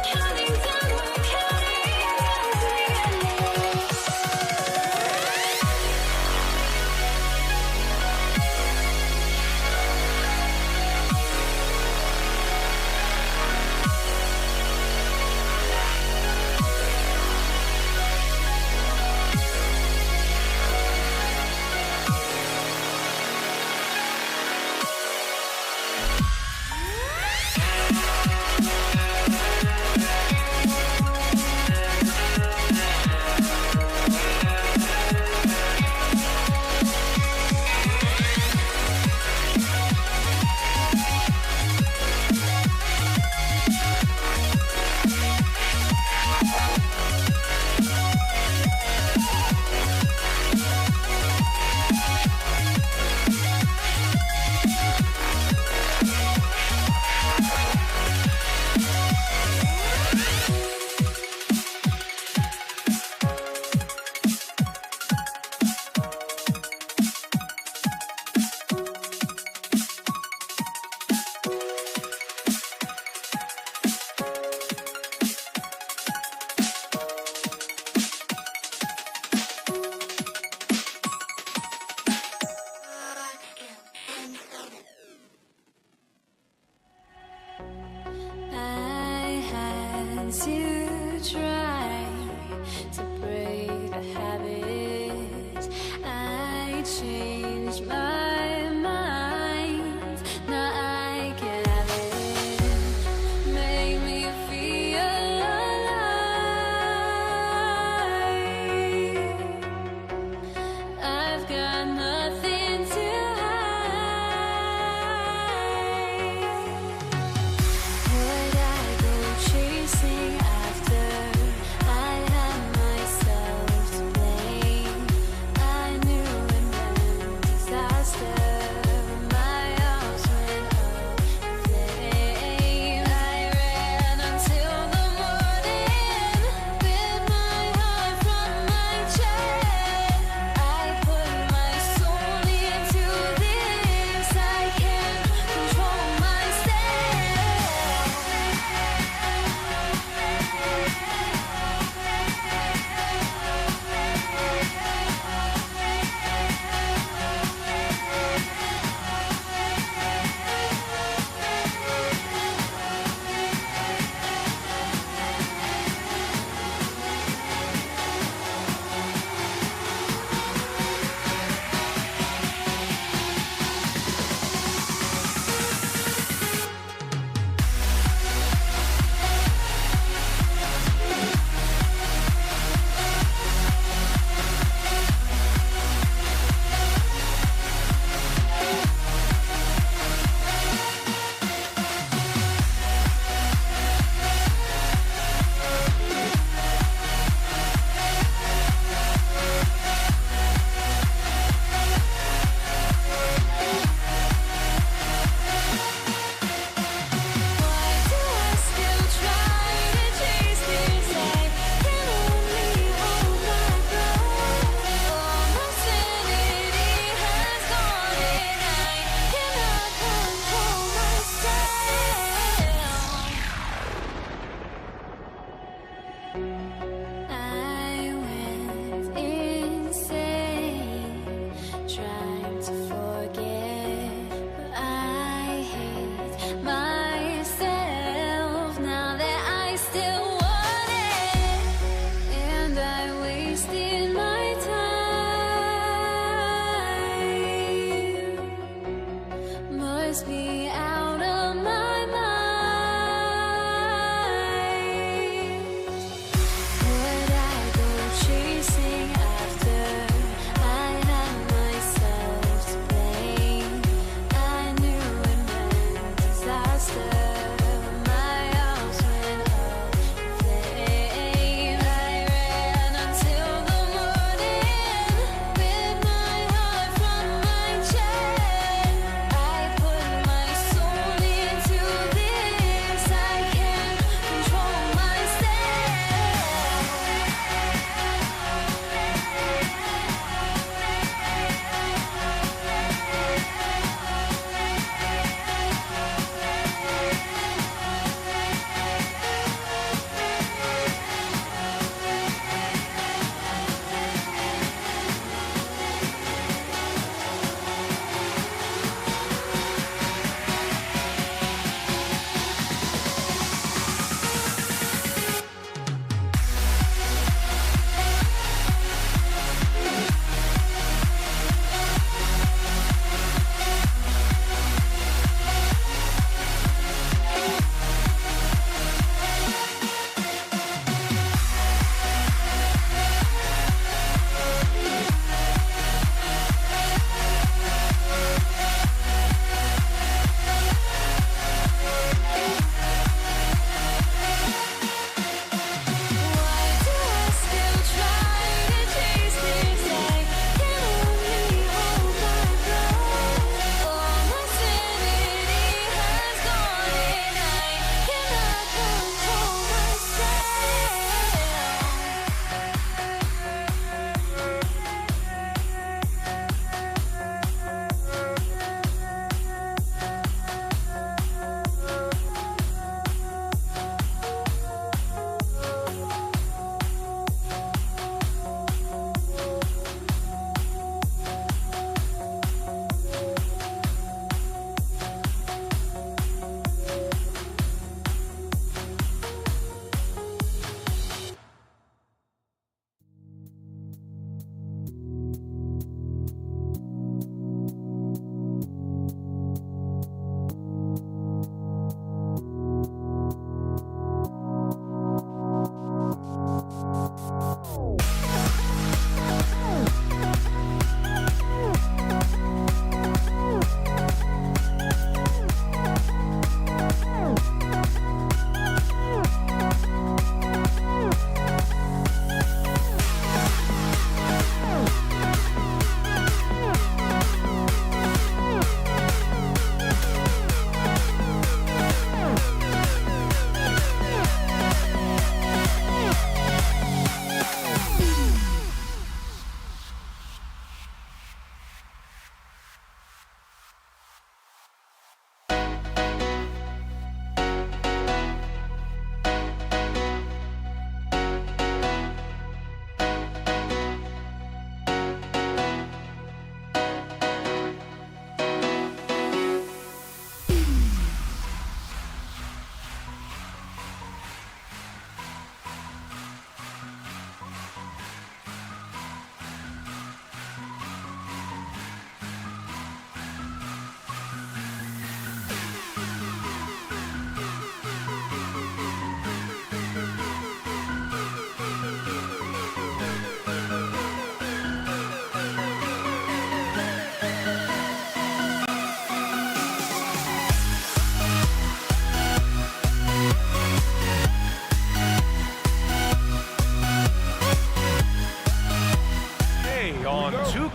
Counting down, we're counting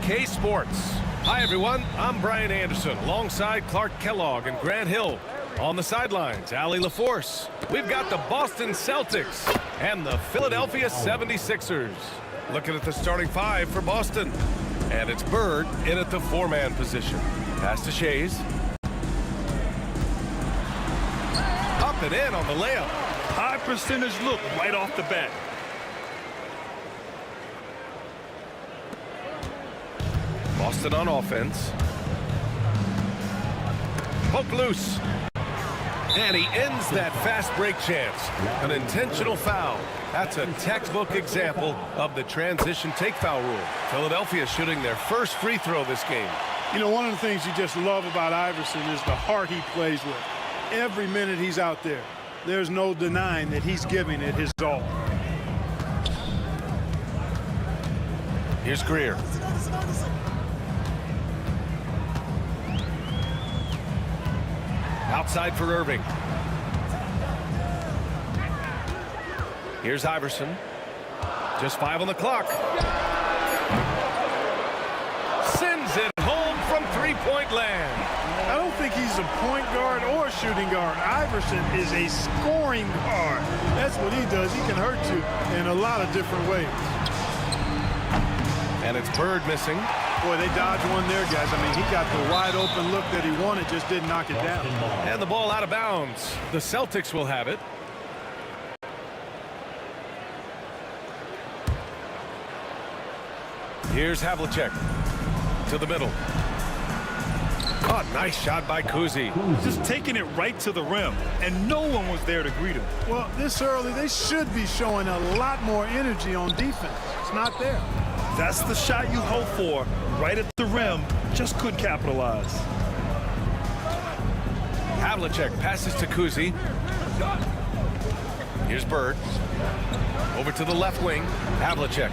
OK Sports. Hi, everyone. I'm Brian Anderson alongside Clark Kellogg and Grant Hill. On the sidelines, Allie LaForce. We've got the Boston Celtics and the Philadelphia 76ers. Looking at the starting five for Boston. And it's Bird in at the four-man position. Pass to Shays. Up and in on the layup. High percentage look right off the bat. Boston on offense. Poke loose. And he ends that fast break chance. An intentional foul. That's a textbook example of the transition take foul rule. Philadelphia shooting their first free throw this game. You know, one of the things you just love about Iverson is the heart he plays with. Every minute he's out there, there's no denying that he's giving it his all. Here's Greer. Outside for Irving. Here's Iverson. Just 5 on the clock. Sends it home from three-point land. I don't think he's a point guard or a shooting guard. Iverson is a scoring guard. That's what he does. He can hurt you in a lot of different ways. And it's Bird missing. Boy, they dodged one there, guys. I mean, he got the wide open look that he wanted, just didn't knock it down. And the ball out of bounds. The Celtics will have it. Here's Havlicek to the middle. Oh, nice shot by Kuzi. Just taking it right to the rim, and no one was there to greet him. Well, this early, they should be showing a lot more energy on defense. It's not there. That's the shot you hope for, right at the rim. Just couldn't capitalize. Havlicek passes to Kuzi. Here's Bird. Over to the left wing. Havlicek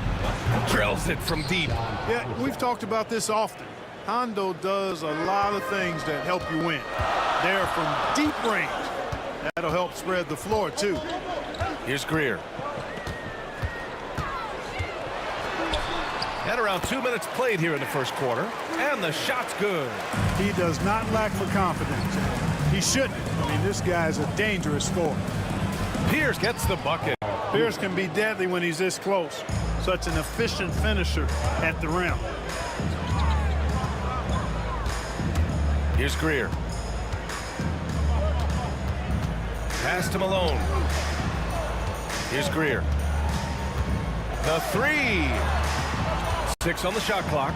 drills it from deep. Yeah, we've talked about this often. Hondo does a lot of things that help you win. They're from deep range. That'll help spread the floor, too. Here's Greer. And around 2 minutes played here in the first quarter. And the shot's good. He does not lack for confidence. He shouldn't. I mean, this guy's a dangerous scorer. Pierce gets the bucket. Pierce can be deadly when he's this close. Such an efficient finisher at the rim. Here's Greer. Pass to Malone. Here's Greer. The three. 6 on the shot clock.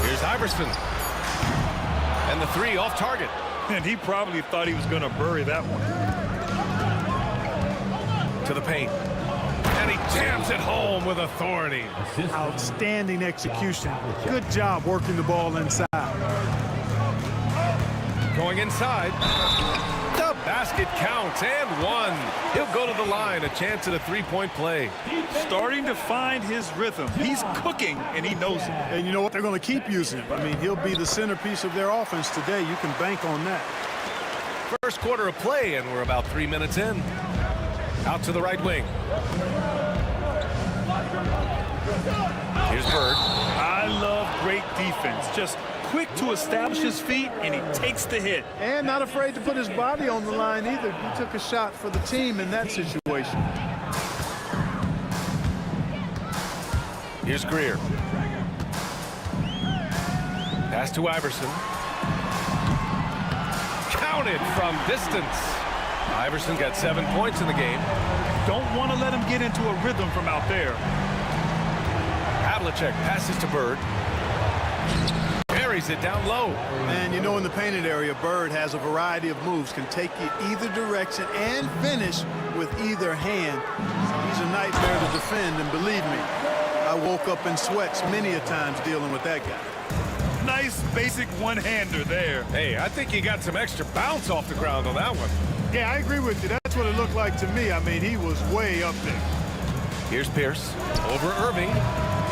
Here's Iverson. And the three off target. And he probably thought he was going to bury that one. To the paint. And he jams it home with authority. Outstanding execution. Good job working the ball inside. Going inside. The basket counts and one. He'll go to the line. A chance at a three-point play. Starting to find his rhythm. He's cooking, and he knows it. And you know what? They're going to keep using him. I mean, he'll be the centerpiece of their offense today. You can bank on that. First quarter of play, and we're about 3 minutes in. Out to the right wing. Here's Bird. I love great defense. Just quick to establish his feet, and he takes the hit. And not afraid to put his body on the line either. He took a shot for the team in that situation. Here's Greer. Pass to Iverson. Counted from distance. Iverson got 7 points in the game. Don't want to let him get into a rhythm from out there. Havlicek passes to Bird. Buries it down low. And you know, in the painted area, Bird has a variety of moves. Can take you either direction and finish with either hand. He's a nightmare to defend, and believe me, I woke up in sweats many a times dealing with that guy. Nice basic one-hander there. Hey, I think he got some extra bounce off the ground on that one. Yeah, I agree with you. That's what it looked like to me. I mean, he was way up there. Here's Pierce. Over Irving.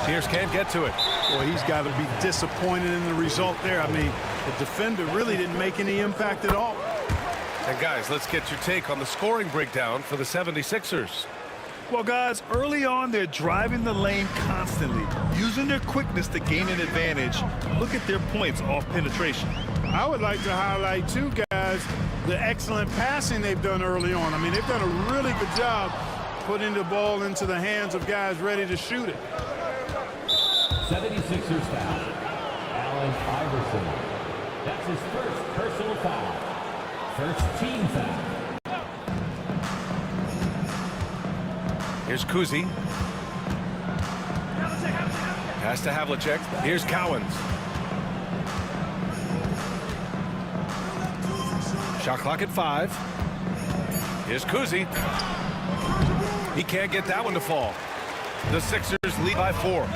Pierce can't get to it. Boy, he's got to be disappointed in the result there. I mean, the defender really didn't make any impact at all. And guys, let's get your take on the scoring breakdown for the 76ers. Well, guys, early on, they're driving the lane constantly, using their quickness to gain an advantage. Look at their points off penetration. I would like to highlight, too, guys, the excellent passing they've done early on. I mean, they've done a really good job putting the ball into the hands of guys ready to shoot it. 76ers foul. Allen Iverson. That's his first personal foul. First team foul. Here's Kuzi. Pass to Havlicek. Here's Cowens. Shot clock at 5. Here's Kuzi. He can't get that one to fall. The Sixers lead by 4.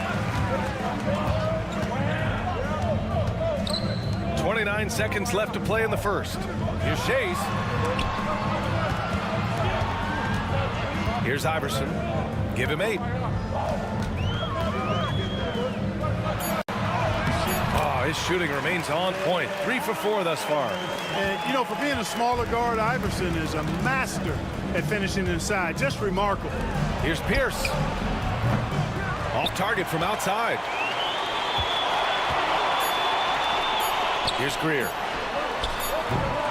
29 seconds left to play in the first. Here's Shays. Here's Iverson. Give him 8. Oh, his shooting remains on point. 3 for 4 thus far. And, you know, for being a smaller guard, Iverson is a master at finishing inside. Just remarkable. Here's Pierce. Off target from outside. Here's Greer.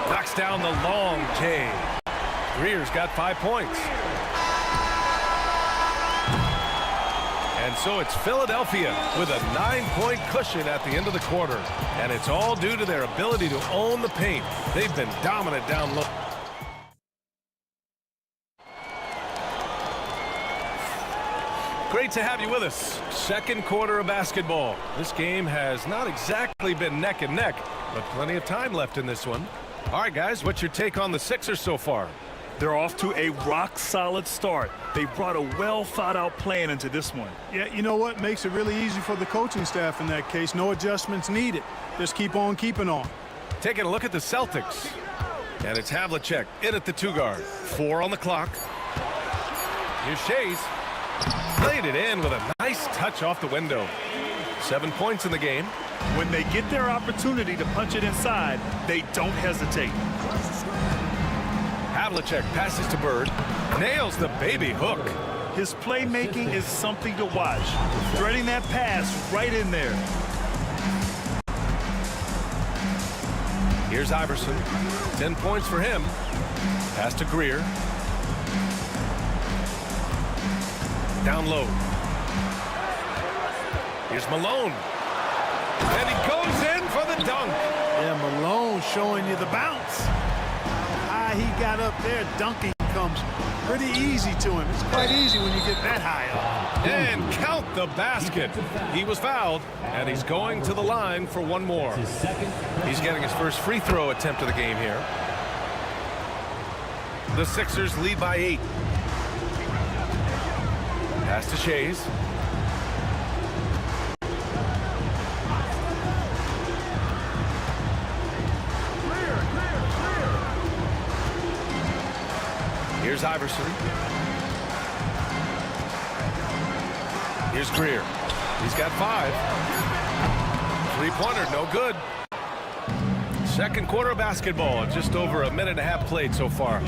Knocks down the long J. Greer's got 5 points. And so it's Philadelphia with a 9-point cushion at the end of the quarter. And it's all due to their ability to own the paint. They've been dominant down low. Great to have you with us. Second quarter of basketball. This game has not exactly been neck and neck, but plenty of time left in this one. All right, guys, what's your take on the Sixers so far? They're off to a rock-solid start. They brought a well-thought-out plan into this one. Yeah, you know what? Makes it really easy for the coaching staff in that case. No adjustments needed. Just keep on keeping on. Taking a look at the Celtics. And it's Havlicek in at the 2 guard. 4 on the clock. Here's Shays. Played it in with a nice touch off the window. 7 points in the game. When they get their opportunity to punch it inside, they don't hesitate. Havlicek passes to Bird. Nails the baby hook. His playmaking is something to watch. Threading that pass right in there. Here's Iverson. 10 points for him. Pass to Greer. Down low. Here's Malone. And he goes in for the dunk. Yeah, Malone showing you the bounce. High he got up there, dunking comes pretty easy to him. It's quite easy when you get that high up. And count the basket. He was fouled, and he's going to the line for one more. He's getting his first free throw attempt of the game here. The Sixers lead by 8. Pass to Shays. Here's Iverson. Here's Greer. He's got 5. 3-pointer, no good. Second quarter of basketball, just over a minute and a half played so far.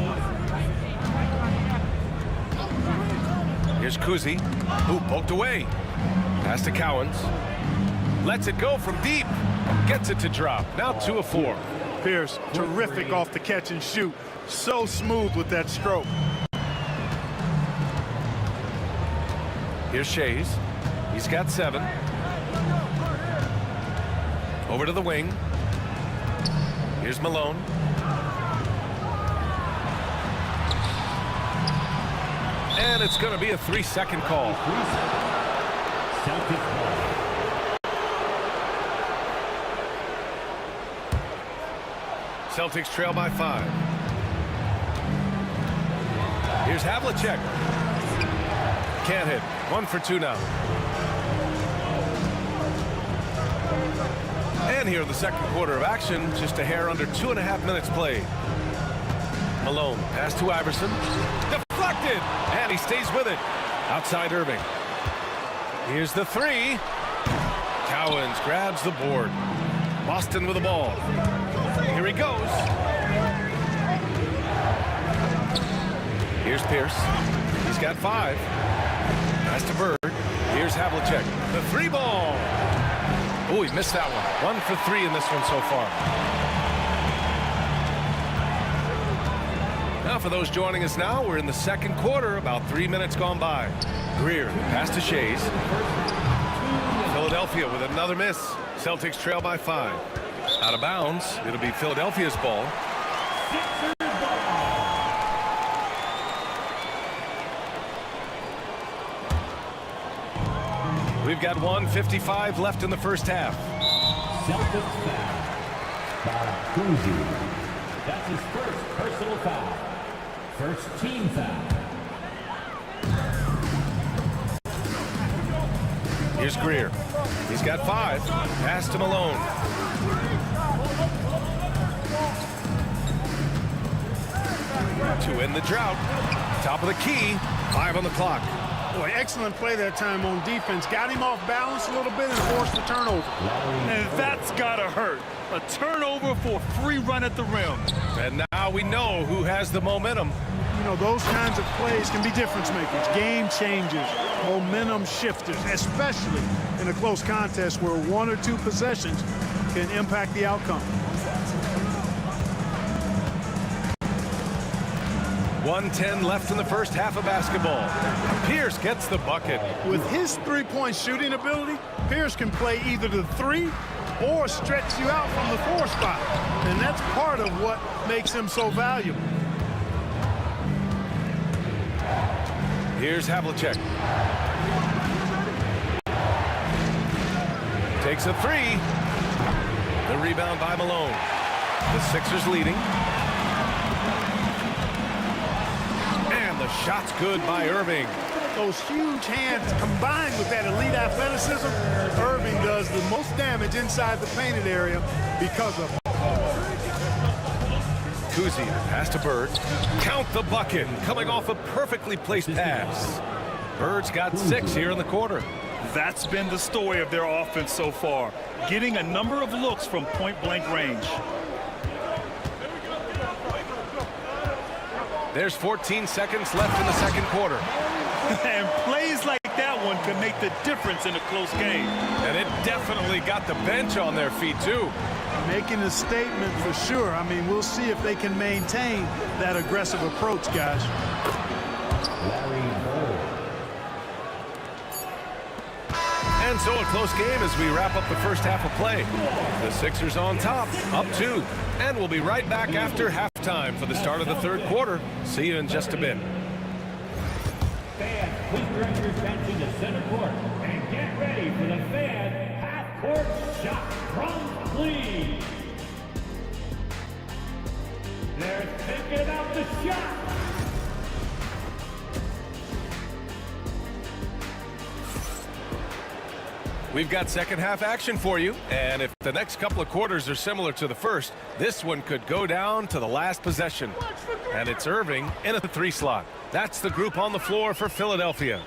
Here's Kuzi, who poked away. Pass to Cowens. Lets it go from deep. Gets it to drop. Now 2 of 4. Pierce, terrific off the catch and shoot. So smooth with that stroke. Here's Shays. He's got 7. Over to the wing. Here's Malone. And it's going to be a 3-second call. Celtics trail by 5. Here's Havlicek. Can't hit. 1 for 2 now. And here in the second quarter of action, just a hair under 2.5 minutes played. Malone, pass to Iverson. Deflected, and he stays with it. Outside Irving. Here's the 3. Cowens grabs the board. Boston with the ball. Here he goes. Here's Pierce. He's He's got 5. Pass to Bird. Here's Havlicek. The 3 ball. Oh, he missed that one. 1 for 3 in this one so far. Now for those joining us now, we're in the second quarter, about 3 minutes gone by. Greer, pass to Shays. Philadelphia with another miss. Celtics trail by 5. Out of bounds. It'll be Philadelphia's ball. We've got 1:55 left in the first half. Celtics foul. Kuzi. That's his first personal foul. First team foul. Here's Greer. He's got 5. Pass to Malone. To end the drought. Top of the key. 5 on the clock. Boy, excellent play that time on defense. Got him off balance a little bit and forced the turnover. And that's gotta hurt. A turnover for a free run at the rim. And now we know who has the momentum. You know, those kinds of plays can be difference makers, game changers, momentum shifters, especially in a close contest where 1 or 2 possessions can impact the outcome. 1:10 left in the first half of basketball. Pierce gets the bucket. With his three-point shooting ability, Pierce can play either the 3 or stretch you out from the 4 spot. And that's part of what makes him so valuable. Here's Havlicek. Takes a 3. The rebound by Malone. The Sixers leading. And the shot's good by Irving. Those huge hands combined with that elite athleticism, Irving does the most damage inside the painted area because of it. Kuzi, pass to Bird. Count the bucket, coming off a perfectly placed pass. Bird's got 6 here in the quarter. That's been the story of their offense so far, getting a number of looks from point-blank range. There's 14 seconds left in the second quarter. And plays like that one can make the difference in a close game. And it definitely got the bench on their feet, too. Making a statement for sure. I mean, we'll see if they can maintain that aggressive approach, guys. And so a close game as we wrap up the first half of play. The Sixers on top, up 2. And we'll be right back after halftime for the start of the third quarter. See you in just a bit. Fans, please direct your attention to center court and get ready for the fan half-court shot from Clean. They're thinking about the shot. We've got second half action for you, and if the next couple of quarters are similar to the first, this one could go down to the last possession. And it's Irving in at the 3 slot. That's the group on the floor for Philadelphia.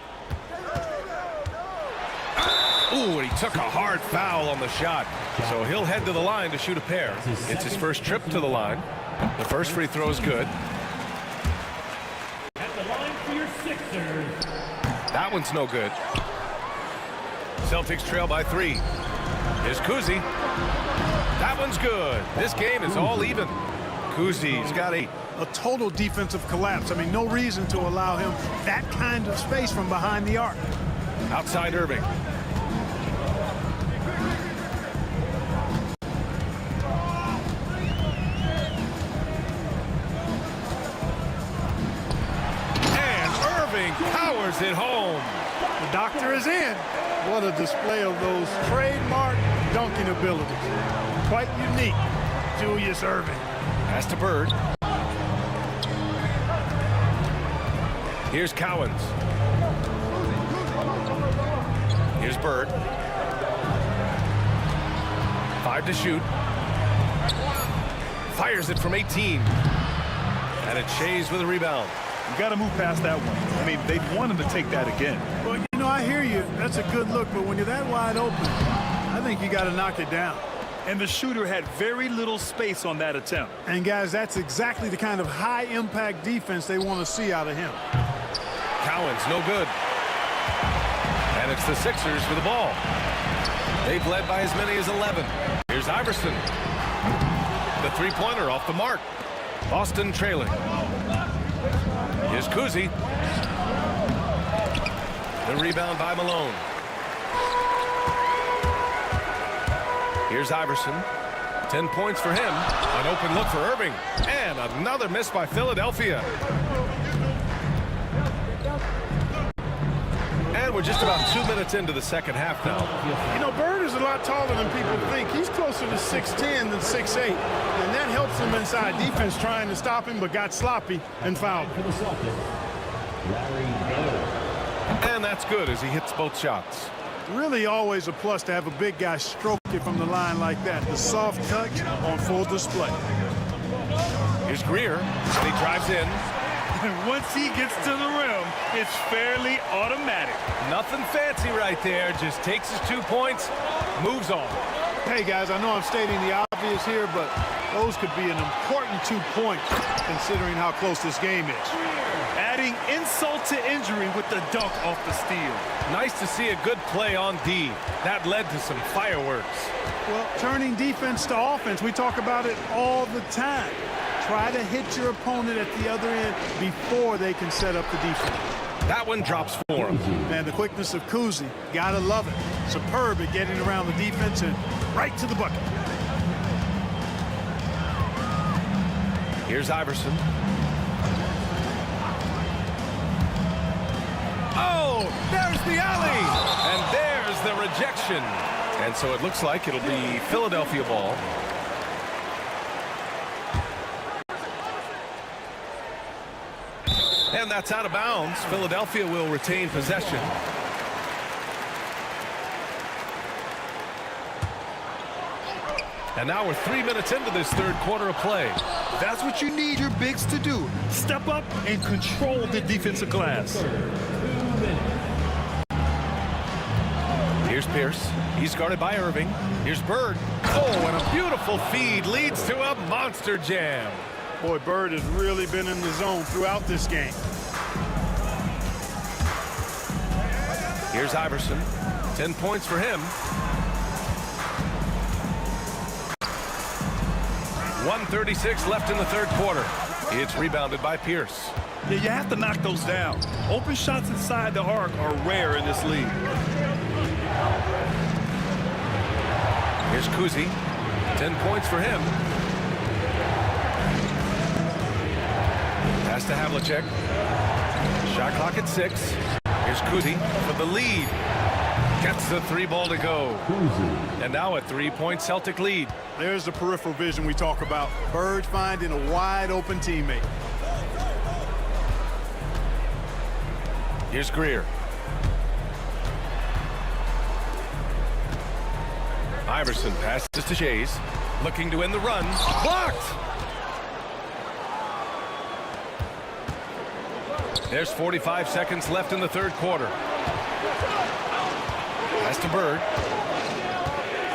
Ooh, and he took a hard foul on the shot. So he'll head to the line to shoot a pair. It's his first trip to the line. The first free throw is good. At the line for your Sixers. That one's no good. Celtics trail by 3. Here's Kuzi. That one's good. This game is all even. Kuzi's got 8. A total defensive collapse. I mean, no reason to allow him that kind of space from behind the arc. Outside Irving. And Irving powers it home. The doctor is in. What a display of those trademark dunking abilities. Quite unique, Julius Irving. Pass to Bird. Here's Cowens. Here's Bird. 5 to shoot. Fires it from 18. And it's Shays with a rebound. You got to move past that one. I mean, they want him to take that again. Well, you know, I hear you. That's a good look, but when you're that wide open, I think you got to knock it down. And the shooter had very little space on that attempt. And, guys, that's exactly the kind of high-impact defense they want to see out of him. That one's no good. And it's the Sixers with the ball. They've led by as many as 11. Here's Iverson. The three-pointer off the mark. Boston trailing. Here's Kuzi. The rebound by Malone. Here's Iverson. 10 points for him. An open look for Irving. And another miss by Philadelphia. And we're just about 2 minutes into the second half now. You know, Bird is a lot taller than people think. He's closer to 6'10" than 6'8", and that helps him inside defense trying to stop him, but got sloppy and fouled. And that's good as he hits both shots. Really always a plus to have a big guy stroke it from the line like that. The soft touch on full display. Here's Greer, and he drives in. And once he gets to the rim, it's fairly automatic. Nothing fancy right there. Just takes his 2 points, moves on. Hey, guys, I know I'm stating the obvious here, but those could be an important 2 points considering how close this game is. Adding insult to injury with the dunk off the steal. Nice to see a good play on D. That led to some fireworks. Well, turning defense to offense, we talk about it all the time. Try to hit your opponent at the other end before they can set up the defense. That one drops for him. And the quickness of Kuzi, gotta love it. Superb at getting around the defense and right to the bucket. Here's Iverson. Oh, there's the alley. And there's the rejection. And so it looks like it'll be Philadelphia ball. And that's out of bounds. Philadelphia will retain possession. And now we're 3 minutes into this third quarter of play. That's what you need your bigs to do. Step up and control the defensive glass. Here's Pierce. He's guarded by Irving. Here's Bird. Oh, and a beautiful feed leads to a monster jam. Boy, Bird has really been in the zone throughout this game. Here's Iverson. 10 points for him. 1:36 left in the third quarter. It's rebounded by Pierce. Yeah, you have to knock those down. Open shots inside the arc are rare in this league. Here's Kuzi. 10 points for him. Pass to Havlicek. Shot clock at 6. Here's Kuzi for the lead. Gets the 3 ball to go. And now a 3-point Celtic lead. There's the peripheral vision we talk about. Bird finding a wide open teammate. Here's Greer. Iverson passes to Shays. Looking to end the run. Blocked! There's 45 seconds left in the third quarter. Pass to Bird.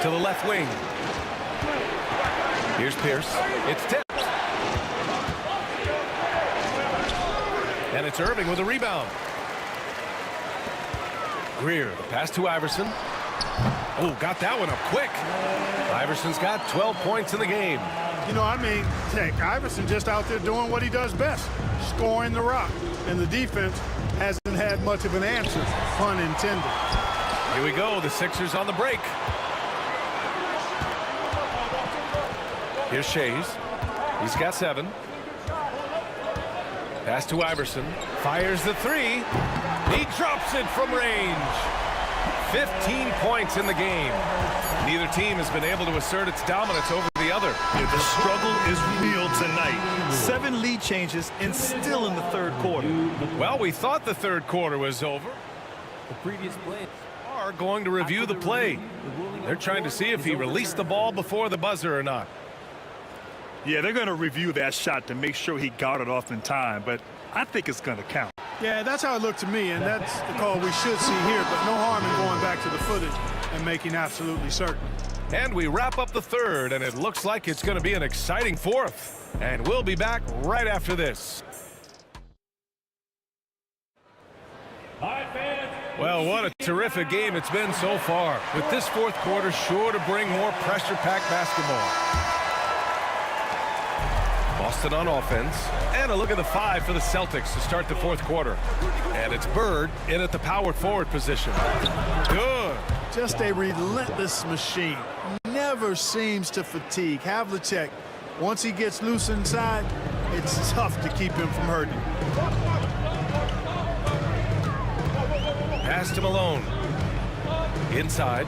To the left wing. Here's Pierce. It's tipped. And it's Irving with a rebound. Greer, the pass to Iverson. Oh, got that one up quick. Iverson's got 12 points in the game. You know, I mean, heck, Iverson just out there doing what he does best, scoring the rock. And the defense hasn't had much of an answer, pun intended. Here we go, the Sixers on the break. Here's Shays. He's got 7. Pass to Iverson. Fires the 3. He drops it from range. 15 points in the game. Neither team has been able to assert its dominance over the other. Yeah, the struggle is real tonight. 7 lead changes and still in the third quarter. Well, we thought the third quarter was over. The previous play. Are going to review the play. They're trying to see if he released the ball before the buzzer or not. Yeah, they're going to review that shot to make sure he got it off in time, but I think it's going to count. Yeah, that's how it looked to me, and that's the call we should see here, but no harm in going back to the footage and making absolutely certain. And we wrap up the third, and it looks like it's going to be an exciting fourth. And we'll be back right after this. Hi, fans. Well, what a terrific game it's been so far, with this fourth quarter sure to bring more pressure-packed basketball. Boston on offense, and a look at the 5 for the Celtics to start the fourth quarter. And it's Bird in at the power forward position. Good. Just a relentless machine. Never seems to fatigue. Havlicek, once he gets loose inside, it's tough to keep him from hurting. Pass to Malone. Inside.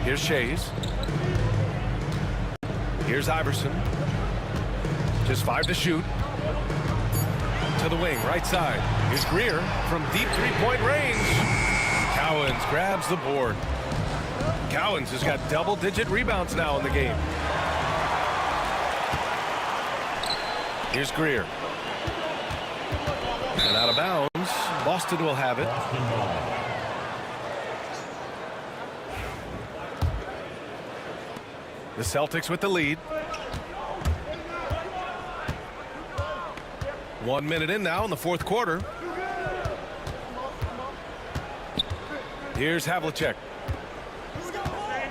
Here's Shays. Here's Iverson. Just 5 to shoot. To the wing, right side. Here's Greer from deep three-point range. Cowens grabs the board. Cowens has got double-digit rebounds now in the game. Here's Greer. And out of bounds, Boston will have it. The Celtics with the lead. 1 minute in now in the fourth quarter. Here's Havlicek.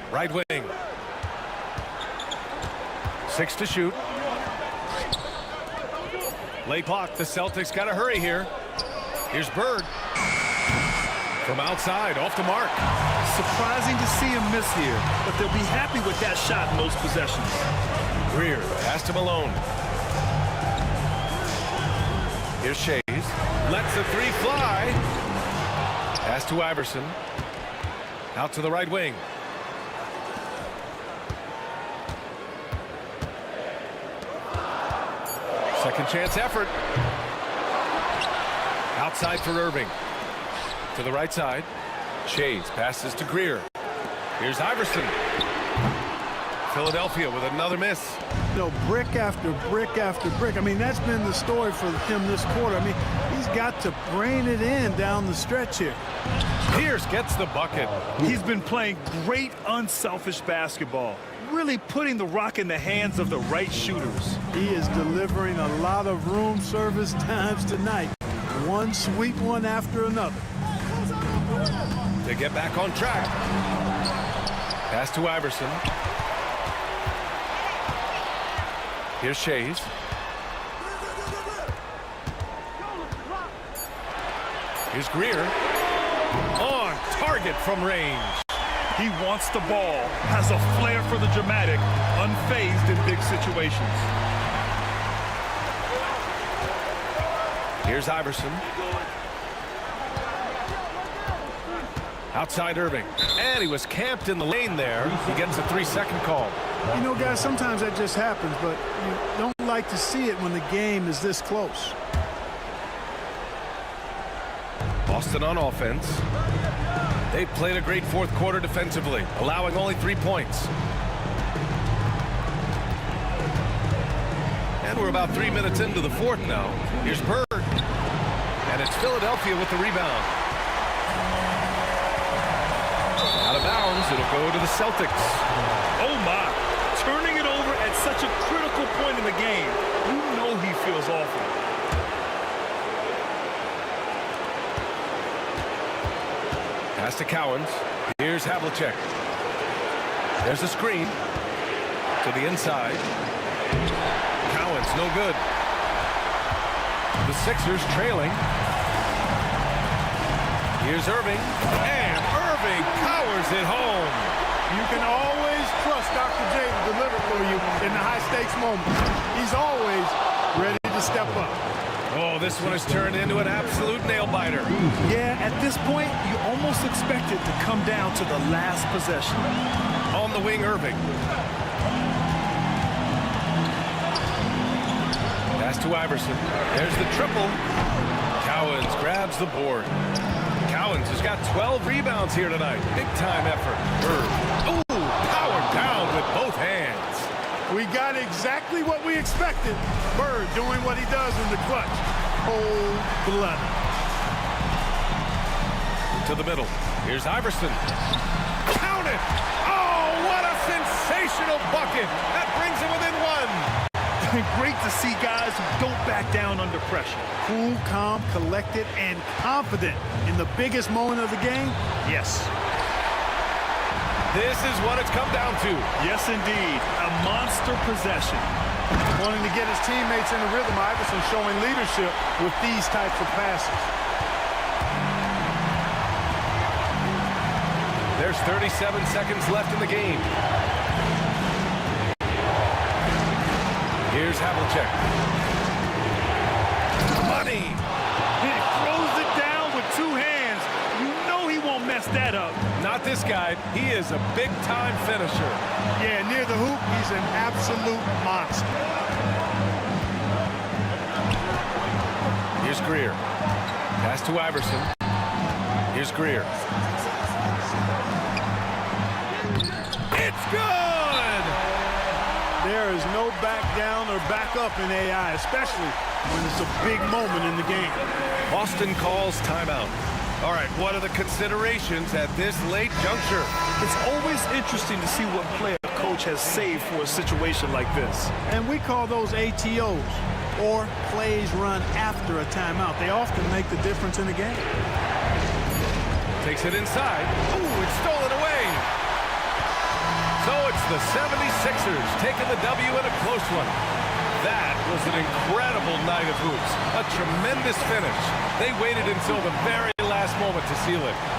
Right wing. 6 to shoot. Late clock. The Celtics got to hurry here. Here's Bird. From outside, off the mark. Surprising to see him miss here, but they'll be happy with that shot in most possessions. Greer, pass to Malone. Here's Shays. Lets the 3 fly. Pass to Iverson. Out to the right wing. Second chance effort. Outside for Irving. To the right side. Shays passes to Greer. Here's Iverson. Philadelphia with another miss. You know, brick after brick after brick. I mean, that's been the story for him this quarter. I mean, he's got to brain it in down the stretch here. Pierce gets the bucket. He's been playing great unselfish basketball, really putting the rock in the hands of the right shooters. He is delivering a lot of room service times tonight. One sweet one after another. To get back on track. Pass to Iverson. Here's Shays. Here's Greer. On target from range. He wants the ball, has a flair for the dramatic, unfazed in big situations. Here's Iverson. Outside Irving. And he was camped in the lane there. He gets a 3-second call. You know, guys, sometimes that just happens, but you don't like to see it when the game is this close. Boston on offense. They played a great fourth quarter defensively, allowing only 3 points. And we're about 3 minutes into the fourth now. Here's Bird. And it's Philadelphia with the rebound. Out of bounds, it'll go to the Celtics. Oh my, turning it over at such a critical point in the game. You know he feels awful. Pass to Cowens. Here's Havlicek. There's a screen. To the inside. Cowens, no good. The Sixers trailing. Here's Irving. And Irving powers it home. You can always trust Dr. J to deliver for you in the high-stakes moment. He's always ready to step up. Oh, this one has turned into an absolute nail-biter. Yeah, at this point, you almost expect it to come down to the last possession. On the wing, Irving. Pass to Iverson. There's the triple. Cowens grabs the board. Cowens has got 12 rebounds here tonight. Big-time effort. Bird. Ooh, powered down with both hands. We got exactly what we expected. Bird doing what he does in the clutch. Cold-blooded. To the middle. Here's Iverson. Count it! Oh, what a sensational bucket! That brings him within one. been great to see guys who don't back down under pressure. Cool, calm, collected, and confident in the biggest moment of the game? Yes. This is what it's come down to. Yes, indeed. A monster possession. Wanting to get his teammates in the rhythm, Iverson showing leadership with these types of passes. There's 37 seconds left in the game. Here's Havlicek. Money! He throws it down with two hands. You know he won't mess that up. Not this guy. He is a big-time finisher. Yeah, near the hoop, he's an absolute monster. Here's Greer. Pass to Iverson. Here's Greer. It's good! There is no back down or back up in AI, especially when it's a big moment in the game. Boston calls timeout. All right, what are the considerations at this late juncture? It's always interesting to see what play a coach has saved for a situation like this. And we call those ATOs, or plays run after a timeout. They often make the difference in the game. Takes it inside. Ooh, it's stolen away. So it's the 76ers taking the W in a close one. That was an incredible night of hoops. A tremendous finish. They waited until the very last moment to seal it.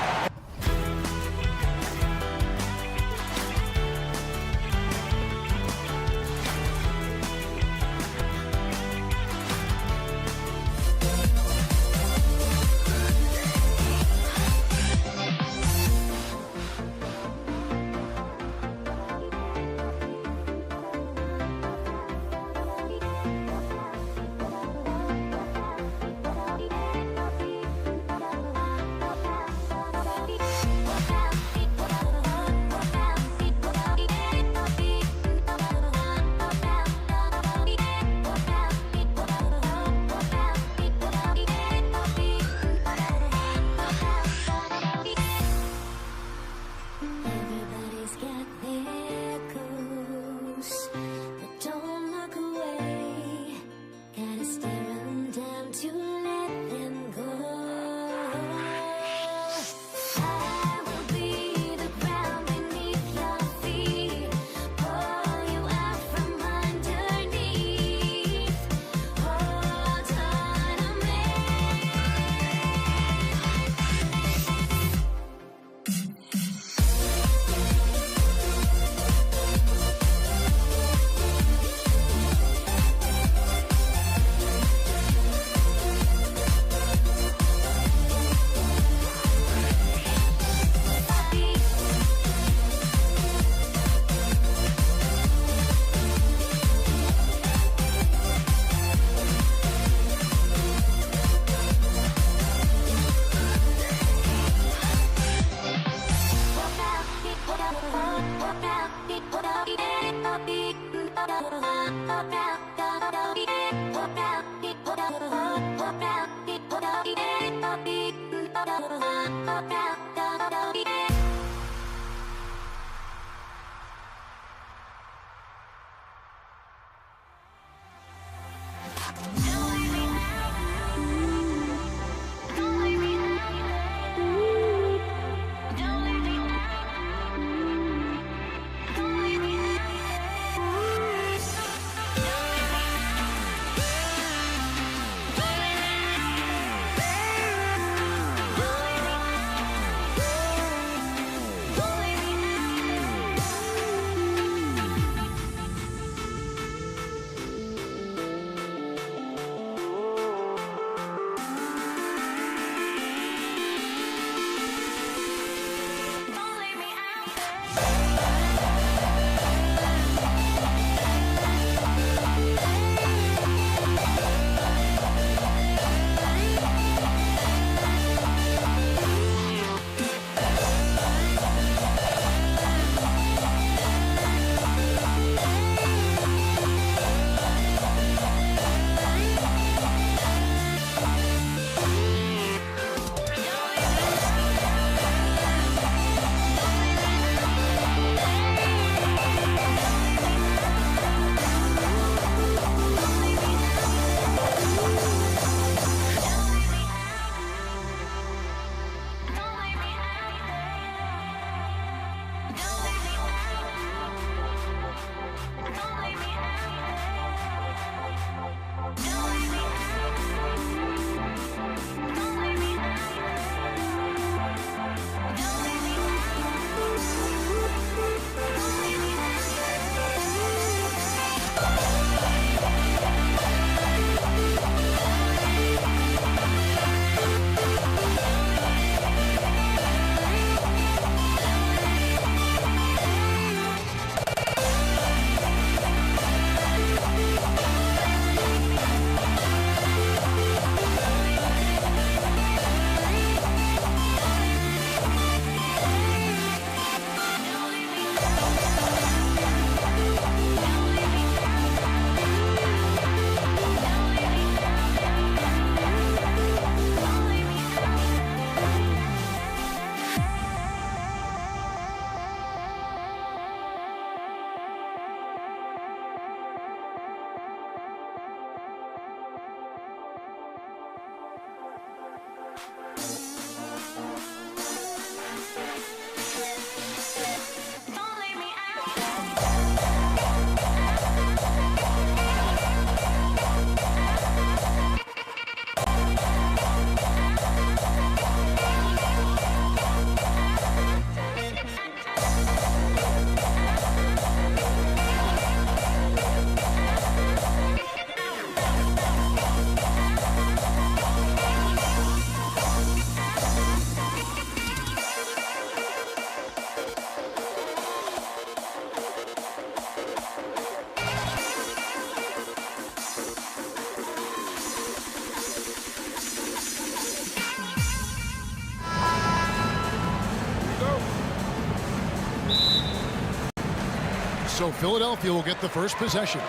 So Philadelphia will get the first possession.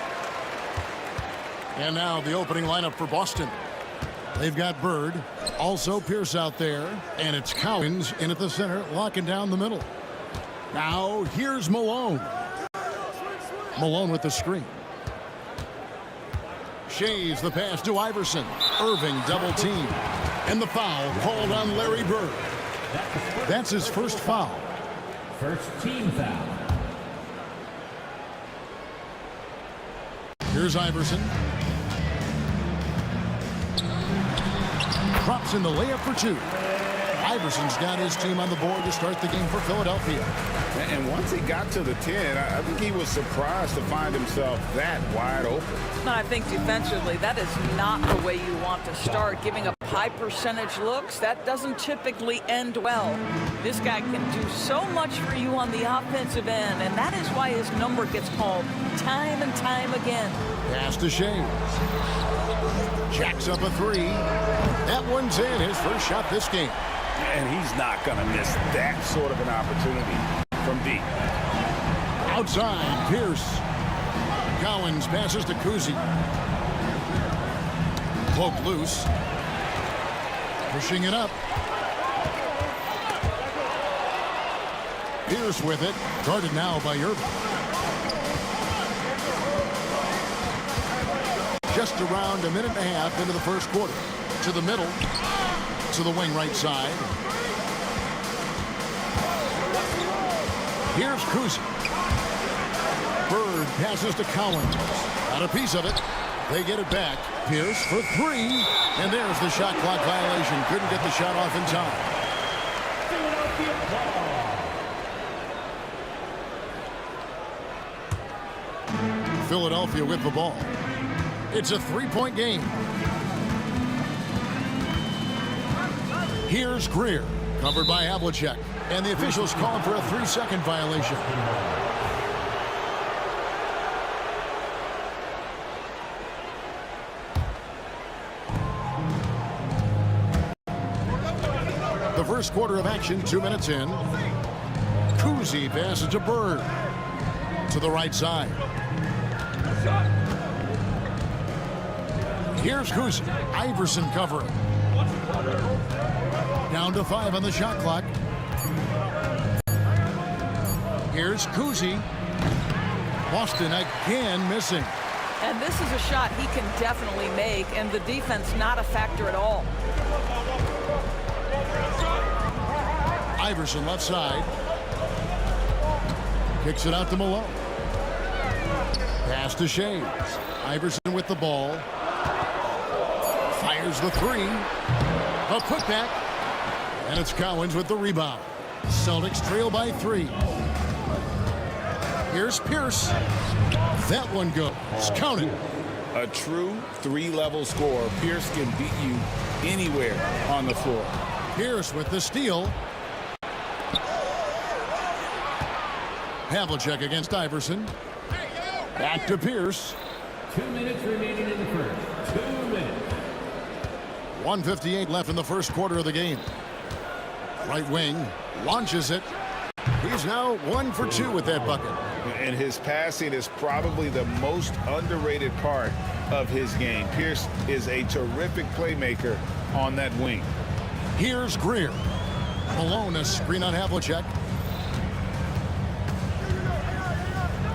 And now the opening lineup for Boston. They've got Bird, also Pierce out there, and it's Cowens in at the center, locking down the middle. Now here's Malone. Malone with the screen. Shays the pass to Iverson. Irving double team. And the foul called on Larry Bird. That's his first foul. First team foul. Here's Iverson. Drops in the layup for two. Iverson's got his team on the board to start the game for Philadelphia. And once he got to the 10, I think he was surprised to find himself that wide open. I think defensively, that is not the way you want to start. Giving up high percentage looks, that doesn't typically end well. This guy can do so much for you on the offensive end, and that is why his number gets called time and time again. Pass to Shays. Jacks up a three. That one's in, his first shot this game. And he's not going to miss that sort of an opportunity from deep. Outside, Pierce. Cowens passes to Kuzi. Cloak loose. Pushing it up. Pierce with it. Guarded now by Irving. Just around a minute and a half into the first quarter. To the middle. To the wing right side. Here's Kuzi. Bird passes to Cowens. Got a piece of it. They get it back. Pierce for three. And there's the shot clock violation. Couldn't get the shot off in time. Philadelphia with the ball. It's a three-point game. Here's Greer, covered by Havlicek, and the officials calling for a 3-second violation. The first quarter of action, 2 minutes in. Kuzi passes to Bird. To the right side. Here's Kuzi. Iverson covering. Down to 5 on the shot clock. Here's Kuzi. Boston again missing. And this is a shot he can definitely make, and the defense not a factor at all. Iverson left side. Kicks it out to Malone. Pass to Shays. Iverson with the ball. Fires the three. A putback. And it's Cowens with the rebound. Celtics trail by 3. Here's Pierce. That one goes. Counted. A true 3-level scorer. Pierce can beat you anywhere on the floor. Pierce with the steal. Havlicek against Iverson. Back to Pierce. 2 minutes remaining in the first. 2 minutes. 1:58 left in the first quarter of the game. Right wing launches it. He's now 1 for 2 with that bucket. And his passing is probably the most underrated part of his game. Pierce is a terrific playmaker on that wing. Here's Greer. Malone, a screen on Havlicek.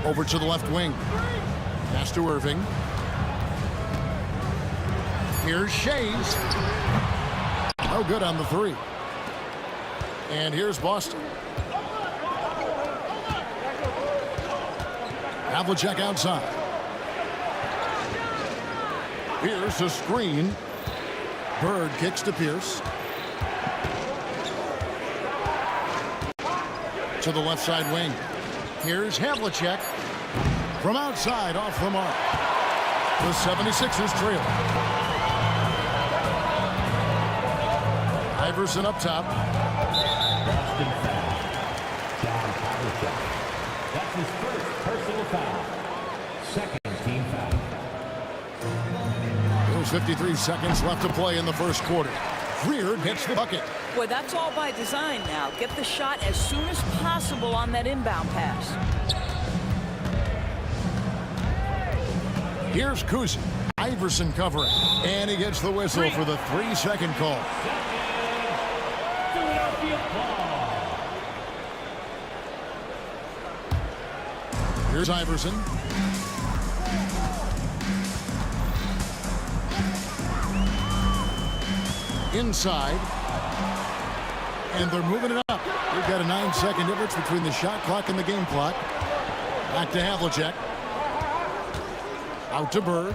Over to the left wing. Pass to Irving. Here's Shays. A No good on the three. And here's Boston. Havlicek outside. Pierce a screen. Bird kicks to Pierce. To the left side wing. Here's Havlicek. From outside, off the mark. The 76ers trail. Iverson up top. Boston foul. John Havlicek. That's his first personal foul. Second team foul. There's 53 seconds left to play in the first quarter. Greer hits the bucket. Boy, that's all by design now. Get the shot as soon as possible on that inbound pass. Here's Kuzi. Iverson covering. And he gets the whistle for the 3-second call. Philadelphia ball. Here's Iverson. Inside. And they're moving it up. We've got a 9-second difference between the shot clock and the game clock. Back to Havlicek. Out to Bird.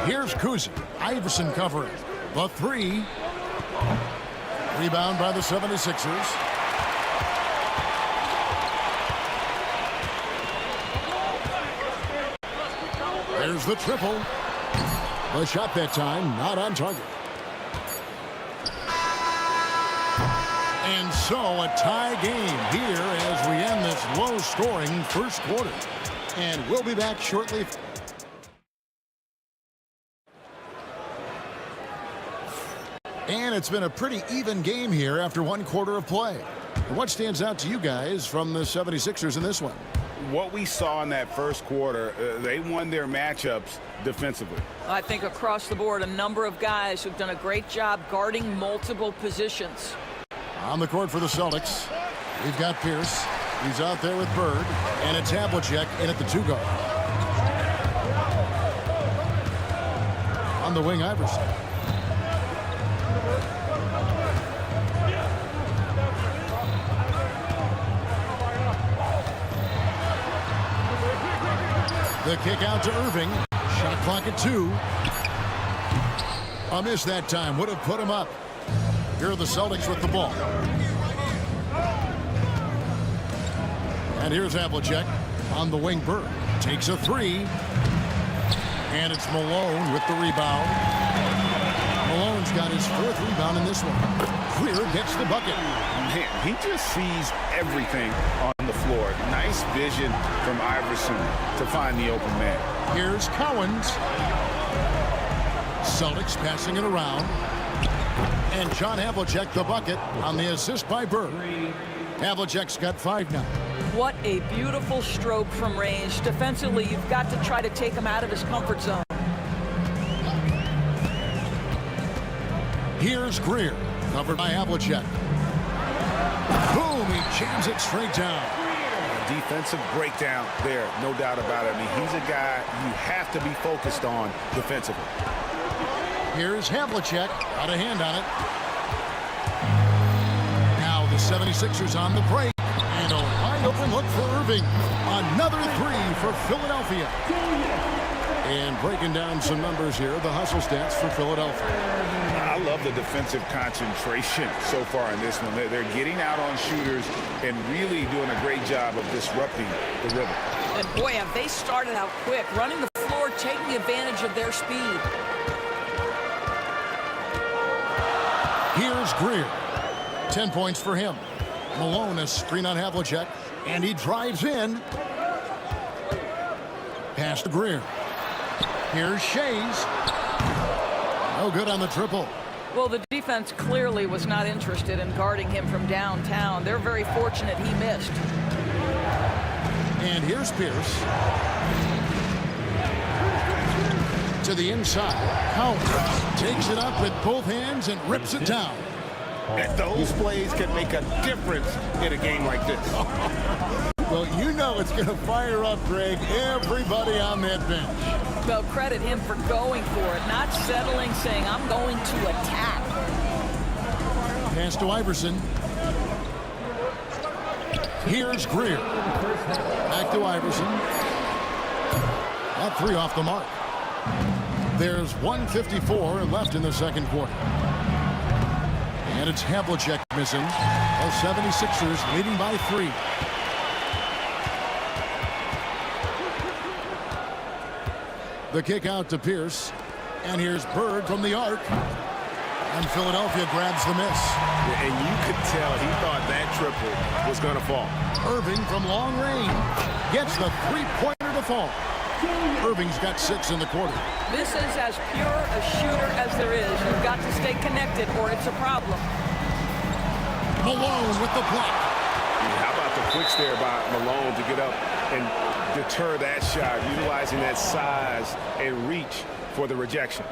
Here's Kuzi. Iverson covering. The three. Rebound by the 76ers. There's the triple. The shot that time not on target. And so a tie game here as we end this low-scoring first quarter. And we'll be back shortly. And it's been a pretty even game here after one quarter of play. What stands out to you guys from the 76ers in this one? What we saw in that first quarter, they won their matchups defensively. I think across the board, a number of guys who've done a great job guarding multiple positions. On the court for the Celtics, we've got Pierce. He's out there with Bird, and it's Havlicek in at the 2-guard. On the wing, Iverson. The kick out to Irving. Shot clock at 2. A miss that time. Would have put him up. Here are the Celtics with the ball. And here's Havlicek on the wing. Bird takes a 3. And it's Malone with the rebound. Malone's got his 4th rebound in this one. Greer gets the bucket. Man, he just sees everything on the floor. Nice vision from Iverson to find the open man. Here's Cowens. Celtics passing it around. And John Havlicek the bucket on the assist by Bird. Havlicek's got 5 now. What a beautiful stroke from range. Defensively, you've got to try to take him out of his comfort zone. Here's Greer, covered by Havlicek. Boom, he jams it straight down. A defensive breakdown there, no doubt about it. I mean, he's a guy you have to be focused on defensively. Here's Havlicek, got a hand on it. Now the 76ers on the break, and a wide open look for Irving. Another 3 for Philadelphia. And breaking down some numbers here, the hustle stats for Philadelphia. I love the defensive concentration so far in this one. They're getting out on shooters and really doing a great job of disrupting the rhythm. And boy, have they started out quick, running the floor, taking advantage of their speed. Here's Greer. 10 points for him. Malone, a screen on Havlicek, and he drives in. Pass to Greer. Here's Shays. No good on the triple. Well, the defense clearly was not interested in guarding him from downtown. They're very fortunate he missed. And here's Pierce. To the inside. Cowens takes it up with both hands and rips it down. And those plays can make a difference in a game like this. Well, you know it's going to fire up, Greg, everybody on that bench. Well, credit him for going for it, not settling, saying, I'm going to attack. Pass to Iverson. Here's Greer. Back to Iverson. That three off the mark. There's 1:54 left in the second quarter. And it's Havlicek missing. The 76ers leading by 3. The kick out to Pierce. And here's Bird from the arc. And Philadelphia grabs the miss. And you could tell he thought that triple was going to fall. Irving from long range gets the three-pointer to fall. Irving's got 6 in the quarter. This is as pure a shooter as there is. You've got to stay connected or it's a problem. Malone with the block. How about the quicks there by Malone to get up and deter that shot, utilizing that size and reach for the rejection.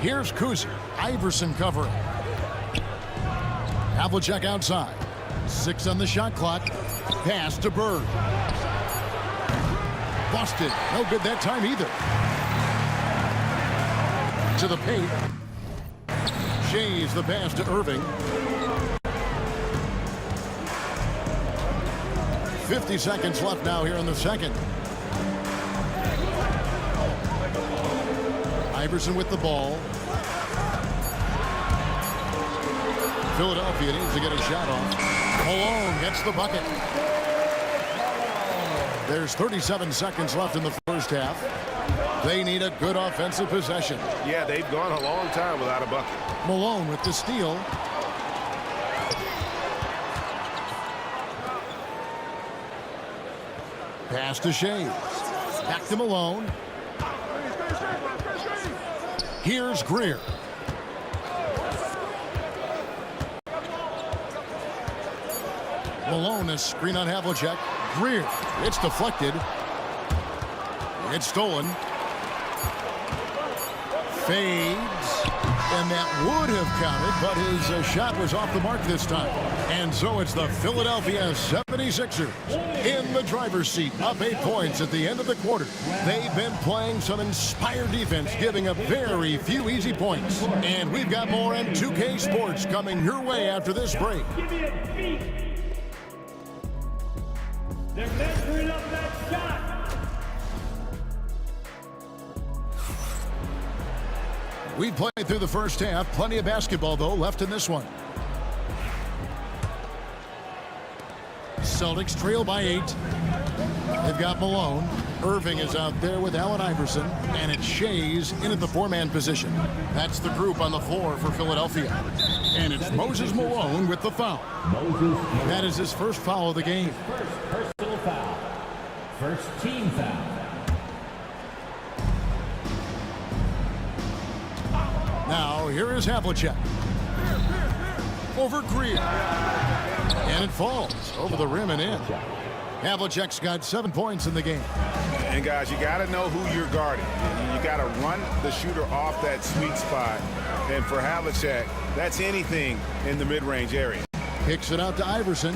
Here's Kuzic. Iverson covering. Havlicek outside. 6 on the shot clock. Pass to Bird. Busted. No good that time either. To the paint. Shays the pass to Irving. 50 seconds left now here in the second. Iverson with the ball. Philadelphia needs to get a shot off. Malone gets the bucket. There's 37 seconds left in the first half. They need a good offensive possession. Yeah, they've gone a long time without a bucket. Malone with the steal. Pass to Shea. Back to Malone. Here's Greer. Malone, a screen on Havlicek. Greer. It's deflected. It's stolen. Fades. And that would have counted, but his shot was off the mark this time. And so it's the Philadelphia 76ers in the driver's seat, up 8 points at the end of the quarter. They've been playing some inspired defense, giving up very few easy points. And we've got more on 2K Sports coming your way after this break. Give me a beat. They're measuring up that shot. We played through the first half. Plenty of basketball, though, left in this one. Celtics trail by 8. They've got Malone. Irving is out there with Allen Iverson. And it's Shays in at the 4-man position. That's the group on the floor for Philadelphia. And it's Moses Malone with the foul. That is his first foul of the game. First personal foul. First team foul. Now, here is Havlicek. Over Greer. And it falls over the rim and in. Havlicek's got 7 points in the game. And, guys, you got to know who you're guarding. You got to run the shooter off that sweet spot. And for Havlicek, that's anything in the mid-range area. Kicks it out to Iverson.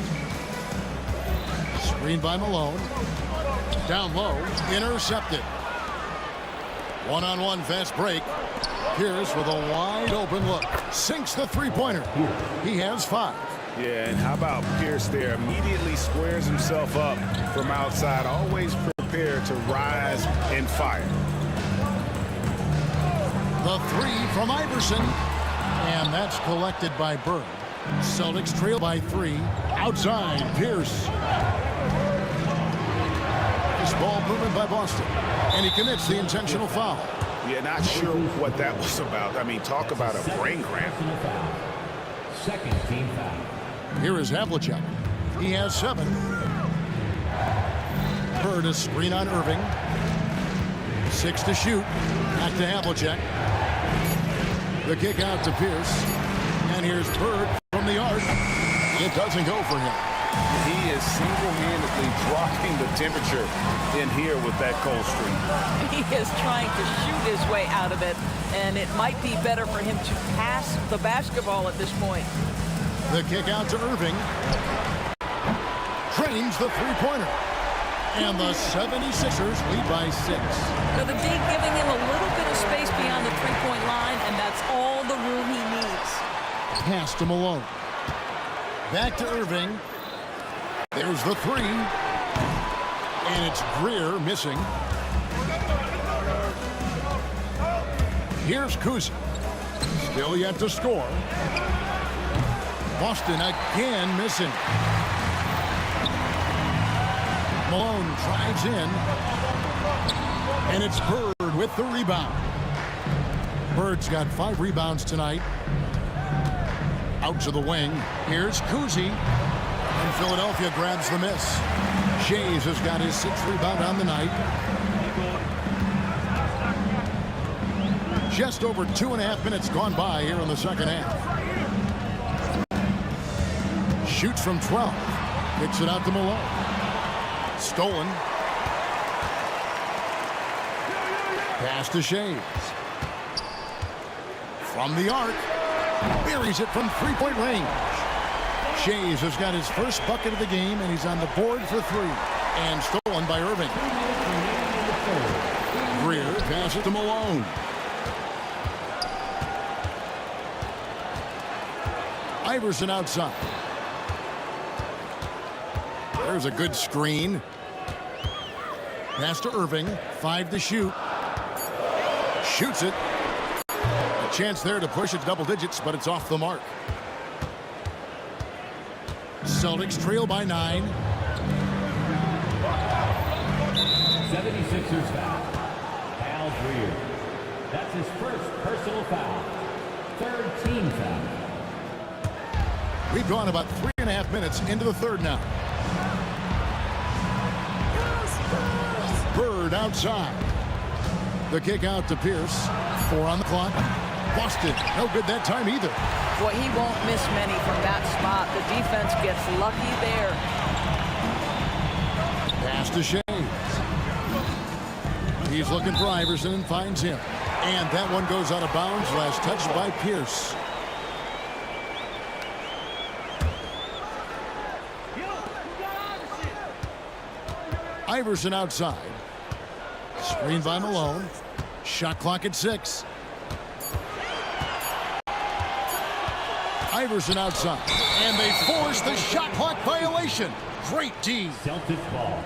Screened by Malone. Down low. Intercepted. One-on-one fast break. Pierce with a wide open look. Sinks the three-pointer. He has 5. Yeah, and how about Pierce there? Immediately squares himself up from outside. Always prepared to rise and fire. The 3 from Iverson. And that's collected by Bird. Celtics trail by 3. Outside, Pierce. This ball movement by Boston. And he commits the intentional foul. Yeah, not sure what that was about. I mean, talk about a brain cramp. Second team foul. Here is Havlicek. He has 7. Bird is screen on Irving. 6 to shoot. Back to Havlicek. The kick out to Pierce. And here's Bird from the arc. It doesn't go for him. He is single-handedly dropping the temperature in here with that cold streak. He is trying to shoot his way out of it, and it might be better for him to pass the basketball at this point. The kick out to Irving. Drains the three-pointer. And the 76ers lead by 6. Now the D giving him a little bit of space beyond the three-point line, and that's all the room he needs. Pass to Malone. Back to Irving. There's the 3. And it's Greer missing. Here's Kuzi. Still yet to score. Boston again missing. Malone drives in. And it's Bird with the rebound. Bird's got 5 rebounds tonight. Out to the wing. Here's Kuzi. And Philadelphia grabs the miss. Shays has got his 6th rebound on the night. Just over 2.5 minutes gone by here in the second half. Shoots from 12. Kicks it out to Malone. Stolen. Pass to Shays. From the arc. Buries it from three-point range. Shays has got his first bucket of the game, and he's on the board for 3. And stolen by Irving. Greer passes to Malone. Iverson outside. There's a good screen. Pass to Irving. 5 to shoot. Shoots it. A chance there to push it double digits, but it's off the mark. Celtics trail by 9. 76ers foul. Al Greer. That's his first personal foul. 3rd team foul. We've gone about 3.5 minutes into the third now. Bird outside. The kick out to Pierce. 4 on the clock. Boston, no good that time either. Boy, he won't miss many from that spot. The defense gets lucky there. Pass to Shays. He's looking for Iverson and finds him. And that one goes out of bounds. Last touch by Pierce. Iverson outside. Screen by Malone. Shot clock at 6. Iverson outside. And they force the shot clock violation. Great D. Celtics ball.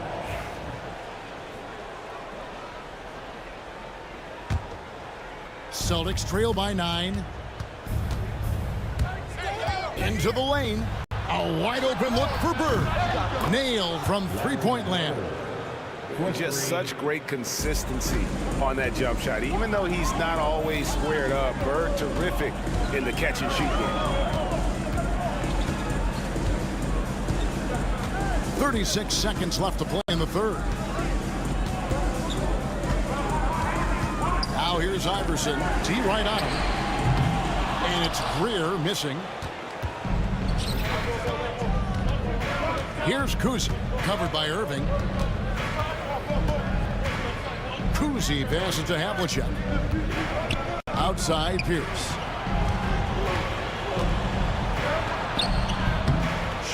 Celtics trail by 9. Into the lane. A wide open look for Bird. Nailed from three-point land. Just such great consistency on that jump shot. Even though he's not always squared up, Bird terrific in the catch and shoot game. 36 seconds left to play in the third. Now here's Iverson. T right on him. And it's Greer missing. Here's Kuzi. Covered by Irving. Kuzi passes to Havlicek. Outside Pierce.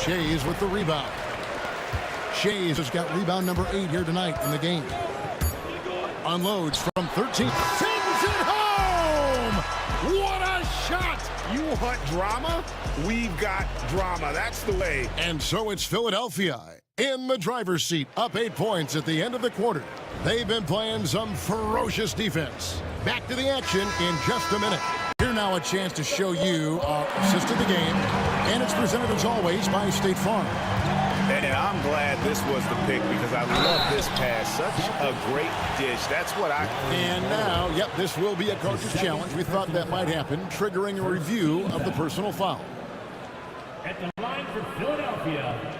Shays with the rebound. Shays has got rebound number 8 here tonight in the game. Unloads from 13. Sends it home! What a shot! You want drama? We've got drama. That's the way. And so it's Philadelphia in the driver's seat, up 8 points at the end of the quarter. They've been playing some ferocious defense. Back to the action in just a minute. Here now a chance to show you our assist of the game. And it's presented as always by State Farm. And I'm glad this was the pick because I love this pass. Such a great dish. That's what I... And now, yep, this will be a coach's challenge. We thought that might happen, triggering a review of the personal foul. At the line for Philadelphia.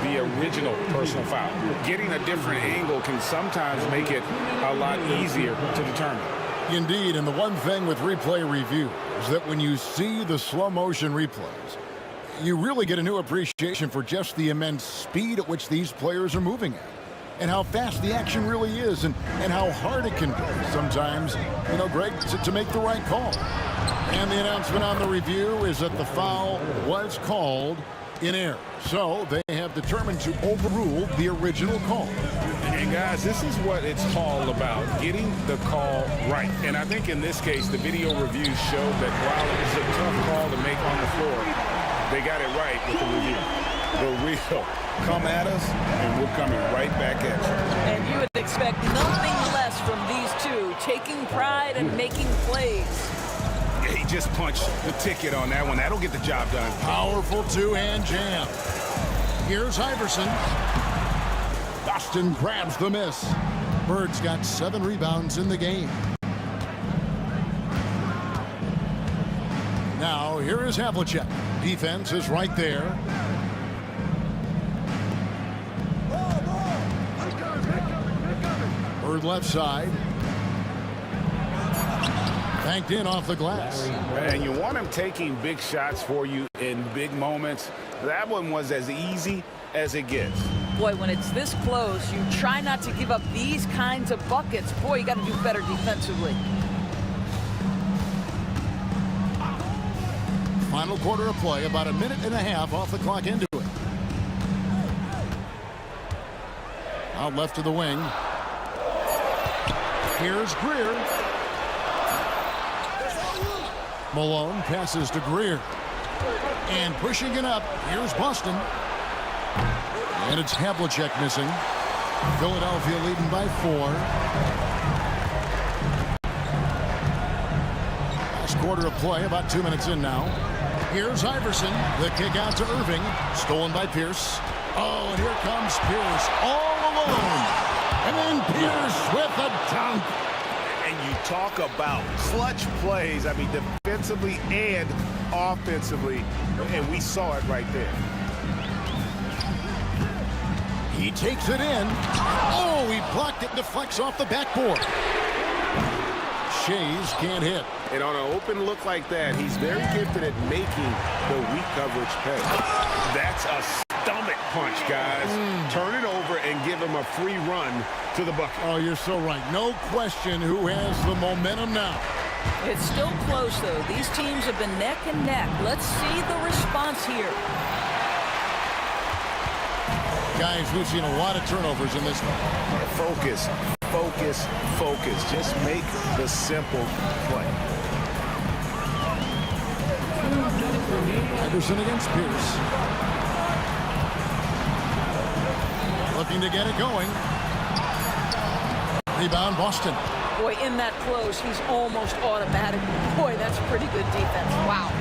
The original personal foul. Getting a different angle can sometimes make it a lot easier to determine. Indeed, and the one thing with replay review is that when you see the slow motion replays, you really get a new appreciation for just the immense speed at which these players are moving at. and how fast the action really is and how hard it can be sometimes, you know, Greg, to make the right call. And the announcement on the review is that the foul was called in error. So they have determined to overrule the original call. And guys, this is what it's all about, getting the call right. And I think in this case, the video reviews showed that while it was a tough call to make on the floor, they got it right with the review. The real come at us, and we're coming right back at you. And you would expect nothing less from these two, taking pride and making plays. Yeah, he just punched the ticket on that one. That'll get the job done. Powerful two-hand jam. Here's Iverson. Boston grabs the miss. Bird's got 7 rebounds in the game. Now, here is Havlicek. Defense is right there. Bird left side. Banked in off the glass. And you want him taking big shots for you in big moments. That one was as easy as it gets. Boy, when it's this close, you try not to give up these kinds of buckets. Boy, you got to do better defensively. Final quarter of play, about a minute and a half off the clock into it. Out left to the wing. Here's Greer. Malone passes to Greer. And pushing it up, here's Boston. And it's Havlicek missing. Philadelphia leading by 4. Last quarter of play, about 2 minutes in now. Here's Iverson. The kick out to Irving. Stolen by Pierce. Oh, and here comes Pierce all alone. And then Pierce with a dunk. And you talk about clutch plays, I mean, defensively and offensively, and we saw it right there. He takes it in. Oh, he blocked it and deflects off the backboard. Shays can't hit. And on an open look like that, he's very gifted at making the weak coverage pay. That's a stomach punch, guys. Turn it over and give him a free run to the bucket. Oh, you're so right. No question who has the momentum now. It's still close, though. These teams have been neck and neck. Let's see the response here. Guys, we've seen a lot of turnovers in this one. Focus, focus, focus. Just make the simple play. Iverson against Pierce. Looking to get it going. Rebound, Boston. Boy, in that close, he's almost automatic. Boy, that's pretty good defense. Wow.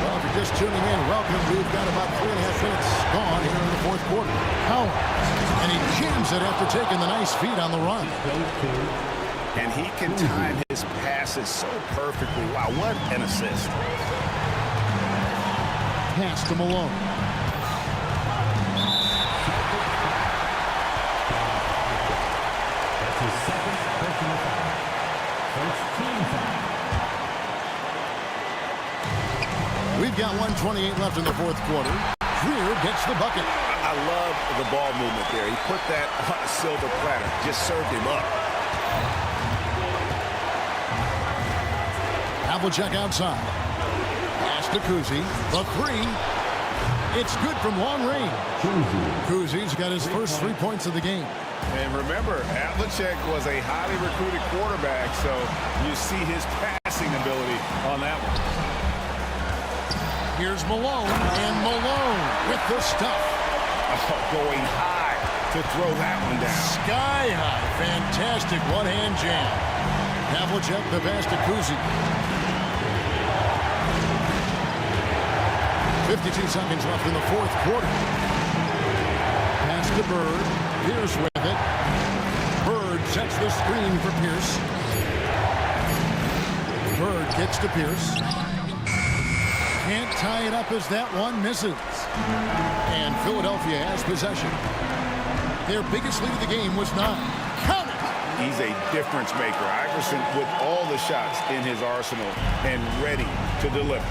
Well, if you're just tuning in, welcome. We've got about 3.5 minutes gone here in the fourth quarter. Howard. And he jams it after taking the nice feed on the run. And he can time his passes so perfectly. Wow, what an assist. Pass to Malone. That's his second personal foul. First team foul. We've got 1:28 left in the fourth quarter. Greer gets the bucket. I love the ball movement there. He put that on a silver platter. Just served him up. Havlicek outside. Pass to Kuzi. The 3. It's good from long range. Kuzi's got his first 3 points of the game. And remember, Havlicek was a highly recruited quarterback, so you see his passing ability on that one. Here's Malone, and Malone with the stuff. Oh, going high to throw that one down. Sky high. Fantastic one-hand jam. Havlicek the pass to Kuzi. 52 seconds left in the fourth quarter. Pass to Bird. Pierce with it. Bird sets the screen for Pierce. Bird gets to Pierce. Can't tie it up as that one misses. And Philadelphia has possession. Their biggest lead of the game was 9. Count it! He's a difference maker. Iverson with all the shots in his arsenal and ready to deliver.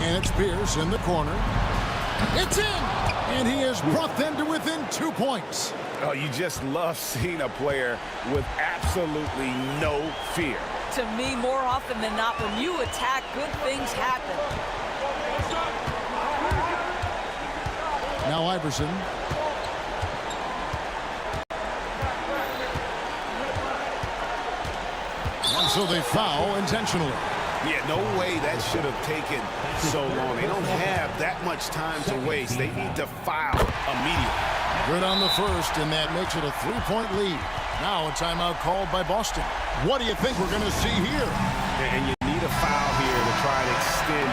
And it's Pierce in the corner. It's in! And he has brought them to within 2 points. Oh, you just love seeing a player with absolutely no fear. To me, more often than not, when you attack, good things happen. Now Iverson. And so they foul intentionally. Yeah, no way that should have taken so long. They don't have that much time to waste. They need to foul immediately. Good on the first, and that makes it a 3-point lead. Now a timeout called by Boston. What do you think we're going to see here? And you need a foul here to try to extend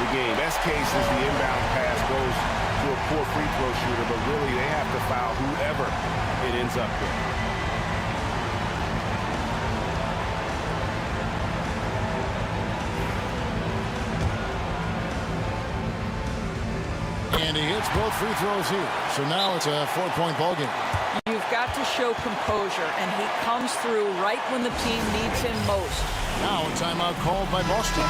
the game. Best case is the inbound pass goes to a poor free throw shooter, but really they have to foul whoever it ends up with. And he hits both free throws here. So now it's a 4-point ball game. You've got to show composure, and he comes through right when the team needs him most. Now a timeout called by Boston.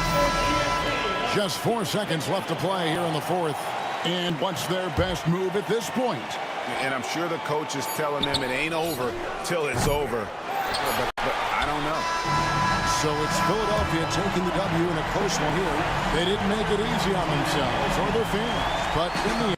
Just 4 seconds left to play here in the fourth. And what's their best move at this point? And I'm sure the coach is telling them it ain't over till it's over. But I don't know. So it's Philadelphia taking the W in a close one here. They didn't make it easy on themselves or their fans. But in the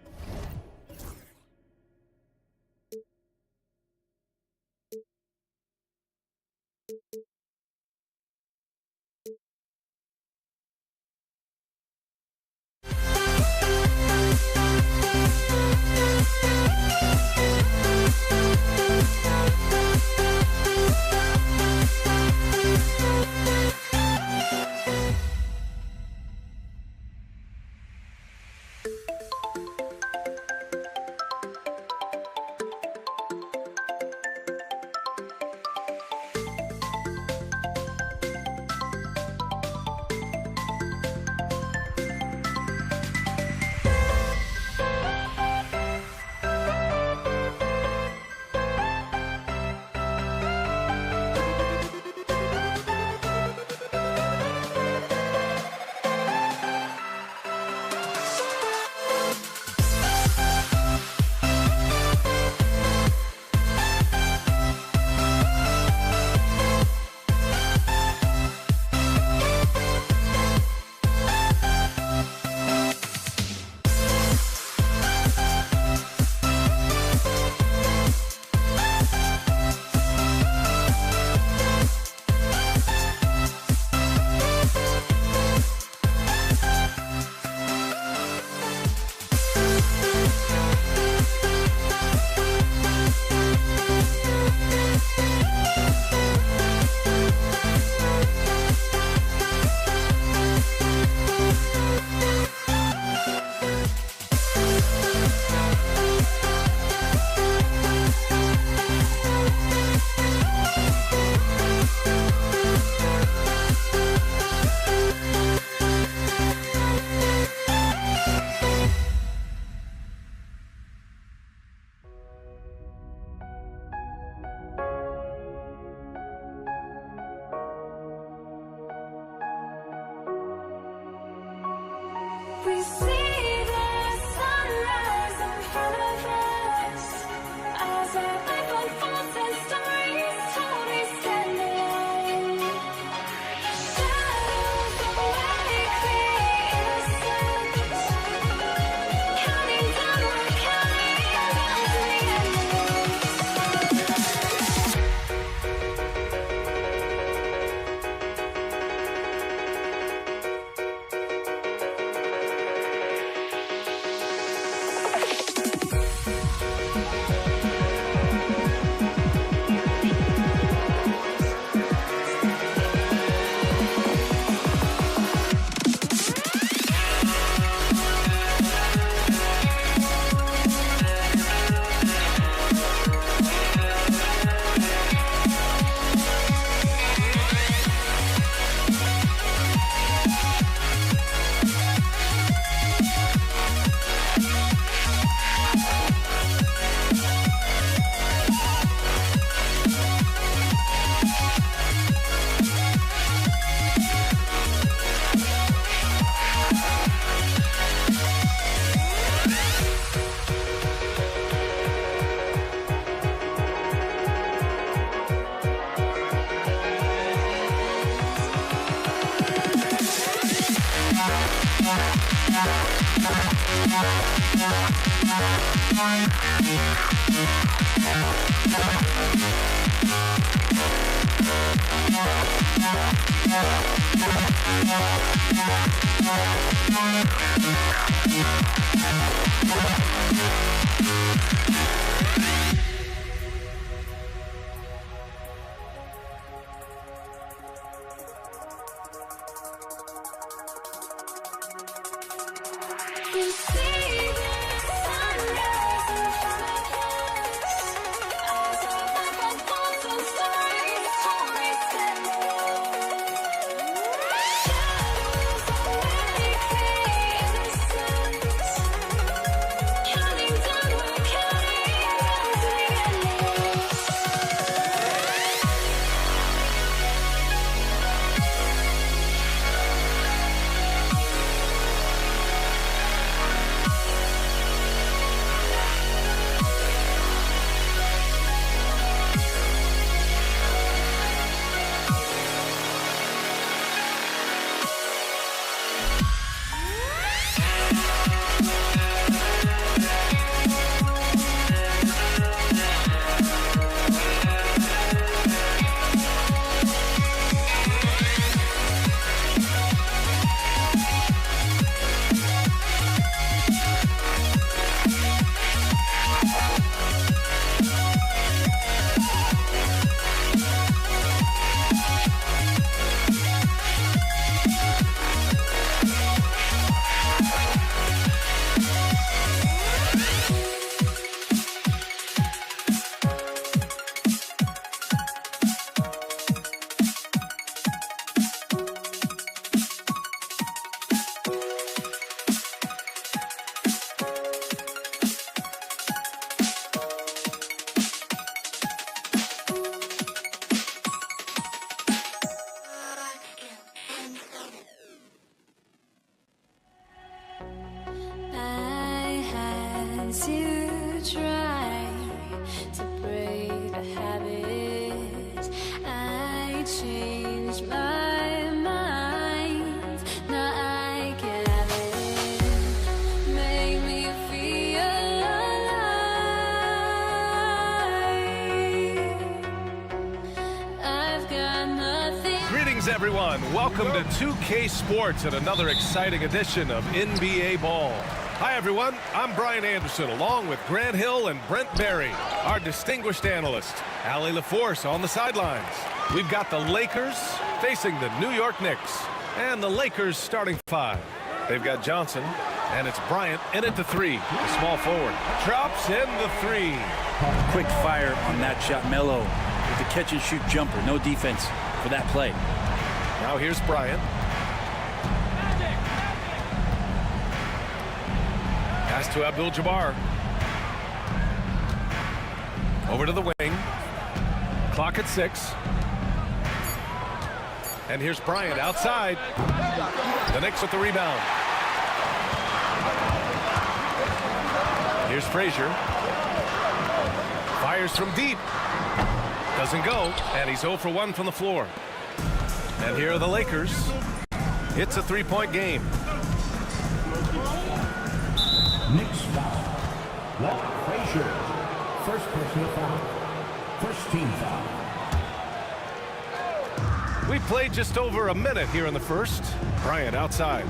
We see the sunrise in front of us as our life unfolds and stories told we stand alone. Shadows awake the innocence, counting down, we're counting down to the You see the sunrise in front of us. Eyes are like a thousand stories, stories stand alone. Shadows of many innocence. Counting down, we're counting down to the endless. I had to try to break the habit. I changed my mind. Now I can have it. Make me feel alive. I've got nothing. Greetings, everyone. Welcome to 2K Sports and another exciting edition of NBA Ball. Hi, everyone. I'm Brian Anderson, along with Grant Hill and Brent Barry, our distinguished analyst. Allie LaForce on the sidelines. We've got the Lakers facing the New York Knicks. And the Lakers starting five. They've got Johnson, and it's Bryant in at the three. The small forward drops in the three. Quick fire on that shot. Melo with the catch-and-shoot jumper. No defense for that play. Now here's Bryant. Pass to Abdul-Jabbar. Over to the wing. Clock at 6. And here's Bryant outside. The Knicks with the rebound. Here's Frazier. Fires from deep. Doesn't go. And he's 0 for 1 from the floor. And here are the Lakers. It's a three-point game. Knicks foul. Walt Frazier. First personal foul. First team foul. We played just over a minute here in the first. Bryant outside.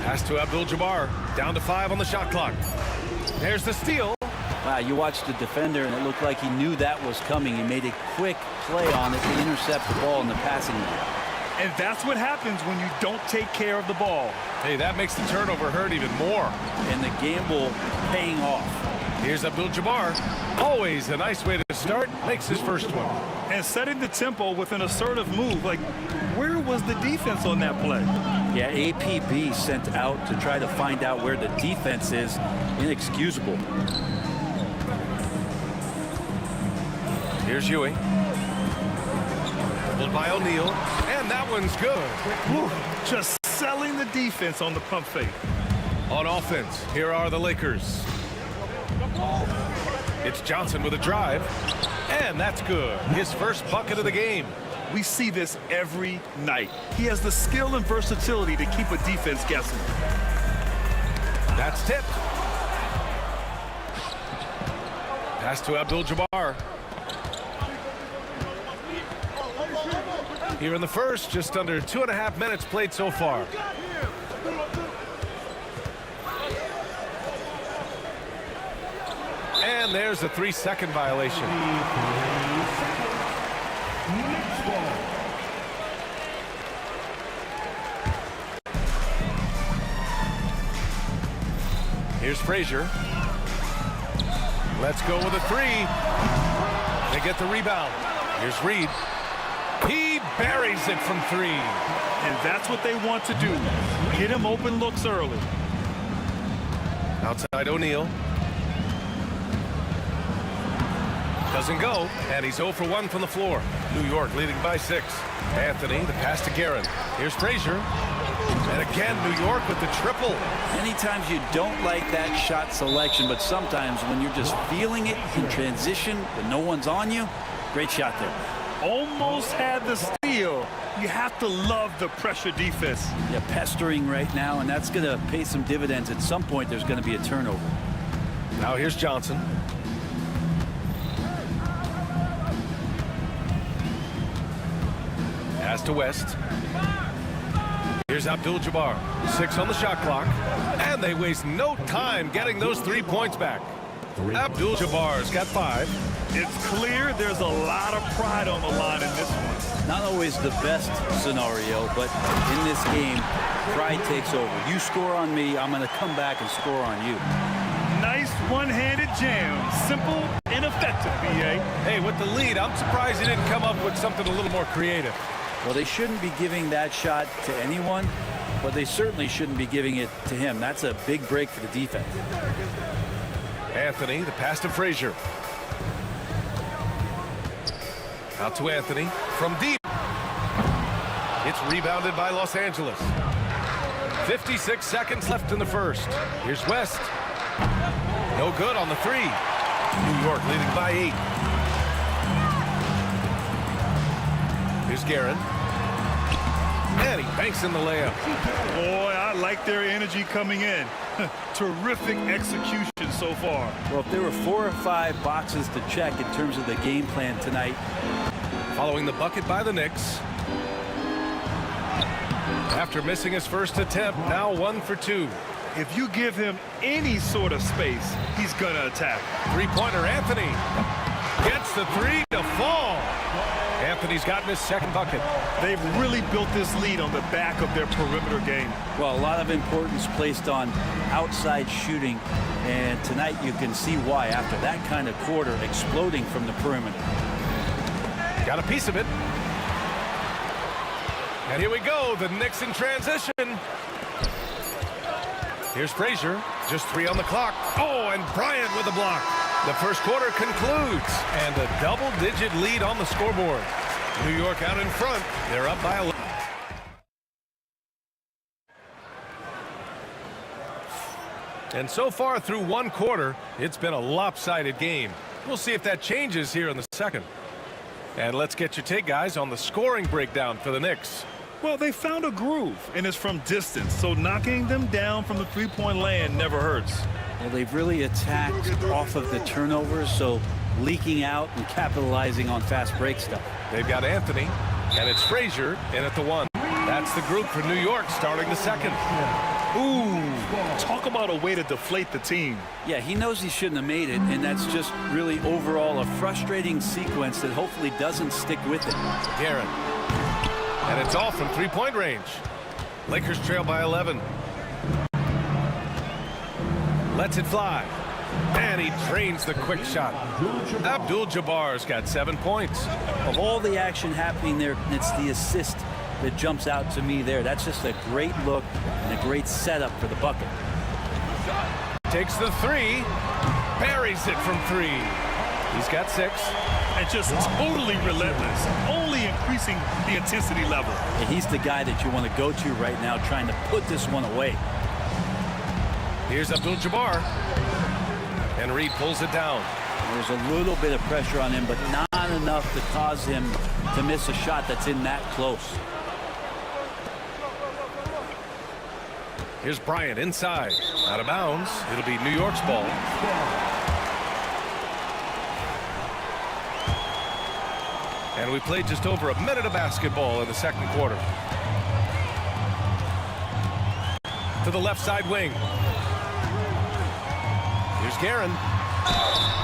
Pass to Abdul-Jabbar. Down to 5 on the shot clock. There's the steal. Wow, you watched the defender, and it looked like he knew that was coming. He made a quick play on it to intercept the ball in the passing lane. And that's what happens when you don't take care of the ball. Hey, that makes the turnover hurt even more. And the gamble paying off. Here's Abdul-Jabbar. Always a nice way to start. Makes his first one. And setting the tempo with an assertive move. Like, where was the defense on that play? Yeah, APB sent out to try to find out where the defense is. Inexcusable. Here's Ewing. Pulled by O'Neal. And that one's good. Whew, just selling the defense on the pump fake. On offense, here are the Lakers. It's Johnson with a drive. And that's good. His first bucket of the game. We see this every night. He has the skill and versatility to keep a defense guessing. That's tipped. Pass to Abdul-Jabbar. Here in the first, just under 2.5 minutes played so far. And there's a 3-second violation. Here's Frazier. Let's go with a 3. They get the rebound. Here's Reed. He buries it from 3. And that's what they want to do. Get him open looks early. Outside O'Neal. Doesn't go, and he's 0 for 1 from the floor. New York leading by 6. Anthony, the pass to Guerin. Here's Frazier. And again, New York with the triple. Many times you don't like that shot selection, but sometimes when you're just feeling it in transition, when no one's on you, great shot there. Almost had the steal. You have to love the pressure defense. Yeah, pestering right now, and that's going to pay some dividends. At some point, there's going to be a turnover. Now here's Johnson. Pass to West. Here's Abdul-Jabbar. 6 on the shot clock. And they waste no time getting those 3 points back. Abdul-Jabbar's got 5. It's clear there's a lot of pride on the line in this one. Not always the best scenario, but in this game, pride takes over. You score on me, I'm going to come back and score on you. Nice one-handed jam. Simple and effective, B.A. Hey, with the lead, I'm surprised he didn't come up with something a little more creative. Well, they shouldn't be giving that shot to anyone, but they certainly shouldn't be giving it to him. That's a big break for the defense. Anthony, the pass to Frazier. Out to Anthony from deep. It's rebounded by Los Angeles. 56 seconds left in the first. Here's West. No good on the 3. New York leading by 8. Here's Guerin. And he banks in the layup. Boy, I like their energy coming in. Terrific execution so far. Well, if there were 4 or 5 boxes to check in terms of the game plan tonight. Following the bucket by the Knicks. After missing his first attempt, now 1 for 2. If you give him any sort of space, he's going to attack. Three-pointer Anthony gets the 3 to fall. Anthony's gotten his second bucket. They've really built this lead on the back of their perimeter game. Well, a lot of importance placed on outside shooting, and tonight you can see why after that kind of quarter exploding from the perimeter. Got a piece of it. And here we go, the Knicks in transition. Here's Frazier, just 3 on the clock. Oh, and Bryant with a block. The first quarter concludes, and a double-digit lead on the scoreboard. New York out in front. They're up by 11. And so far through 1 quarter, it's been a lopsided game. We'll see if that changes here in the second. And let's get your take, guys, on the scoring breakdown for the Knicks. Well, they found a groove, and it's from distance, so knocking them down from the three-point land never hurts. Well, they've really attacked off of the turnovers, so leaking out and capitalizing on fast break stuff. They've got Anthony, and it's Frazier in at the 1. That's the group for New York starting the second. Ooh, talk about a way to deflate the team. Yeah, he knows he shouldn't have made it, and that's just really overall a frustrating sequence that hopefully doesn't stick with it. Guerin. And it's all from 3-point range. Lakers trail by 11. Lets it fly. And he drains the quick shot. Abdul-Jabbar's got 7 points. Of all the action happening there, it's the assist that jumps out to me there. That's just a great look and a great setup for the bucket. Takes the 3. Buries it from 3. He's got 6. And just totally relentless, only increasing the intensity level. And he's the guy that you want to go to right now, trying to put this one away. Here's Abdul-Jabbar. And Reed pulls it down. There's a little bit of pressure on him, but not enough to cause him to miss a shot that's in that close. Here's Bryant inside. Out of bounds. It'll be New York's ball. And we played just over a minute of basketball in the second quarter. To the left side wing. Here's Guerin.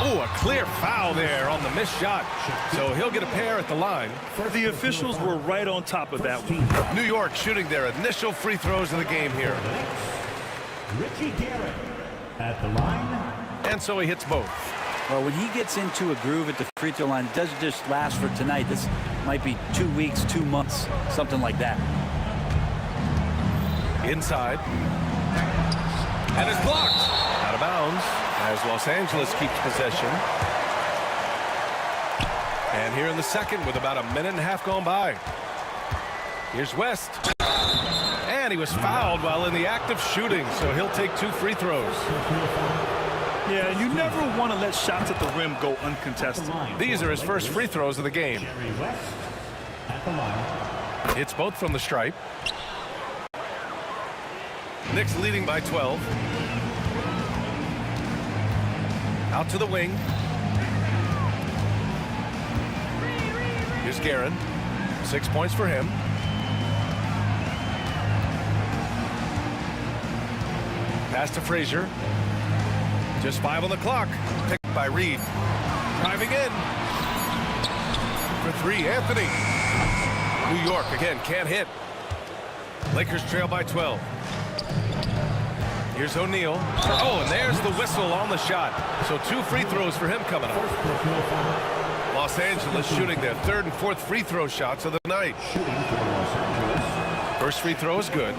Oh, a clear foul there on the missed shot. So he'll get a pair at the line. The officials were right on top of that one. New York shooting their initial free throws of the game here. Richie Guerin at the line. And so he hits both. Well, when he gets into a groove at the free throw line, it doesn't just last for tonight. This might be 2 weeks, 2 months, something like that. Inside. And it's blocked. Out of bounds as Los Angeles keeps possession. And here in the second with about a minute and a half gone by. Here's West. And he was fouled while in the act of shooting, so he'll take 2 free throws. Yeah, you never want to let shots at the rim go uncontested. These are his first free throws of the game. Jerry West at the line. It's both from the stripe. Knicks leading by 12. Out to the wing. Here's Guerin. 6 points for him. Pass to Frazier. Just 5 on the clock. Picked by Reed. Driving in. For 3, Anthony. New York again can't hit. Lakers trail by 12. Here's O'Neal. Oh, and there's the whistle on the shot. So 2 free throws for him coming up. Los Angeles shooting their 3rd and 4th free throw shots of the night. First free throw is good.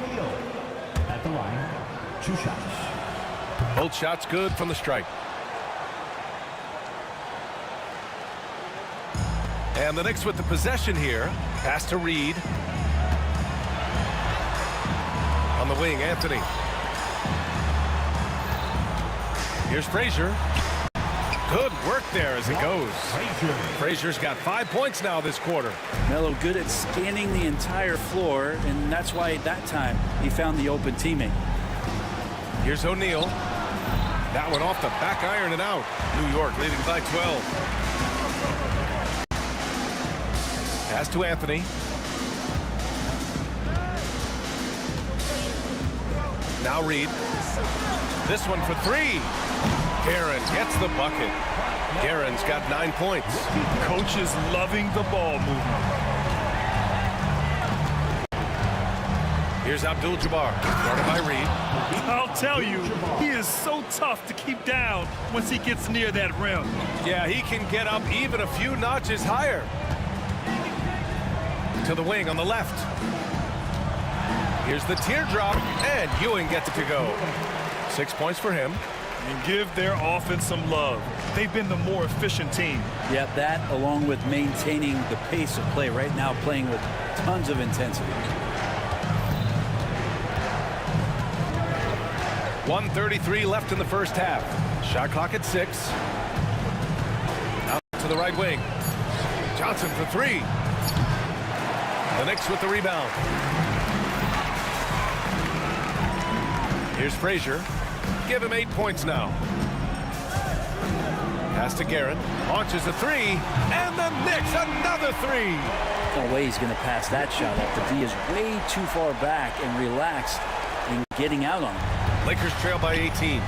At the line, 2 shots. Both shots good from the stripe. And the Knicks with the possession here. Pass to Reed. On the wing, Anthony. Here's Frazier. Good work there as it goes. Frazier's got 5 points now this quarter. Melo good at scanning the entire floor, and that's why at that time he found the open teammate. Here's O'Neal. That one off the back iron and out. New York leading by 12. Pass to Anthony. Now Reed. This one for 3. Guerin gets the bucket. Guerin's got 9 points. Coaches loving the ball movement. Here's Abdul-Jabbar, guarded by Reed. I'll tell you, he is so tough to keep down once he gets near that rim. Yeah, he can get up even a few notches higher. To the wing on the left. Here's the teardrop, and Ewing gets it to go. 6 points for him. And give their offense some love. They've been the more efficient team. Yeah, that along with maintaining the pace of play right now, playing with tons of intensity. 1:33 left in the first half. Shot clock at 6. Out to the right wing. Johnson for 3. The Knicks with the rebound. Here's Frazier. Give him 8 points now. Pass to Guerin. Launches a 3. And the Knicks another 3. No way he's going to pass that shot up. The D is way too far back and relaxed in getting out on him. Lakers trail by 18.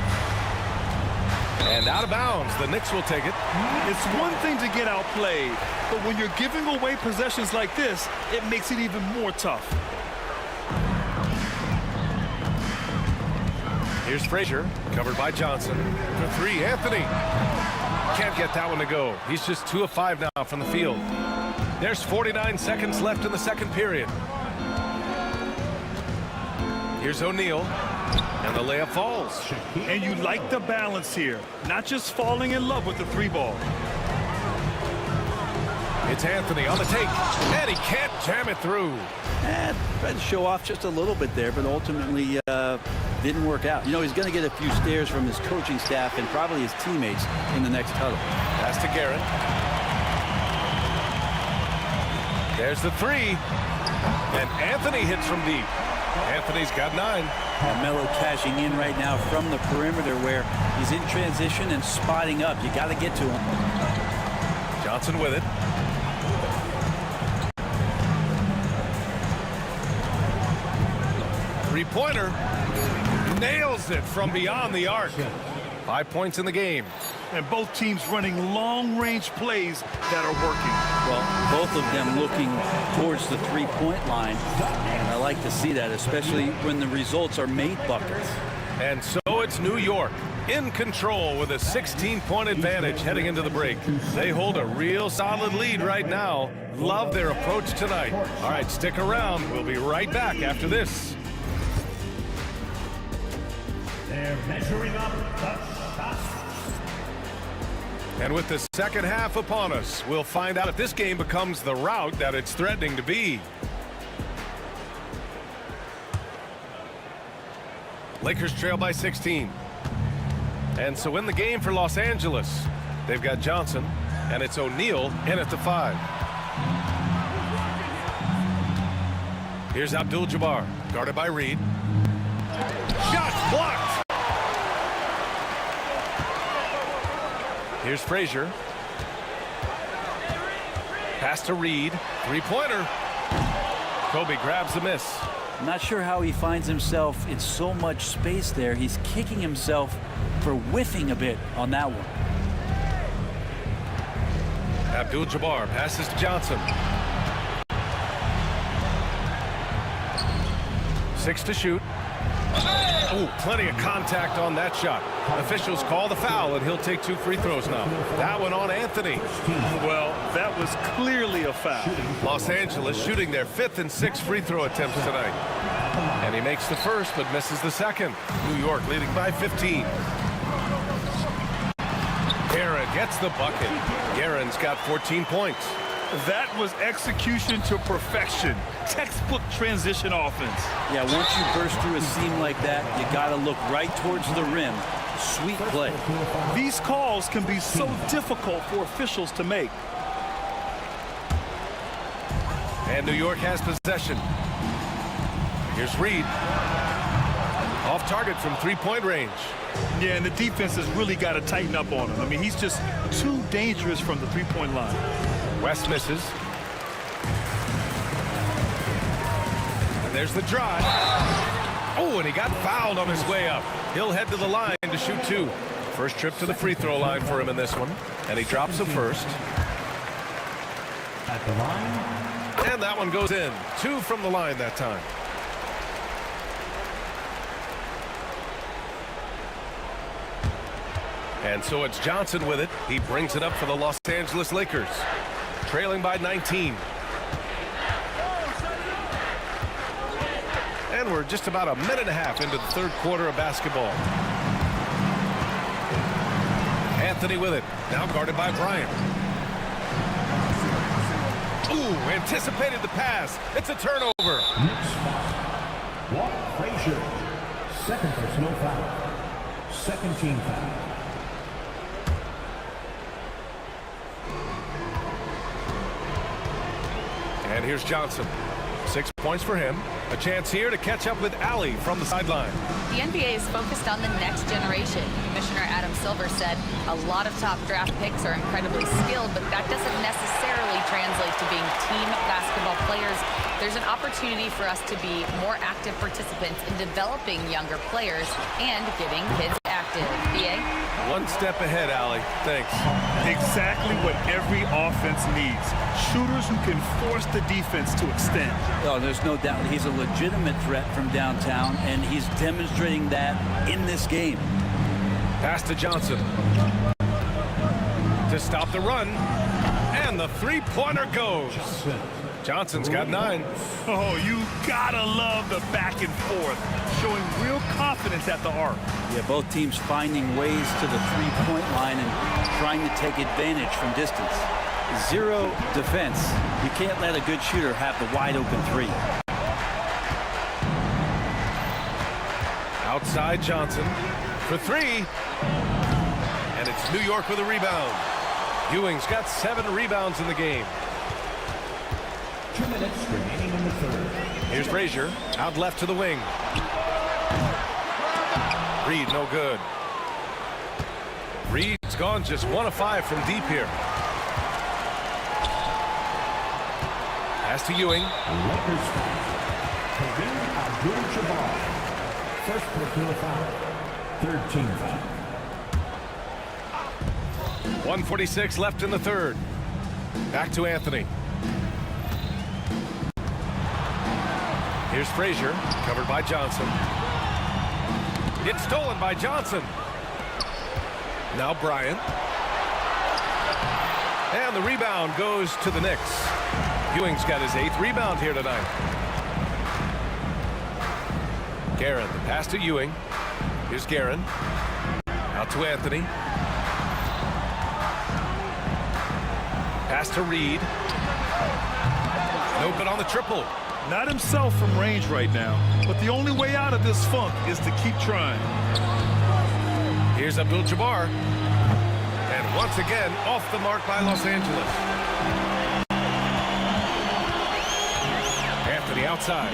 And out of bounds. The Knicks will take it. It's one thing to get outplayed, but when you're giving away possessions like this, it makes it even more tough. Here's Frazier, covered by Johnson. For 3, Anthony. Can't get that one to go. He's just 2 of 5 now from the field. There's 49 seconds left in the second period. Here's O'Neal. And the layup falls. And you like the balance here. Not just falling in love with the 3 ball. It's Anthony on the take. And he can't jam it through. Tried to show off just a little bit there, but ultimately didn't work out. You know, he's going to get a few stares from his coaching staff and probably his teammates in the next huddle. Pass to Garrett. There's the three. And Anthony hits from deep. Anthony's got 9. And Melo cashing in right now from the perimeter where he's in transition and spotting up. You got to get to him. Johnson with it. Three-pointer. Nails it from beyond the arc. 5 points in the game. And both teams running long-range plays that are working. Well, both of them looking towards the three-point line. And I like to see that, especially when the results are made buckets. And so it's New York in control with a 16-point advantage heading into the break. They hold a real solid lead right now. Love their approach tonight. All right, stick around. We'll be right back after this. They're measuring up the shot. And with the second half upon us, we'll find out if this game becomes the rout that it's threatening to be. Lakers trail by 16. And so in the game for Los Angeles, they've got Johnson, and it's O'Neal in at the 5. Here's Abdul-Jabbar, guarded by Reed. Shot blocked! Here's Frazier. Pass to Reed. Three-pointer. Kobe grabs the miss. Not sure how he finds himself in so much space there. He's kicking himself for whiffing a bit on that one. Abdul-Jabbar passes to Johnson. 6 to shoot. Oh, plenty of contact on that shot. Officials call the foul, and he'll take 2 free throws now. That one on Anthony. Well, that was clearly a foul. Los Angeles shooting their 5th and 6th free throw attempts tonight. And he makes the first, but misses the second. New York leading by 15. Guerin gets the bucket. Guerin's got 14 points. That was execution to perfection. Textbook transition offense. Yeah, once you burst through a seam like that, you got to look right towards the rim. Sweet play. These calls can be so difficult for officials to make. And New York has possession. Here's Reed. Off target from three-point range. Yeah, and the defense has really got to tighten up on him. I mean, he's just too dangerous from the three-point line. West misses. And there's the drive. Oh, and he got fouled on his way up. He'll head to the line to shoot 2. First trip to the free throw line for him in this one. And he drops the first. At the line. And that one goes in. 2 from the line that time. And so it's Johnson with it. He brings it up for the Los Angeles Lakers. Trailing by 19. And we're just about a minute and a half into the third quarter of basketball. Anthony with it. Now guarded by Bryant. Ooh, anticipated the pass. It's a turnover. Next foul. Walt Frazier. Second personal foul. Second team foul. And here's Johnson. 6 points for him. A chance here to catch up with Allie from the sideline. The NBA is focused on the next generation. Commissioner Adam Silver said a lot of top draft picks are incredibly skilled, but that doesn't necessarily translate to being team basketball players. There's an opportunity for us to be more active participants in developing younger players and getting kids active. BA? One step ahead, Allie. Thanks. Exactly what every offense needs. Shooters who can force the defense to extend. Oh, there's no doubt he's a legitimate threat from downtown, and he's demonstrating that in this game. Pass to Johnson. To stop the run. And the three-pointer goes. Johnson's got 9. Oh, you gotta love the back and forth, showing real confidence at the arc. Yeah, both teams finding ways to the three-point line and trying to take advantage from distance. 0 defense. You can't let a good shooter have the wide-open 3. Outside Johnson for 3. And it's New York with a rebound. Ewing's got 7 rebounds in the game. 2 minutes remaining in the third. Here's Frazier, out left to the wing. Reed, no good. Reed's gone just 1 of 5 from deep here. Pass to Ewing. Lakers foul. Kareem Abdul-Jabbar. First personal foul. Third team foul. 1:46 left in the third. Back to Anthony. Here's Frazier, covered by Johnson. It's stolen by Johnson. Now Bryant. And the rebound goes to the Knicks. Ewing's got his 8th rebound here tonight. Guerin, the pass to Ewing. Here's Guerin. Out to Anthony. Pass to Reed. No good on the triple. Not himself from range right now, but the only way out of this funk is to keep trying. Here's Abdul-Jabbar. And once again, off the mark by Los Angeles. Anthony outside.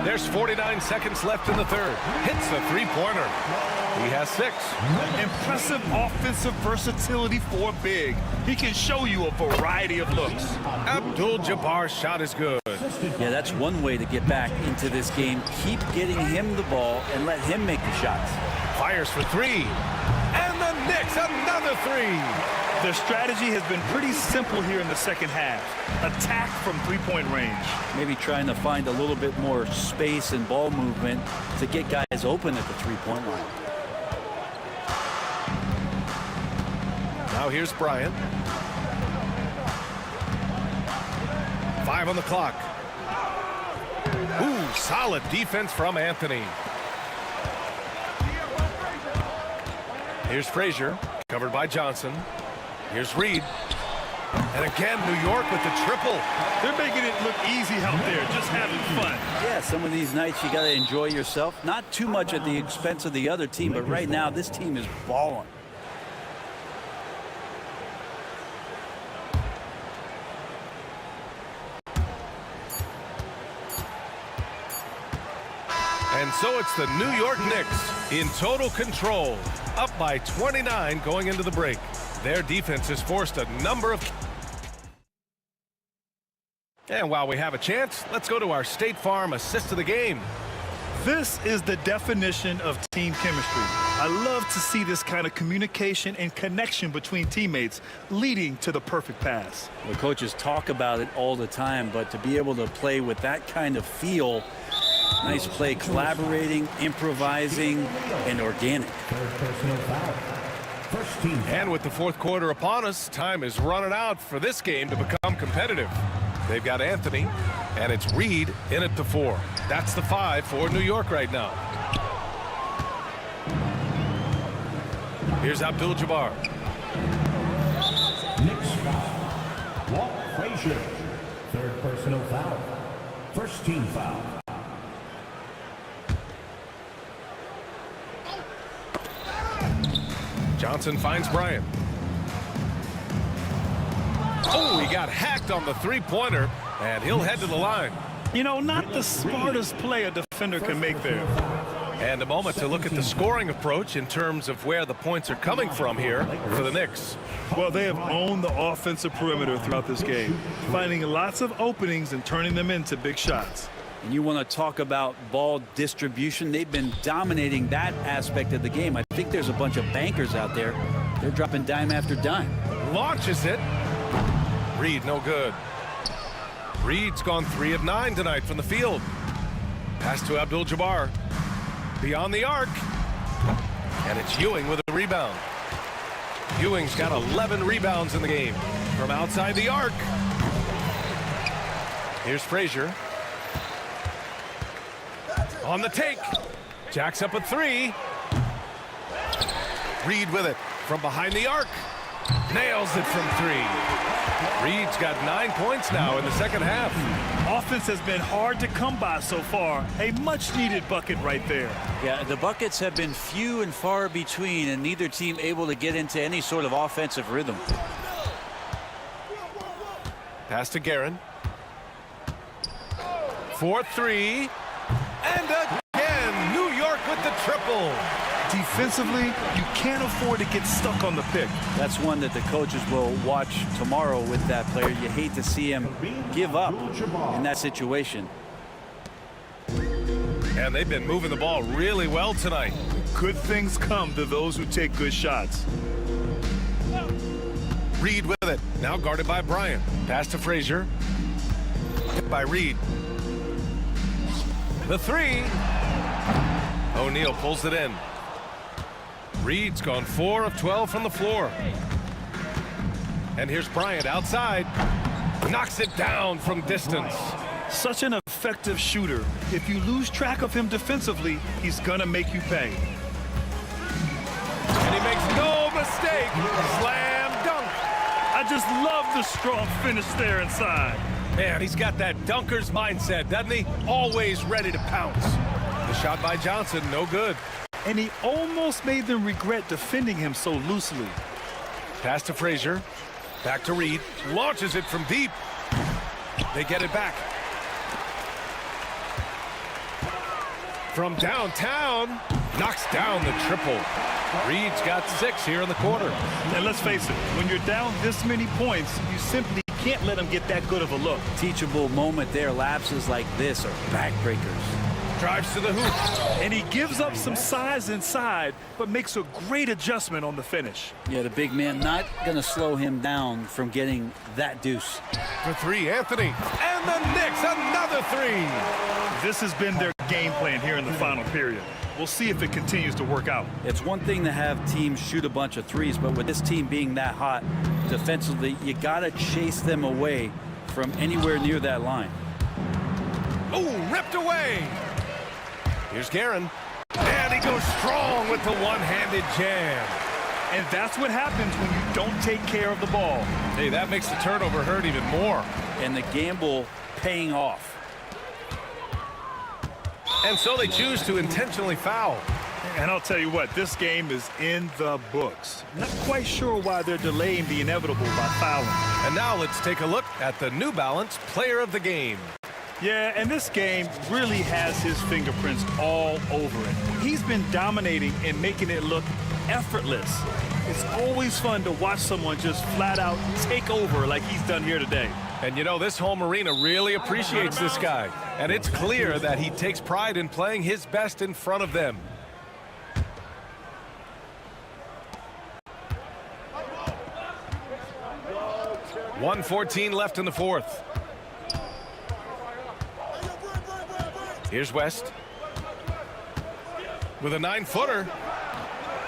There's 49 seconds left in the third. Hits the three-pointer. He has 6. Impressive offensive versatility for big. He can show you a variety of looks. Abdul-Jabbar's shot is good. Yeah, that's one way to get back into this game. Keep getting him the ball and let him make the shots. Fires for 3. And the Knicks, another 3. Their strategy has been pretty simple here in the second half. Attack from three-point range. Maybe trying to find a little bit more space and ball movement to get guys open at the three-point line. Now here's Bryant. 5 on the clock. Ooh, solid defense from Anthony. Here's Frazier, covered by Johnson. Here's Reed. And again, New York with the triple. They're making it look easy out there, just having fun. Yeah, some of these nights you got to enjoy yourself. Not too much at the expense of the other team, but right now this team is balling. And so it's the New York Knicks in total control, up by 29 going into the break. Their defense has forced a number of... And while we have a chance, let's go to our State Farm assist of the game. This is the definition of team chemistry. I love to see this kind of communication and connection between teammates leading to the perfect pass. The coaches talk about it all the time, but to be able to play with that kind of feel, nice play, collaborating, improvising, and organic. And with the fourth quarter upon us, time is running out for this game to become competitive. They've got Anthony, and it's Reed in at the 4. That's the 5 for New York right now. Here's Abdul-Jabbar. Knicks foul. Walt Frazier. Third personal foul. First team foul. Johnson finds Bryant. Oh, he got hacked on the three-pointer, and he'll head to the line. You know, not the smartest play a defender can make there. And a moment to look at the scoring approach in terms of where the points are coming from here for the Knicks. Well, they have owned the offensive perimeter throughout this game, finding lots of openings and turning them into big shots. And you want to talk about ball distribution. They've been dominating that aspect of the game. I think there's a bunch of bankers out there. They're dropping dime after dime. Launches it. Reed, no good. Reed's gone 3 of 9 tonight from the field. Pass to Abdul-Jabbar. Beyond the arc. And it's Ewing with a rebound. Ewing's got 11 rebounds in the game from outside the arc. Here's Frazier. On the take. Jacks up a 3. Reed with it from behind the arc. Nails it from 3. Reed's got 9 points now in the second half. Offense has been hard to come by so far. A much-needed bucket right there. Yeah, the buckets have been few and far between, and neither team able to get into any sort of offensive rhythm. Pass to Guerin. 4-3. And again, New York with the triple. Defensively, you can't afford to get stuck on the pick. That's one that the coaches will watch tomorrow with that player. You hate to see him give up in that situation. And they've been moving the ball really well tonight. Good things come to those who take good shots. Reed with it. Now guarded by Bryant. Pass to Frazier. Hit by Reed. The 3. O'Neal pulls it in. Reed's gone 4 of 12 from the floor. And here's Bryant outside. Knocks it down from distance. Such an effective shooter. If you lose track of him defensively, he's gonna make you pay. And he makes no mistake. Slam dunk. I just love the strong finish there inside. Man, he's got that dunker's mindset, doesn't he? Always ready to pounce. The shot by Johnson, no good. And he almost made them regret defending him so loosely. Pass to Frazier. Back to Reed. Launches it from deep. They get it back. From downtown. Knocks down the triple. Reed's got 6 here in the quarter. And let's face it, when you're down this many points, you simply can't let him get that good of a look. Teachable moment there. Lapses like this are backbreakers. Drives to the hoop. And he gives up some size inside, but makes a great adjustment on the finish. Yeah, the big man not going to slow him down from getting that deuce. For 3, Anthony. And the Knicks, another 3. This has been their game plan here in the final period. We'll see if it continues to work out. It's one thing to have teams shoot a bunch of threes, but with this team being that hot defensively, you got to chase them away from anywhere near that line. Oh, ripped away. Here's Guerin. And he goes strong with the one-handed jam. And that's what happens when you don't take care of the ball. Hey, that makes the turnover hurt even more. And the gamble paying off. And so they choose to intentionally foul. And I'll tell you what, this game is in the books. Not quite sure why they're delaying the inevitable by fouling. And now let's take a look at the New Balance Player of the Game. Yeah, and this game really has his fingerprints all over it. He's been dominating and making it look effortless. It's always fun to watch someone just flat out take over like he's done here today. And you know, this home arena really appreciates this guy. And it's clear that he takes pride in playing his best in front of them. .114 left in the fourth. Here's West with a 9-footer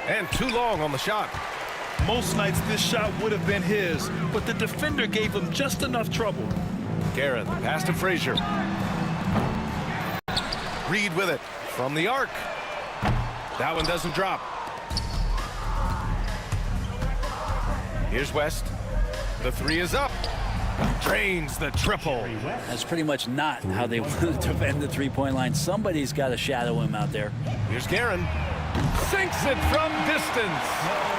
and too long on the shot. Most nights this shot would have been his, but the defender gave him just enough trouble. Guerin, the pass to Frazier. Reed with it from the arc. That one doesn't drop. Here's West. The 3 is up. Drains the triple. That's pretty much not how they want to defend the three-point line. Somebody's got to shadow him out there. Here's Guerin. Sinks it from distance.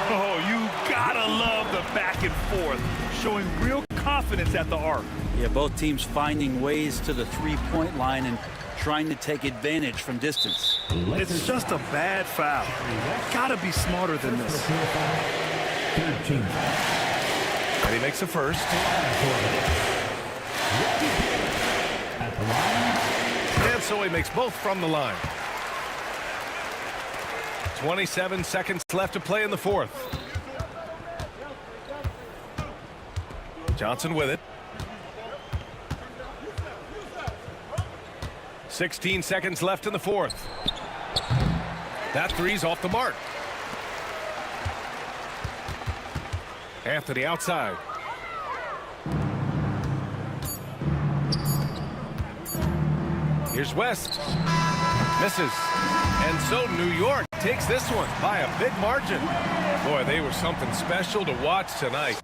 Oh, you gotta love the back and forth, showing real confidence at the arc. Yeah, both teams finding ways to the three-point line and trying to take advantage from distance. It's just a bad foul. Gotta be smarter than this. 13. And he makes a first. And so he makes both from the line. 27 seconds left to play in the fourth. Johnson with it. 16 seconds left in the fourth. That 3's off the mark. Anthony outside. Here's West. Misses. And so New York takes this one by a big margin. Boy, they were something special to watch tonight.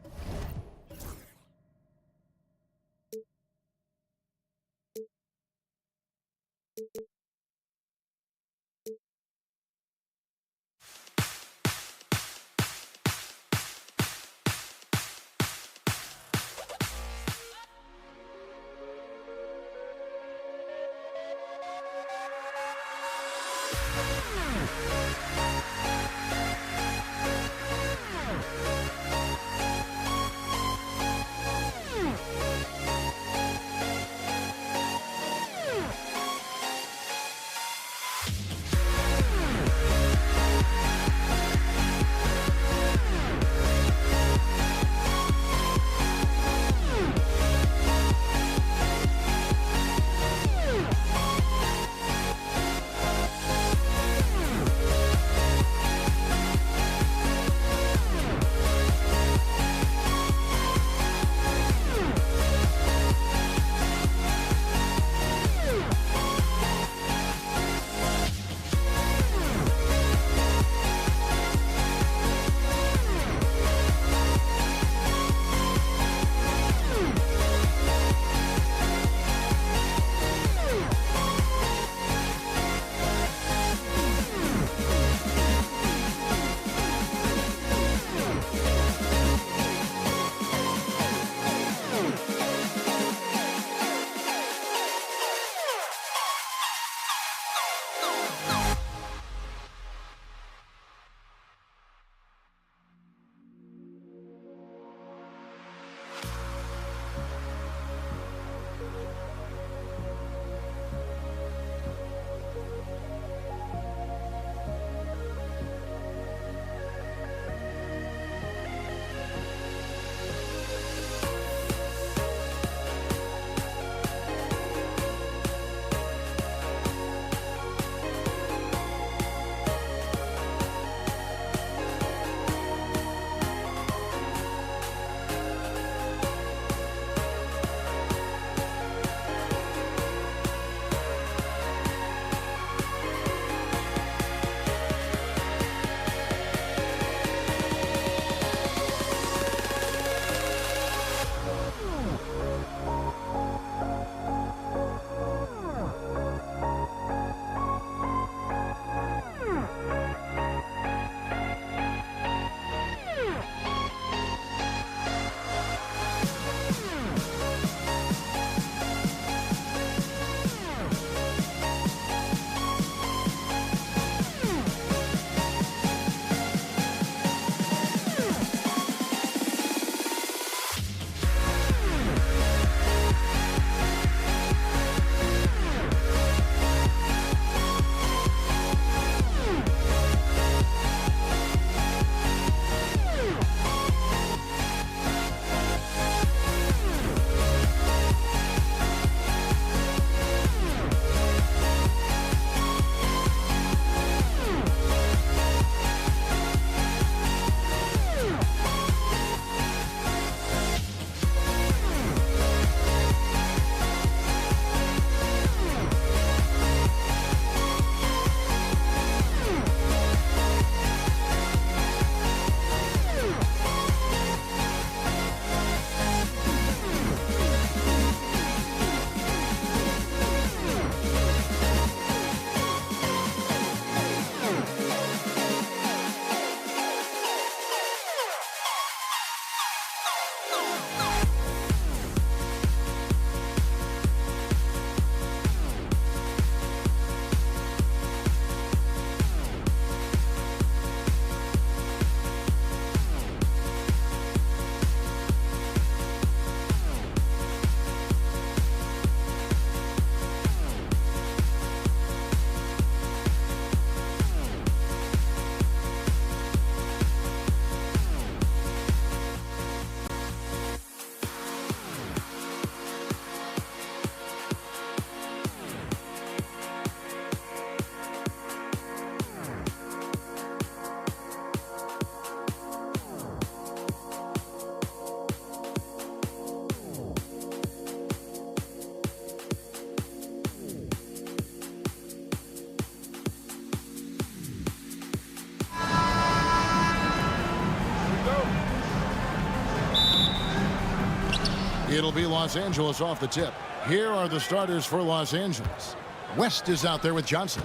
It'll be Los Angeles off the tip. Here are the starters for Los Angeles. West is out there with Johnson.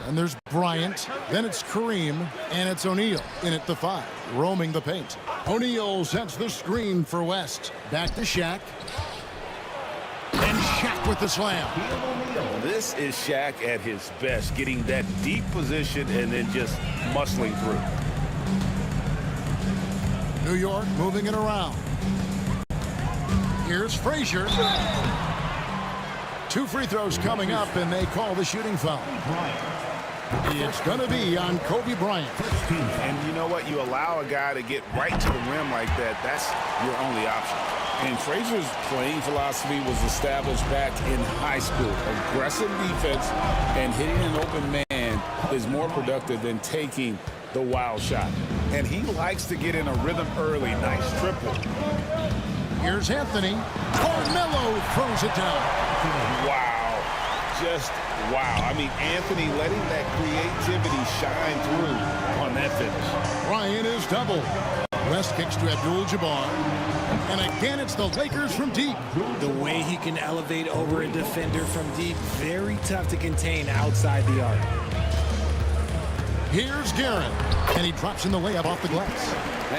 And there's Bryant. Then it's Kareem. And it's O'Neal in at the 5, roaming the paint. O'Neal sets the screen for West. Back to Shaq. And Shaq with the slam. This is Shaq at his best, getting that deep position and then just muscling through. New York moving it around. Here's Frazier. 2 free throws coming up, and they call the shooting foul. It's going to be on Kobe Bryant. And you know what? You allow a guy to get right to the rim like that, that's your only option. And Frazier's playing philosophy was established back in high school. Aggressive defense and hitting an open man is more productive than taking the wild shot. And he likes to get in a rhythm early. Nice triple. Here's Anthony. Carmelo throws it down. Wow. Just wow. I mean, Anthony letting that creativity shine through on that finish. Bryant is doubled. West kicks to Abdul-Jabbar. And again, it's the Lakers from deep. The way he can elevate over a defender from deep, very tough to contain outside the arc. Here's Garrett. And he drops in the layup off the glass.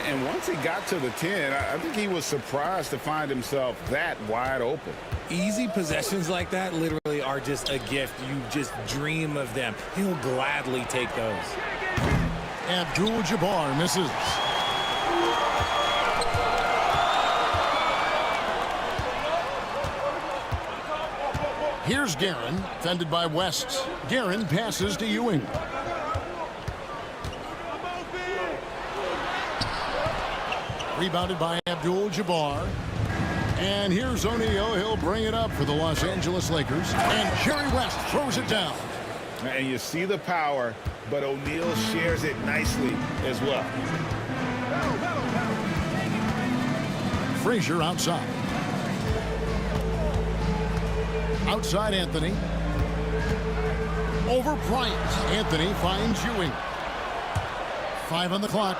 And once he got to the 10, I think he was surprised to find himself that wide open. Easy possessions like that literally are just a gift. You just dream of them. He'll gladly take those. Abdul-Jabbar misses. Here's Guerin, fended by West. Guerin passes to Ewing. Rebounded by Abdul-Jabbar. And here's O'Neal. He'll bring it up for the Los Angeles Lakers. And Jerry West throws it down. And you see the power, but O'Neal shares it nicely as well. Frazier outside. Outside Anthony. Over Bryant. Anthony finds Ewing. 5 on the clock.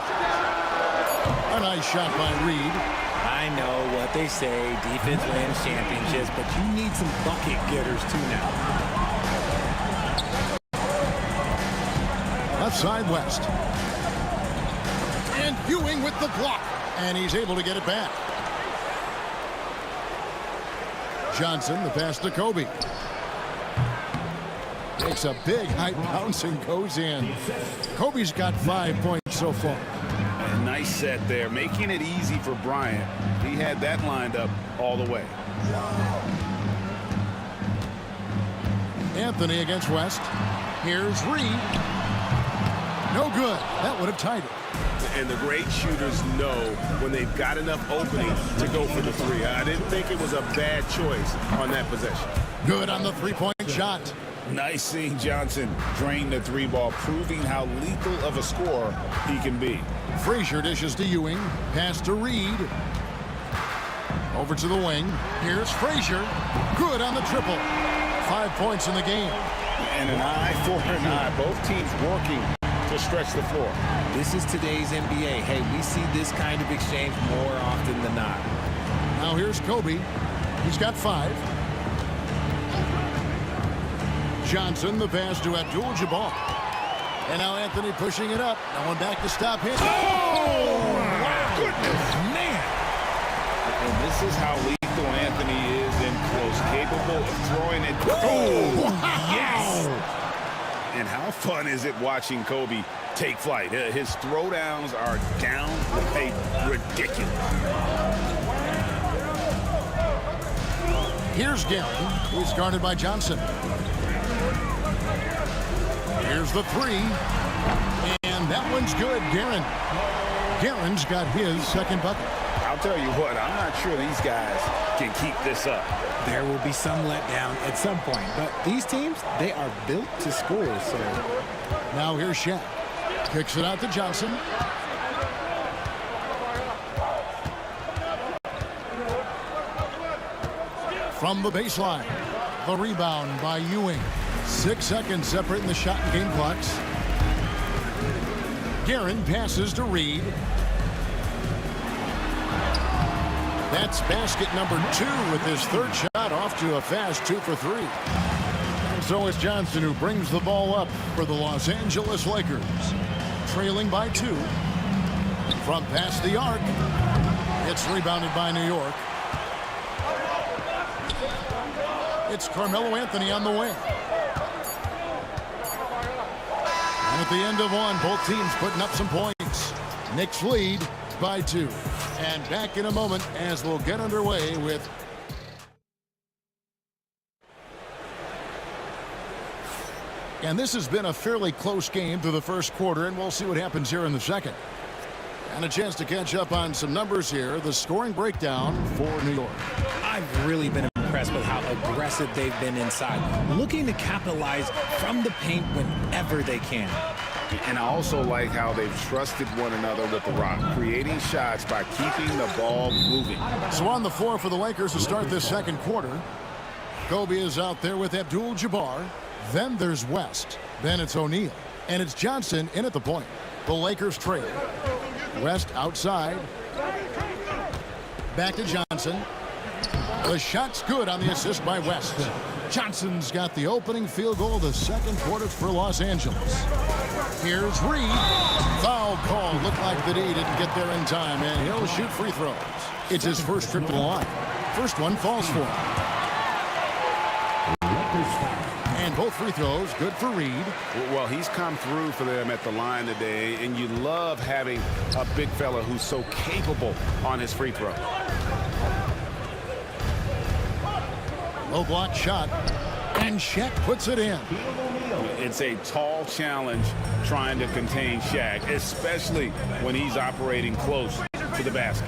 A nice shot by Reed. I know what they say, defense wins championships, but you need some bucket getters too now. Left side West. And Ewing with the block. And he's able to get it back. Johnson, the pass to Kobe. Takes a big high bounce and goes in. Kobe's got 5 points so far. A nice set there, making it easy for Bryant. He had that lined up all the way. Anthony against West. Here's Reed. No good. That would have tied it. And the great shooters know when they've got enough opening to go for the 3. I didn't think it was a bad choice on that possession. Good on the 3-point shot. Nice seeing Johnson drain the 3 ball, proving how lethal of a scorer he can be. Frazier dishes to Ewing. Pass to Reed. Over to the wing. Here's Frazier. Good on the triple. 5 points in the game. And an eye for an eye. Both teams working to stretch the floor. This is today's NBA. Hey, we see this kind of exchange more often than not. Now here's Kobe. He's got 5. Johnson, the pass to Abdul-Jabbar. And now Anthony pushing it up. No one back to stop him. Oh, my goodness. Man. And this is how lethal Anthony is in close, capable of throwing it. Oh, yes. And how fun is it watching Kobe take flight? His throwdowns are down the pace, ridiculous. Here's Guerin, who's guarded by Johnson. Here's the 3. And that one's good, Guerin. Guerin's got his second bucket. I'll tell you what, I'm not sure these guys can keep this up. There will be some letdown at some point, but these teams, they are built to score, so. Now here's Shaq. Kicks it out to Johnson. From the baseline, the rebound by Ewing. 6 seconds separating the shot and game clocks. Guerin passes to Reed. That's basket number 2 with his third shot off to a fast 2 for 3. And so it's Johnson who brings the ball up for the Los Angeles Lakers. Trailing by 2. From past the arc. It's rebounded by New York. It's Carmelo Anthony on the wing. And at the end of one, both teams putting up some points. Knicks lead by 2. And back in a moment as we'll get underway with... And this has been a fairly close game through the first quarter, and we'll see what happens here in the second. And a chance to catch up on some numbers here. The scoring breakdown for New York. I've really been impressed with how aggressive they've been inside, looking to capitalize from the paint whenever they can. And I also like how they've trusted one another with the rock, creating shots by keeping the ball moving. So on the floor for the Lakers to start this second quarter, Kobe is out there with Abdul-Jabbar. Then there's West. Then it's O'Neal. And it's Johnson in at the point. The Lakers trail. West outside. Back to Johnson. The shot's good on the assist by West. Johnson's got the opening field goal of the second quarter for Los Angeles. Here's Reed. Foul call. Looked like the D didn't get there in time, and he'll shoot free throws. It's his first trip to the line. First one falls for him. And both free throws good for Reed. Well, he's come through for them at the line today, and you love having a big fella who's so capable on his free throw. Low block shot, and Shaq puts it in. It's a tall challenge trying to contain Shaq, especially when he's operating close to the basket.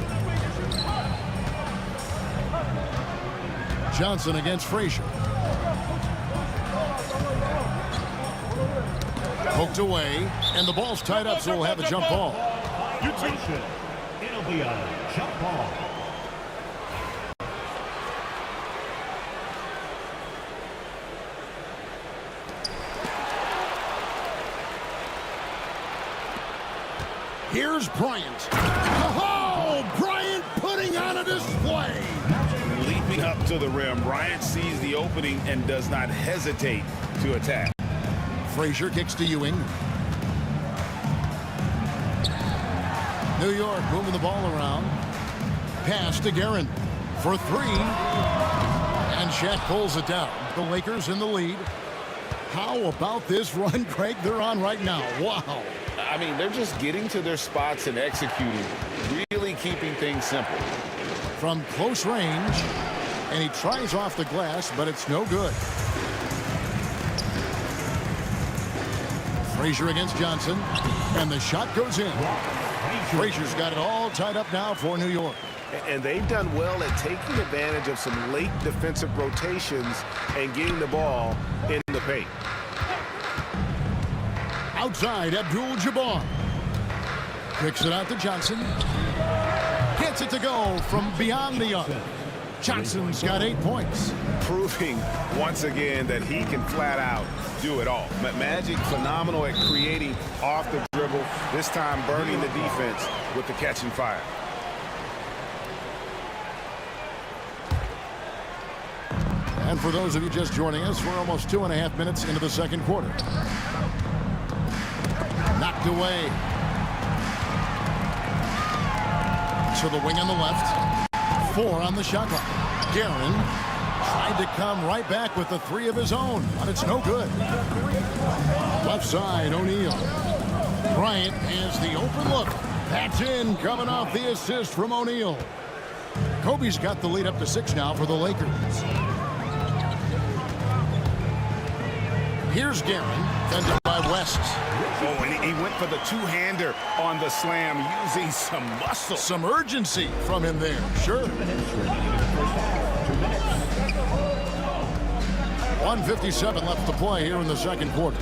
Johnson against Frazier. Poked away, and the ball's tied up, so we'll have a jump ball. Attention. It'll be a jump ball. Here's Bryant. Oh, Bryant putting on a display. Leaping up to the rim, Bryant sees the opening and does not hesitate to attack. Frazier kicks to Ewing. New York moving the ball around. Pass to Guerin for 3. And Shaq pulls it down. The Lakers in the lead. How about this run, Craig, they're on right now? Wow. I mean, they're just getting to their spots and executing, really keeping things simple. From close range, and he tries off the glass, but it's no good. Frazier against Johnson, and the shot goes in. Frazier's got it all tied up now for New York. And they've done well at taking advantage of some late defensive rotations and getting the ball in the paint. Outside, Abdul-Jabbar. Kicks it out to Johnson. Gets it to go from beyond the arc. Johnson's got 8 points. Proving once again that he can flat out do it all. Magic phenomenal at creating off the dribble, this time burning the defense with the catch and fire. And for those of you just joining us, we're almost 2.5 minutes into the second quarter. Knocked away. To the wing on the left. 4 on the shot clock. Guerin tried to come right back with the 3 of his own, but it's no good. Left side, O'Neal. Bryant has the open look. That's in, coming off the assist from O'Neal. Kobe's got the lead up to 6 now for the Lakers. Here's Guerin, fended by West. Oh, and he went for the two-hander on the slam, using some muscle. Some urgency from him there, sure. 1:57 left to play here in the second quarter.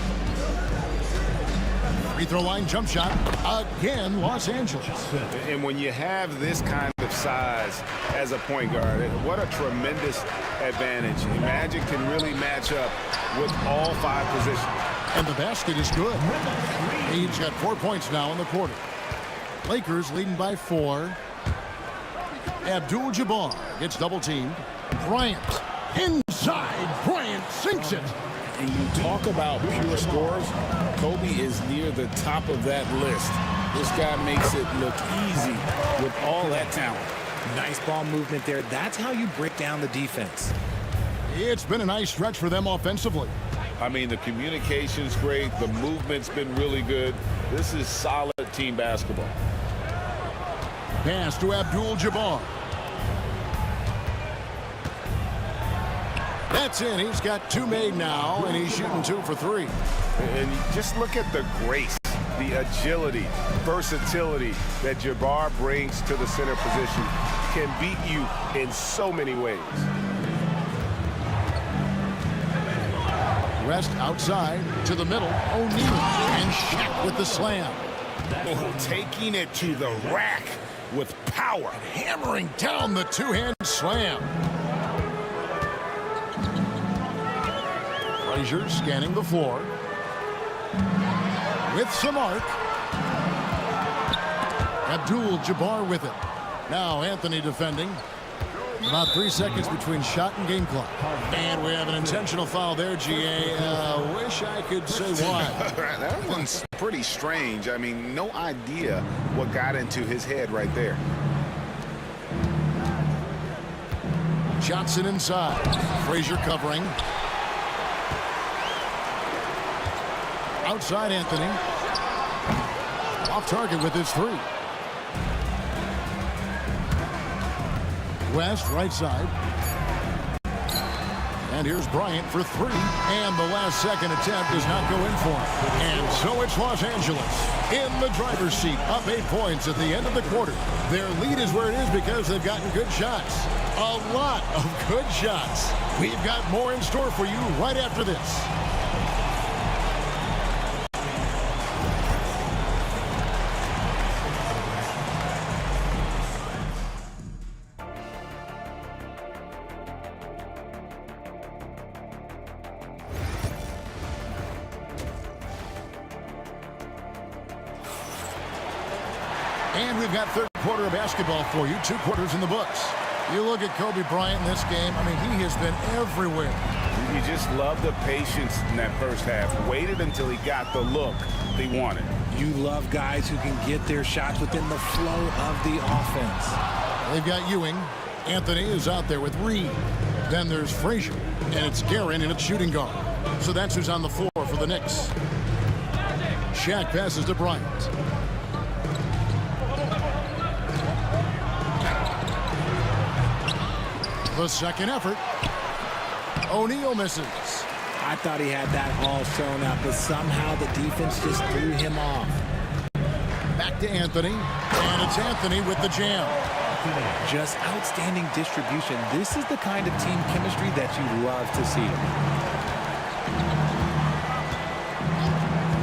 Free throw line jump shot. Again, Los Angeles. And when you have this kind of size as a point guard, what a tremendous advantage. Magic can really match up with all 5 positions. And the basket is good. He's got 4 points now in the quarter. Lakers leading by 4. Abdul-Jabbar gets double-teamed. Bryant inside. Bryant sinks it. And you talk about pure scores, Kobe is near the top of that list. This guy makes it look easy with all that talent. Nice ball movement there. That's how you break down the defense. It's been a nice stretch for them offensively. I mean, the communication's great. The movement's been really good. This is solid team basketball. Pass to Abdul-Jabbar. That's in. He's got 2 made now, and he's shooting 2 for 3. And just look at the grace, the agility, versatility that Jabbar brings to the center position. Can beat you in so many ways. West outside to the middle. O'Neal and Shaq with the slam. Oh, taking it to the rack with power. Hammering down the 2-hand slam. Frazier scanning the floor. With some arc. Abdul-Jabbar with it. Now Anthony defending. About 3 seconds between shot and game clock. And we have an intentional foul there, GA. Wish I could say why. That one's pretty strange. I mean, no idea what got into his head right there. Johnson inside. Frazier covering. Outside Anthony. Off target with his 3. West right side. And here's Bryant for 3. And the last second attempt does not go in for him. And so it's Los Angeles in the driver's seat, up 8 points at the end of the quarter. Their lead is where it is because they've gotten good shots. A lot of good shots. We've got more in store for you right after this. And we've got third quarter of basketball for you. 2 quarters in the books. You look at Kobe Bryant in this game. I mean, he has been everywhere. You just love the patience in that first half. Waited until he got the look they wanted. You love guys who can get their shots within the flow of the offense. They've got Ewing. Anthony is out there with Reed. Then there's Frazier. And it's Guerin in its shooting guard. So that's who's on the floor for the Knicks. Shaq passes to Bryant. The second effort. O'Neal misses. I thought he had that all sewn up, but somehow the defense just threw him off. Back to Anthony. And it's Anthony with the jam. Just outstanding distribution. This is the kind of team chemistry that you love to see.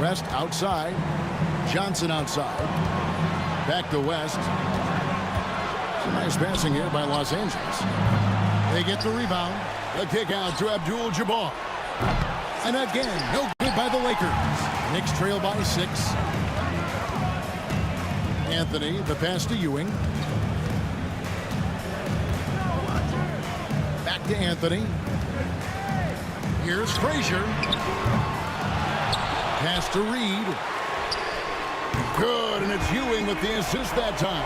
West outside. Johnson outside. Back to West. Some nice passing here by Los Angeles. They get the rebound. The kick out to Abdul-Jabbar. And again, no good by the Lakers. Knicks trail by 6. Anthony, the pass to Ewing. Back to Anthony. Here's Frazier. Pass to Reed. Good, and it's Ewing with the assist that time.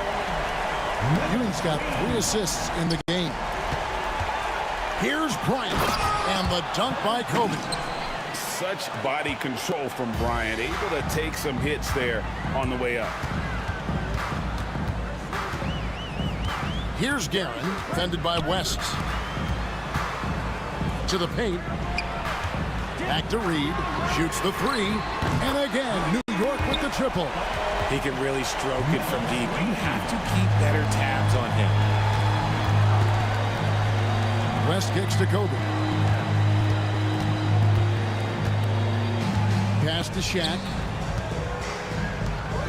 Ewing's got 3 assists in the game. Here's Bryant, and the dunk by Kobe. Such body control from Bryant, able to take some hits there on the way up. Here's Guerin, defended by West. To the paint. Back to Reed, shoots the 3, and again, New York with the triple. He can really stroke it from deep. You have to keep better tabs on him. West kicks to Kobe. Pass to Shaq.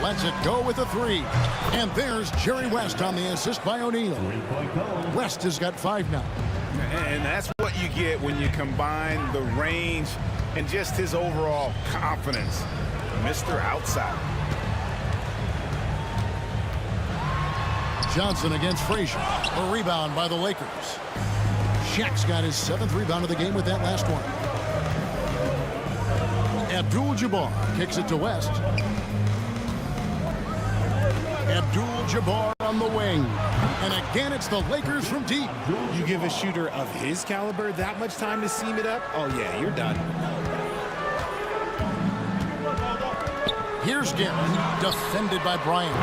Lets it go with a 3. And there's Jerry West on the assist by O'Neal. West has got 5 now. And that's what you get when you combine the range and just his overall confidence. Mr. Outside. Johnson against Frazier. A rebound by the Lakers. Shaq's got his 7th rebound of the game with that last one. Abdul-Jabbar kicks it to West. Abdul-Jabbar on the wing. And again, it's the Lakers from deep. You give a shooter of his caliber that much time to seam it up? Oh, yeah, you're done. Here's Garrett, defended by Bryant.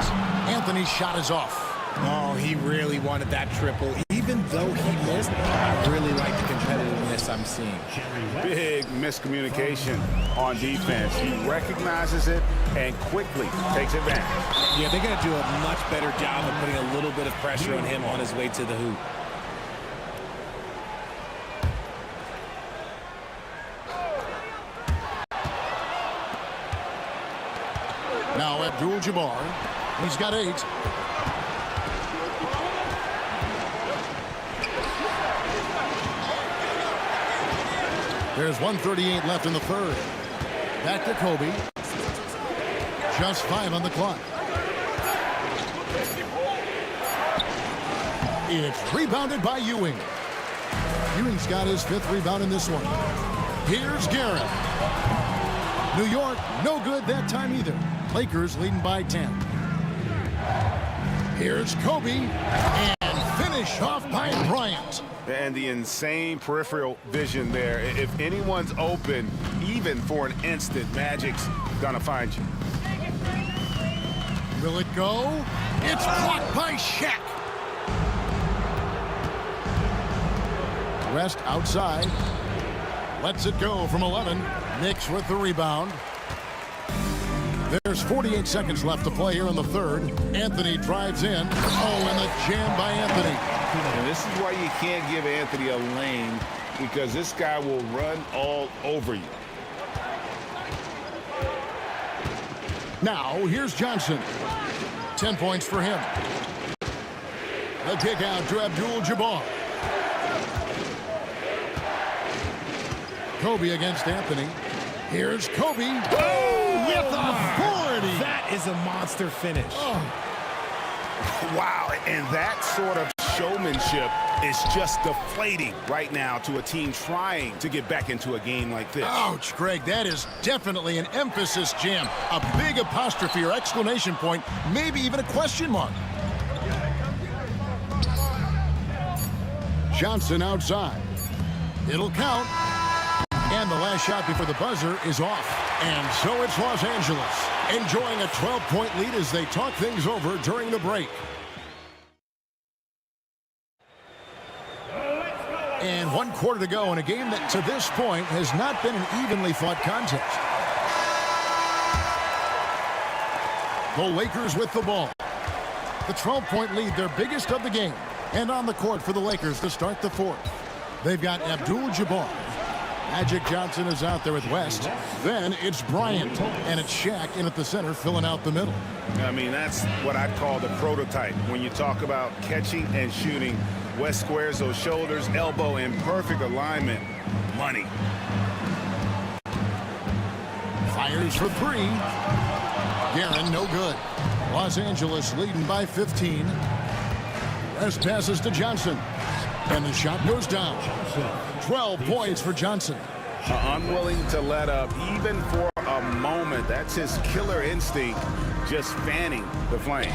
Anthony's shot is off. Oh, he really wanted that triple. Even though he missed, I really like the competitiveness I'm seeing. Big miscommunication on defense. He recognizes it and quickly takes advantage. Yeah, they got to do a much better job of putting a little bit of pressure on him on his way to the hoop. Now Abdul-Jabbar, he's got 8. There's 1:38 left in the third. Back to Kobe. Just 5 on the clock. It's rebounded by Ewing. Ewing's got his 5th rebound in this one. Here's Garrett. New York, no good that time either. Lakers leading by 10. Here's Kobe, and finish off by Bryant. And the insane peripheral vision there. If anyone's open, even for an instant, Magic's gonna find you. Will it go? It's blocked by Shaq. West outside. Lets it go from 11. Knicks with the rebound. There's 48 seconds left to play here in the third. Anthony drives in. Oh, and the jam by Anthony. And this is why you can't give Anthony a lane, because this guy will run all over you. Now, here's Johnson. 10 points for him. The kick out to Abdul-Jabbar. Kobe against Anthony. Here's Kobe. Oh, with authority. That is a monster finish. Oh. Wow, and that sort of showmanship is just deflating right now to a team trying to get back into a game like this. Ouch, Greg, that is definitely an emphasis jam. A big apostrophe or exclamation point, maybe even a question mark. Johnson outside. It'll count. And the last shot before the buzzer is off. And so it's Los Angeles enjoying a 12-point lead as they talk things over during the break. And 1 quarter to go in a game that to this point has not been an evenly fought contest. The Lakers with the ball. The 12-point lead, their biggest of the game. And on the court for the Lakers to start the fourth. They've got Abdul-Jabbar. Magic Johnson is out there with West. Then it's Bryant, and it's Shaq in at the center, filling out the middle. I mean, that's what I'd call the prototype. When you talk about catching and shooting, West squares those shoulders, elbow in perfect alignment. Money. Fires for 3. Guerin, no good. Los Angeles leading by 15. West passes to Johnson. And the shot goes down. 12 points for Johnson. Unwilling to let up even for a moment. That's his killer instinct, just fanning the flame.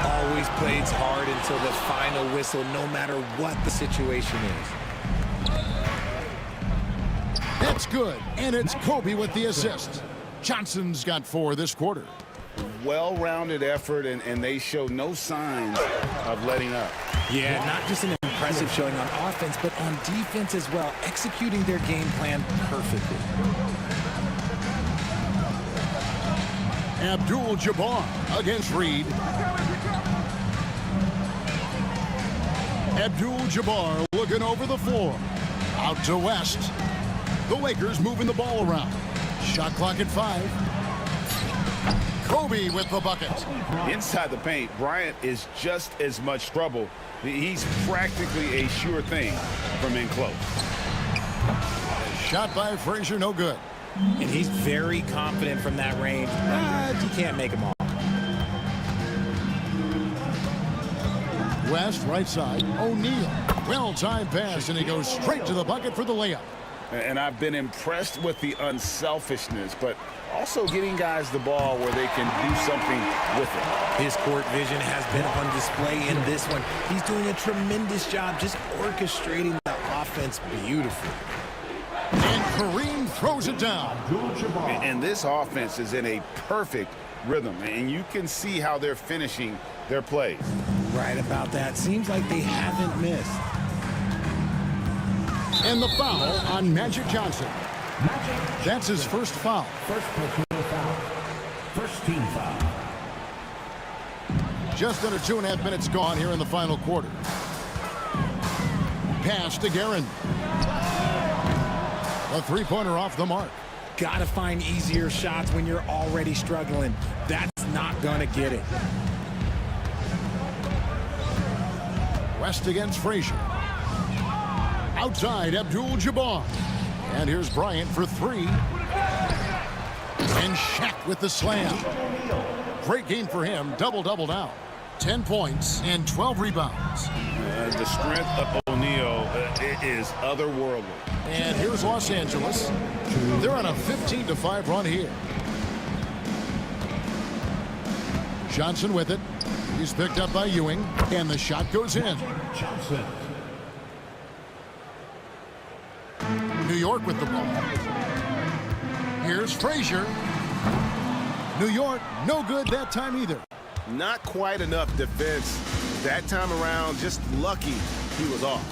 Always plays hard until the final whistle, no matter what the situation is. That's good. And it's Kobe with the assist. Johnson's got 4 this quarter. Well-rounded effort, and they show no signs of letting up. Yeah, not just an impressive showing on offense, but on defense as well, executing their game plan perfectly. Abdul-Jabbar against Reed. Abdul-Jabbar looking over the floor. Out to West. The Lakers moving the ball around. Shot clock at 5. Kobe with the bucket. Inside the paint, Bryant is just as much trouble. He's practically a sure thing from in close. Shot by Frazier, no good. And he's very confident from that range. You can't make him off. West, right side. O'Neal. Well-timed pass, and he goes straight to the bucket for the layup. And I've been impressed with the unselfishness, but also getting guys the ball where they can do something with it. His court vision has been on display in this one. He's doing a tremendous job just orchestrating the offense beautifully. And Kareem throws it down. And this offense is in a perfect rhythm, and you can see how they're finishing their plays. Right about that. Seems like they haven't missed. And the foul on Magic Johnson. That's his first foul. First personal foul. First team foul. Just under 2.5 minutes gone here in the final quarter. Pass to Guerin. A three-pointer off the mark. Gotta find easier shots when you're already struggling. That's not gonna get it. West against Frazier. Outside, Abdul-Jabbar. And here's Bryant for three. And Shaq with the slam. Great game for him. Double-double now. 10 points and 12 rebounds. The strength of O'Neal is otherworldly. And here's Los Angeles. They're on a 15-5 run here. Johnson with it. He's picked up by Ewing. And the shot goes in. Johnson. New York with the ball. Here's Frazier. New York, no good that time either. Not quite enough defense that time around. Just lucky he was off.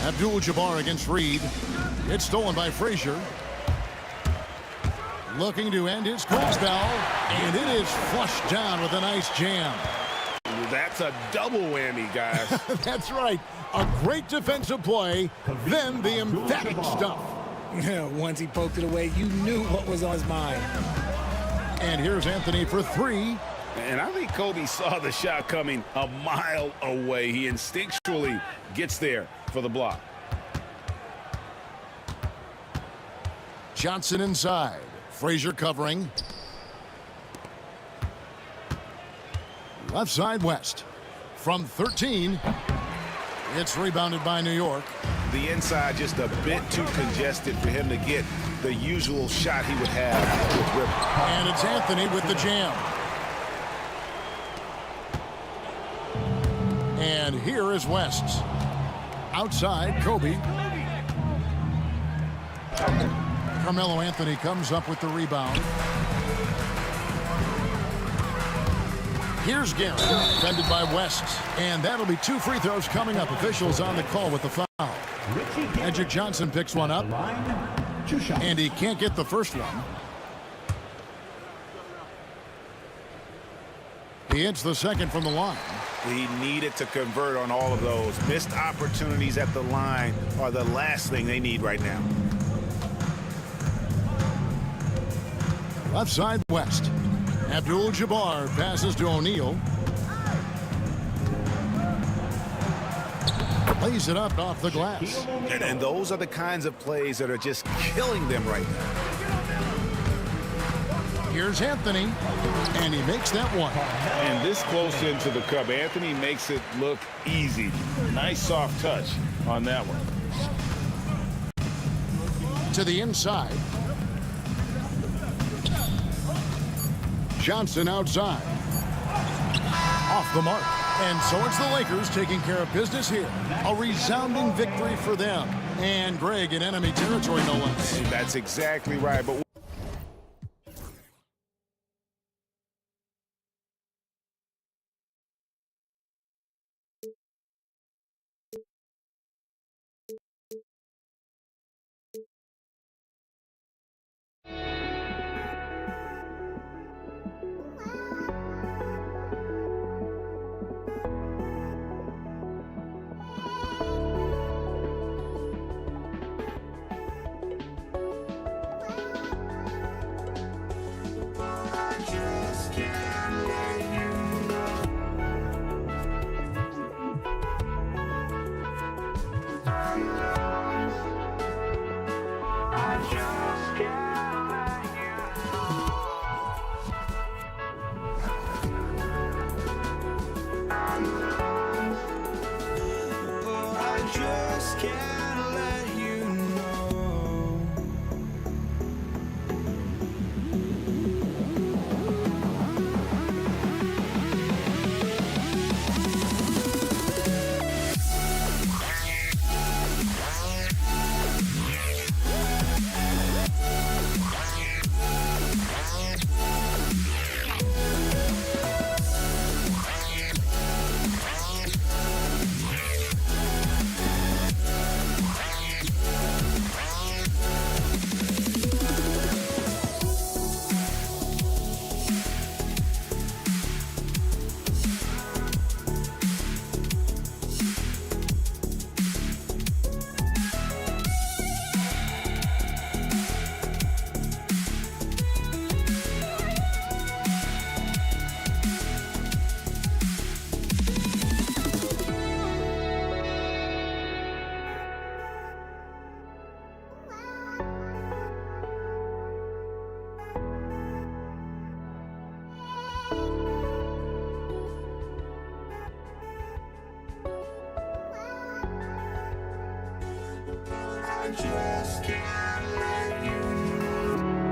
Abdul-Jabbar against Reed. It's stolen by Frazier. Looking to end his cold spell. And it is flushed down with a nice jam. That's a double whammy, guys. That's right. A great defensive play, then the emphatic stuff. Yeah, once he poked it away, you knew what was on his mind. And here's Anthony for three. And I think Kobe saw the shot coming a mile away. He instinctually gets there for the block. Johnson inside. Frazier covering. Left side West. From 13. It's rebounded by New York. The inside just a bit too congested for him to get the usual shot he would have with Ripper. And it's Anthony with the jam. And here is West. Outside, Kobe. Carmelo Anthony comes up with the rebound. Here's Guerin, defended by West. And that'll be 2 free throws coming up. Officials on the call with the foul. Magic Johnson picks one up. And he can't get the first one. He hits the second from the line. He needed to convert on all of those. Missed opportunities at the line are the last thing they need right now. Left side West. Abdul-Jabbar passes to O'Neal. Lays it up off the glass. And those are the kinds of plays that are just killing them right now. Here's Anthony, and he makes that one. And this close into the cup, Anthony makes it look easy. Nice soft touch on that one. To the inside. Johnson outside. Off the mark. And so it's the Lakers taking care of business here. A resounding victory for them. And Greg in enemy territory, no less. That's exactly right. But just can't let you know. I just can't let you know.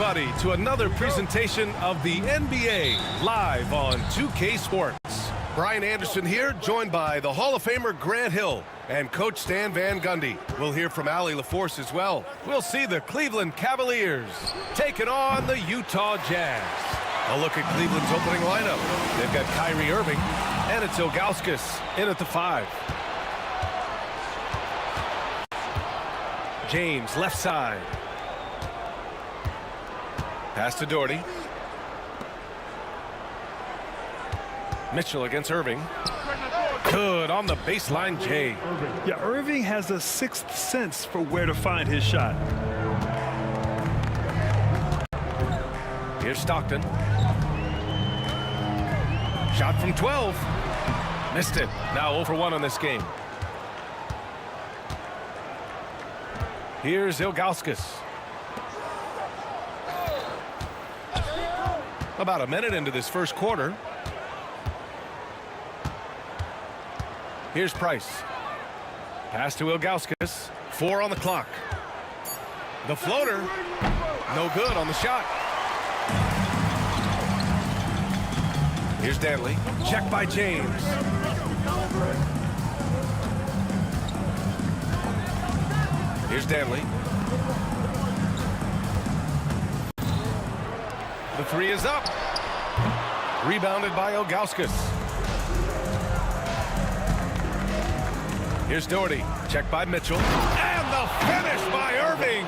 everybody, to another presentation of the NBA live on 2K Sports. Brian Anderson here, joined by the Hall of Famer Grant Hill and Coach Stan Van Gundy. We'll hear from Allie LaForce as well. We'll see the Cleveland Cavaliers taking on the Utah Jazz. A look at Cleveland's opening lineup. They've got Kyrie Irving, and it's Ilgauskas in at the 5. James, left side. Pass to Doherty. Mitchell against Irving. Good on the baseline, Jay. Yeah, Irving has a sixth sense for where to find his shot. Here's Stockton. Shot from 12. Missed it. Now 0 for 1 on this game. Here's Ilgauskas. About a minute into this first quarter. Here's Price. Pass to Ilgauskas. 4 on the clock. The floater. No good on the shot. Here's Danley. Check by James. Here's Danley. The 3 is up. Rebounded by Ilgauskas. Here's Doherty. Check by Mitchell. And the finish by Irving.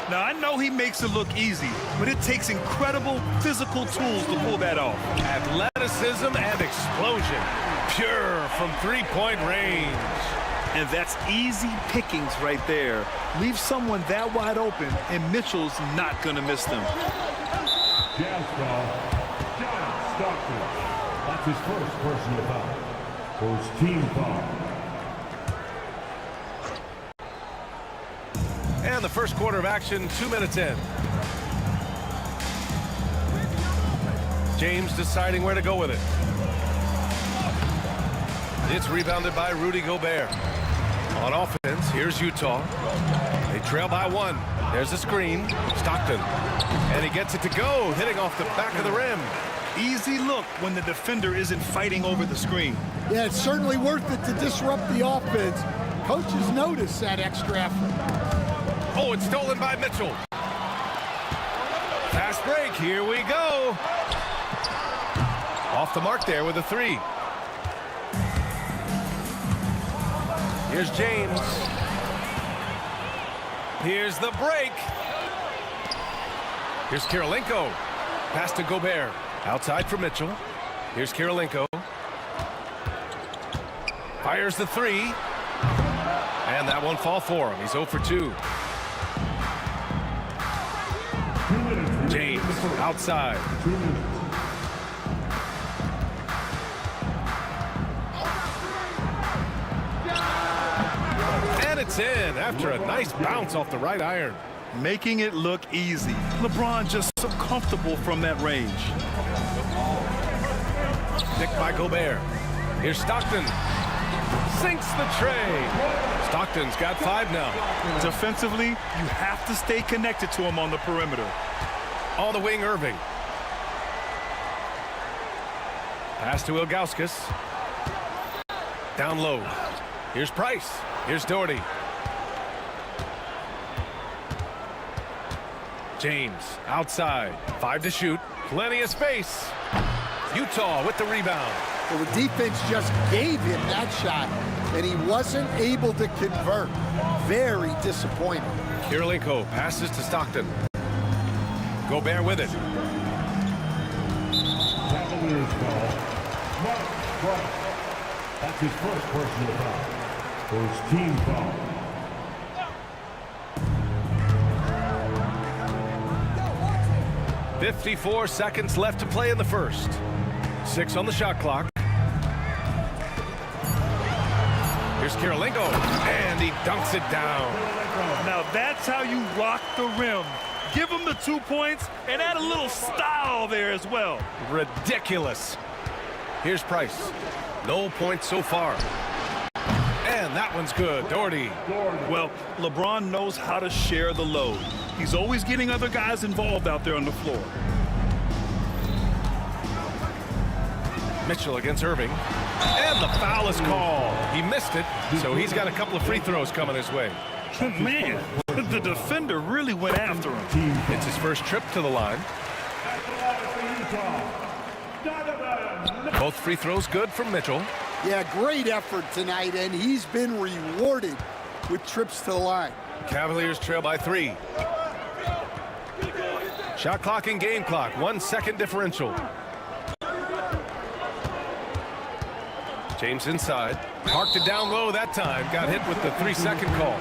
Now, I know he makes it look easy, but it takes incredible physical tools to pull that off. Athleticism and explosion. Pure from three-point range. And that's easy pickings right there. Leave someone that wide open, and Mitchell's not going to miss them. Jazz foul. John Stockton. That's his first personal foul. First team foul. And the first quarter of action, 2 minutes in. James deciding where to go with it. It's rebounded by Rudy Gobert. On offense, here's Utah. They trail by 1. There's a screen. Stockton. And he gets it to go, hitting off the back of the rim. Easy look when the defender isn't fighting over the screen. Yeah, it's certainly worth it to disrupt the offense. Coaches notice that extra effort. Oh, it's stolen by Mitchell. Fast break. Here we go. Off the mark there with a 3. Here's James. Here's the break. Here's Kirilenko. Pass to Gobert. Outside for Mitchell. Here's Kirilenko. Fires the 3. And that won't fall for him. He's 0 for 2. James outside. And it's in after a nice bounce off the right iron. Making it look easy. LeBron just so comfortable from that range. Nicked by Gobert. Here's Stockton. Sinks the tray. Stockton's got 5 now. Defensively, you have to stay connected to him on the perimeter. On the wing, Irving. Pass to Ilgauskas. Down low. Here's Price. Here's Doherty. James outside. 5 to shoot. Plenty of space. Utah with the rebound. Well, the defense just gave him that shot, and he wasn't able to convert. Very disappointing. Kirilenko passes to Stockton. Gobert with it. Cavaliers foul. Mark Price. That's his first personal foul. First team foul. .54 seconds left to play in the first. 6 on the shot clock. Here's Kirilenko, and he dunks it down. Now that's how you rock the rim. Give him the 2 points and add a little style there as well. Ridiculous. Here's Price. No points so far. And that one's good. Doherty. Well, LeBron knows how to share the load. He's always getting other guys involved out there on the floor. Mitchell against Irving. And the foul is called. He missed it, so he's got a couple of free throws coming his way. Man, the defender really went after him. It's his first trip to the line. Both free throws good from Mitchell. Yeah, great effort tonight, and he's been rewarded with trips to the line. Cavaliers trail by 3. Shot clock and game clock, 1 second differential. James inside. Parked it down low that time. Got hit with the 3-second call.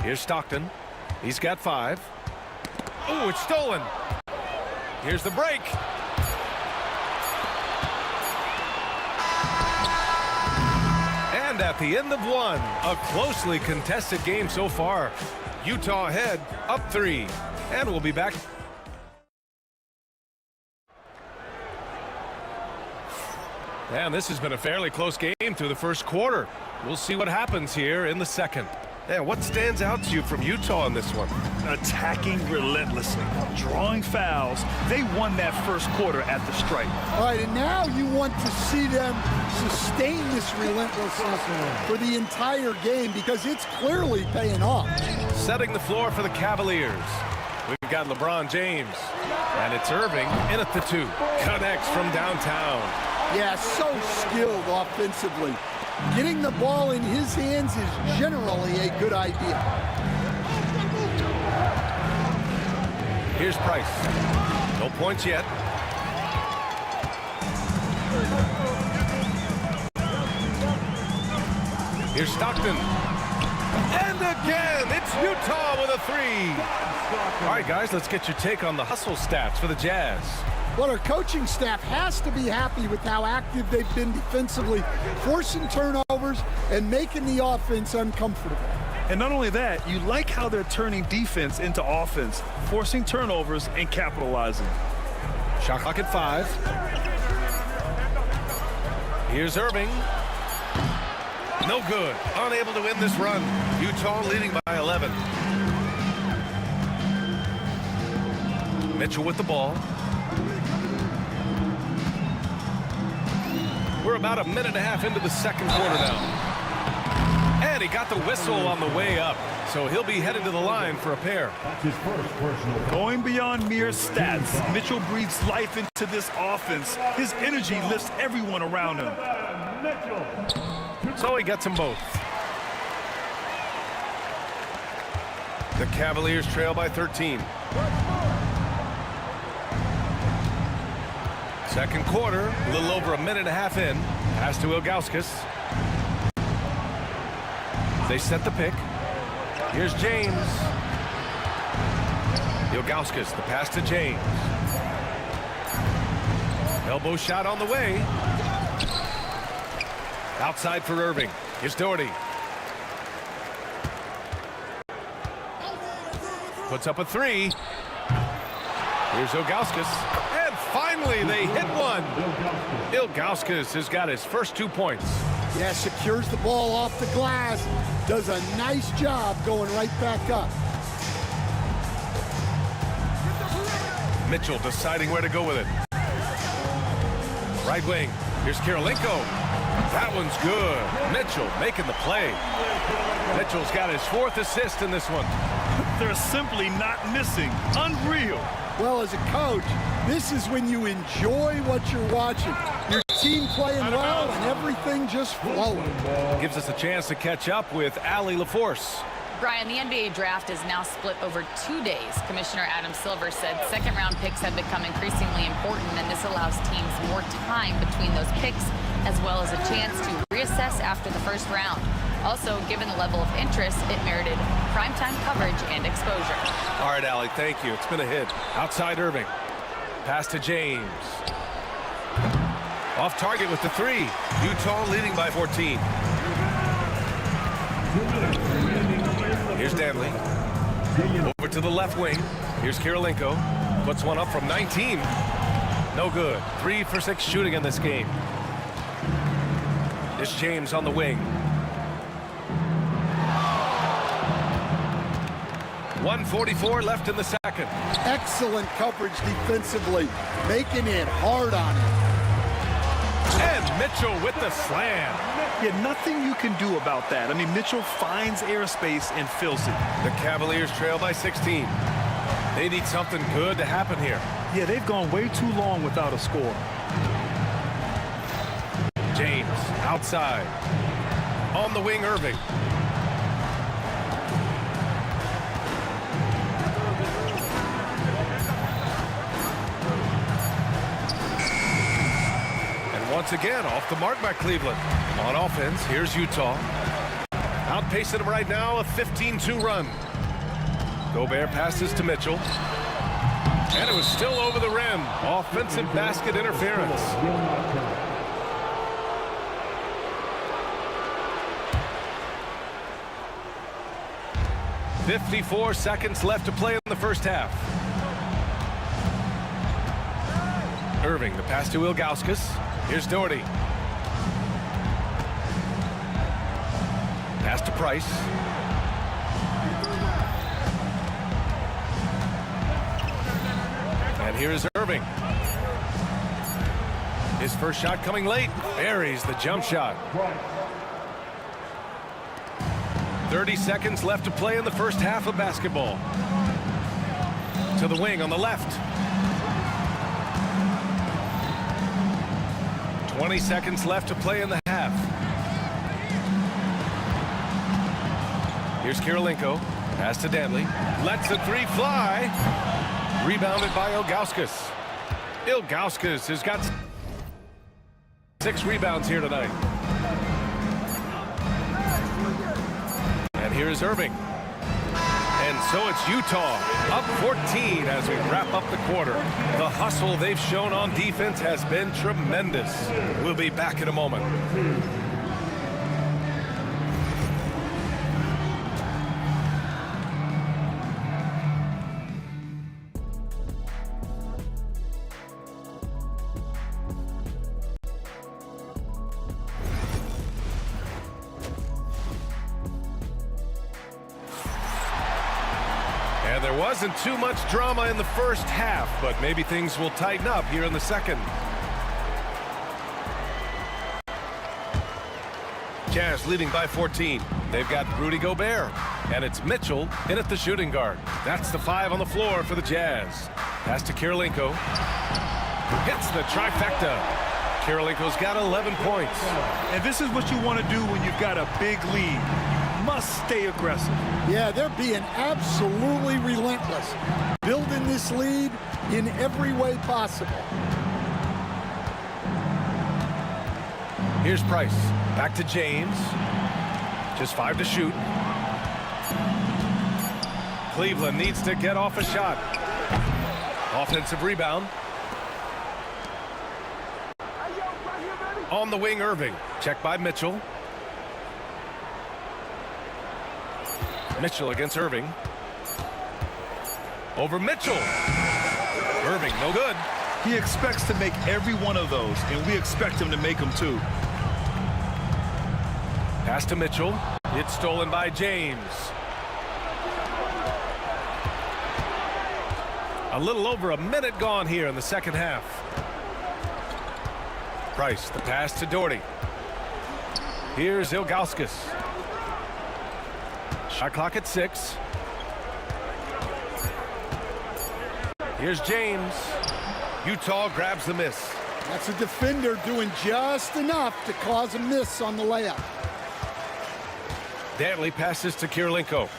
Here's Stockton. He's got 5. Oh, it's stolen. Here's the break. And at the end of 1, a closely contested game so far. Utah ahead, up 3. And we'll be back. And this has been a fairly close game through the first quarter. We'll see what happens here in the second. And what stands out to you from Utah in this one? Attacking relentlessly, drawing fouls. They won that first quarter at the stripe. All right, and now you want to see them sustain this relentlessness for the entire game because it's clearly paying off. Setting the floor for the Cavaliers. We've got LeBron James. And it's Irving in at the 2. Connects from downtown. Yeah, so skilled offensively. Getting the ball in his hands is generally a good idea. Here's Price. No points yet. Here's Stockton. And again, it's Utah with a 3. All right, guys, let's get your take on the hustle stats for the Jazz. Well, our coaching staff has to be happy with how active they've been defensively, forcing turnovers and making the offense uncomfortable. And not only that, you like how they're turning defense into offense, forcing turnovers and capitalizing. Shot clock at 5. Here's Irving. No good. Unable to win this run. Utah leading by 11. Mitchell with the ball. We're about a minute and a half into the second quarter now. And he got the whistle on the way up, so he'll be headed to the line for a pair. That's his first personal. Going beyond mere stats, Mitchell breathes life into this offense. His energy lifts everyone around him. So he gets them both. The Cavaliers trail by 13. Second quarter, a little over a minute and a half in. Pass to Ilgauskas. They set the pick. Here's James. Ilgauskas, the pass to James. Elbow shot on the way. Outside for Irving. Here's Doherty. Puts up a 3. Here's Ilgauskas. And finally, they hit one. Ilgauskas has got his first 2 points. Yeah, secures the ball off the glass. Does a nice job going right back up. Mitchell deciding where to go with it. Right wing. Here's Kirilenko. That one's good. Mitchell making the play. Mitchell's got his 4th assist in this one. They're simply not missing. Unreal. Well, as a coach, this is when you enjoy what you're watching. Your team playing well and everything just flowing. Gives us a chance to catch up with Allie LaForce. Brian, the NBA draft is now split over 2 days. Commissioner Adam Silver said second-round picks have become increasingly important, and this allows teams more time between those picks, as well as a chance to reassess after the first round. Also, given the level of interest, it merited primetime coverage and exposure. All right, Allie, thank you. It's been a hit. Outside Irving. Pass to James. Off target with the 3. Utah leading by 14. Here's Danley. Over to the left wing. Here's Kirilenko. Puts one up from 19. No good. 3 for 6 shooting in this game. It's James on the wing. 1:44 left in the second. Excellent coverage defensively, making it hard on him. And Mitchell with the slam. Yeah, nothing you can do about that. I mean, Mitchell finds airspace and fills it. The Cavaliers trail by 16. They need something good to happen here. Yeah, they've gone way too long without a score. James outside. On the wing, Irving. Once again, off the mark by Cleveland. On offense, here's Utah. Outpacing them right now, a 15-2 run. Gobert passes to Mitchell. And it was still over the rim. Offensive basket interference. "54 seconds left to play in the first half." Irving, the pass to Ilgauskas. Here's Doherty. Pass to Price. And here's Irving. His first shot coming late. Buries the jump shot. 30 seconds left to play in the first half of basketball. To the wing on the left. 20 seconds left to play in the half. Here's Kirilenko. Pass to Danley. Lets the three fly. Rebounded by Ilgauskas. Ilgauskas has got 6 rebounds here tonight. And here's Irving. And so it's Utah up 14 as we wrap up the quarter. The hustle they've shown on defense has been tremendous. We'll be back in a moment. And there wasn't too much drama in the first half, but maybe things will tighten up here in the second. Jazz leading by 14. They've got Rudy Gobert, and it's Mitchell in at the shooting guard. That's the 5 on the floor for the Jazz. Pass to Kirilenko. Hits the trifecta. Kirilenko's got 11 points. And this is what you want to do when you've got a big lead. Must stay aggressive. Yeah, they're being absolutely relentless, building this lead in every way possible. Here's Price. Back to James. Just 5 to shoot. Cleveland needs to get off a shot. Offensive rebound. On the wing, Irving. Check by Mitchell. Mitchell against Irving. Over Mitchell. Irving, no good. He expects to make every one of those, and we expect him to make them too. Pass to Mitchell. It's stolen by James. A little over a minute gone here in the second half. Price, the pass to Doherty. Here's Ilgauskas. Shot clock at 6. Here's James. Utah grabs the miss. That's a defender doing just enough to cause a miss on the layup. Danley passes to Kirilenko.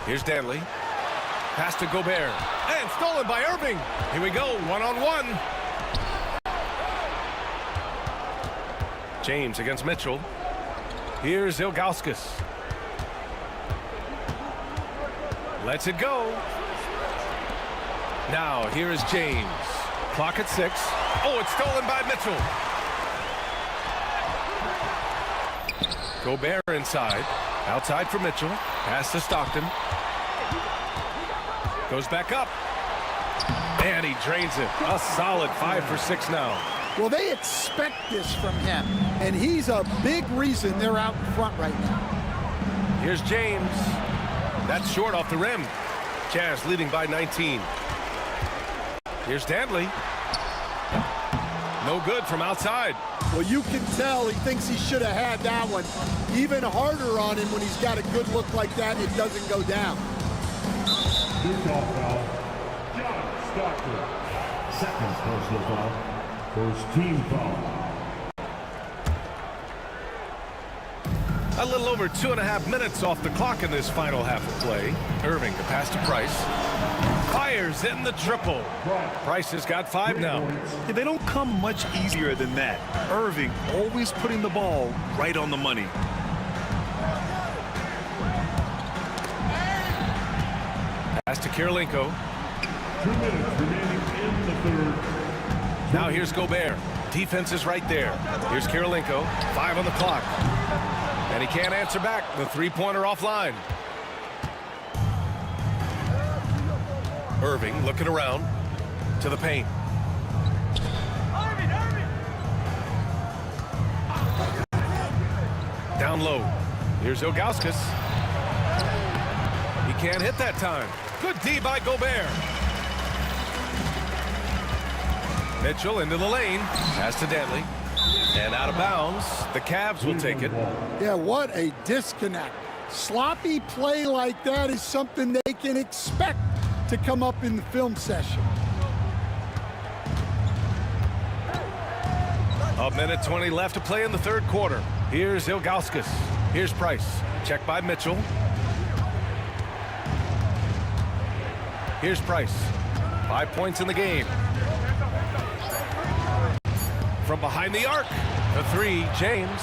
Here's Danley. Pass to Gobert. And stolen by Irving. Here we go, one-on-one. James against Mitchell. Here's Ilgauskas. Lets it go. Now, here is James. Clock at 6. Oh, it's stolen by Mitchell. Gobert inside. Outside for Mitchell. Pass to Stockton. Goes back up. And he drains it. A solid 5 for 6 now. Well, they expect this from him, and he's a big reason they're out in front right now. Here's James. That's short off the rim. Jazz leading by 19. Here's Dantley. No good from outside. Well, you can tell he thinks he should have had that one. Even harder on him when he's got a good look like that, it doesn't go down. Two-ball foul. John Stockton. Second personal foul. First team foul. A little over 2.5 minutes off the clock in this final half of play. Irving, the pass to Price. Fires in the triple. Price has got 5 now. Yeah, they don't come much easier than that. Irving always putting the ball right on the money. Pass to Kirilenko. 2 minutes remaining in the third. Now here's Gobert. Defense is right there. Here's Kirilenko. 5 on the clock. And he can't answer back. The three-pointer offline. Irving looking around to the paint. Down low. Here's Ilgauskas. He can't hit that time. Good D by Gobert. Mitchell into the lane. Pass to Dantley. And out of bounds. The Cavs will take it. Yeah, what a disconnect. Sloppy play like that is something they can expect to come up in the film session. A minute 20 left to play in the third quarter. Here's Ilgauskas. Here's Price. Check by Mitchell. Here's Price. 5 points in the game. From behind the arc. The three, James.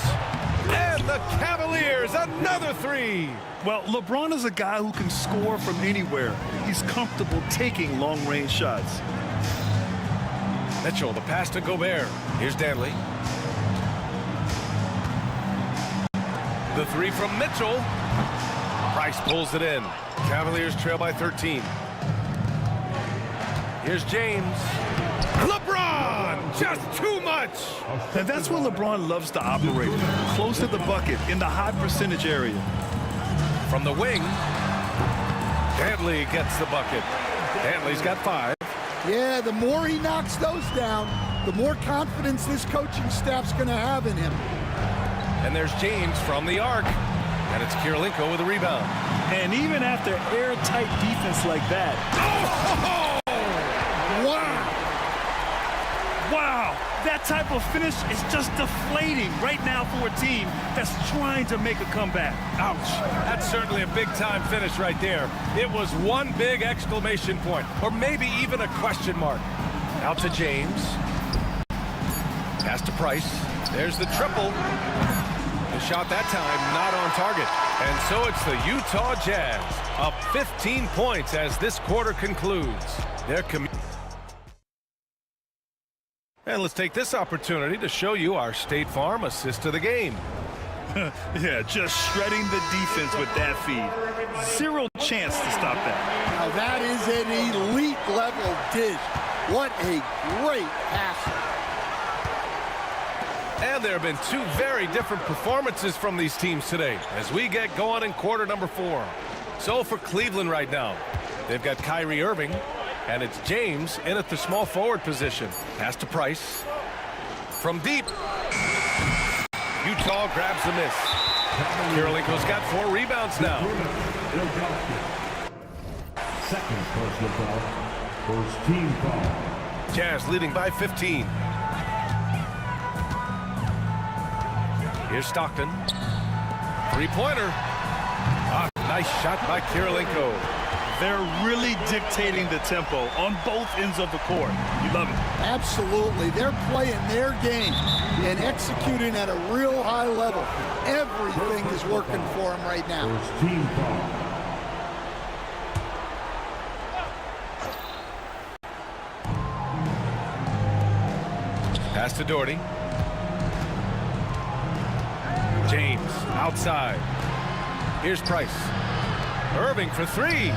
And the Cavaliers, another three. Well, LeBron is a guy who can score from anywhere. He's comfortable taking long-range shots. Mitchell, the pass to Gobert. Here's Dantley. The three from Mitchell. Price pulls it in. Cavaliers trail by 13. Here's James. LeBron! Just too much! And that's where LeBron loves to operate. Close to the bucket, in the high percentage area. From the wing, Dantley gets the bucket. Dantley's got 5. Yeah, the more he knocks those down, the more confidence this coaching staff's going to have in him. And there's James from the arc. And it's Kirilenko with a rebound. And even after airtight defense like that. Oh! Wow! Wow! That type of finish is just deflating right now for a team that's trying to make a comeback. Ouch. That's certainly a big-time finish right there. It was one big exclamation point, or maybe even a question mark. Out to James. Pass to Price. There's the triple. The shot that time not on target. And so it's the Utah Jazz up 15 points as this quarter concludes. And let's take this opportunity to show you our State Farm assist of the game. Yeah, just shredding the defense with that feed. Zero chance to stop that. Now that is an elite level dish. What a great passer. And there have been 2 very different performances from these teams today as we get going in quarter number 4. So for Cleveland right now, they've got Kyrie Irving, and it's James in at the small forward position. Pass to Price. From deep. Utah grabs the miss. Kirilenko's got 4 rebounds now. Second personal foul. First team foul. Jazz leading by 15. Here's Stockton. Three-pointer. Nice shot by Kirilenko. They're really dictating the tempo on both ends of the court. You love it. Absolutely. They're playing their game and executing at a real high level. Everything is working for them right now. First team foul. Pass to Doherty. James outside. Here's Price. Irving for three.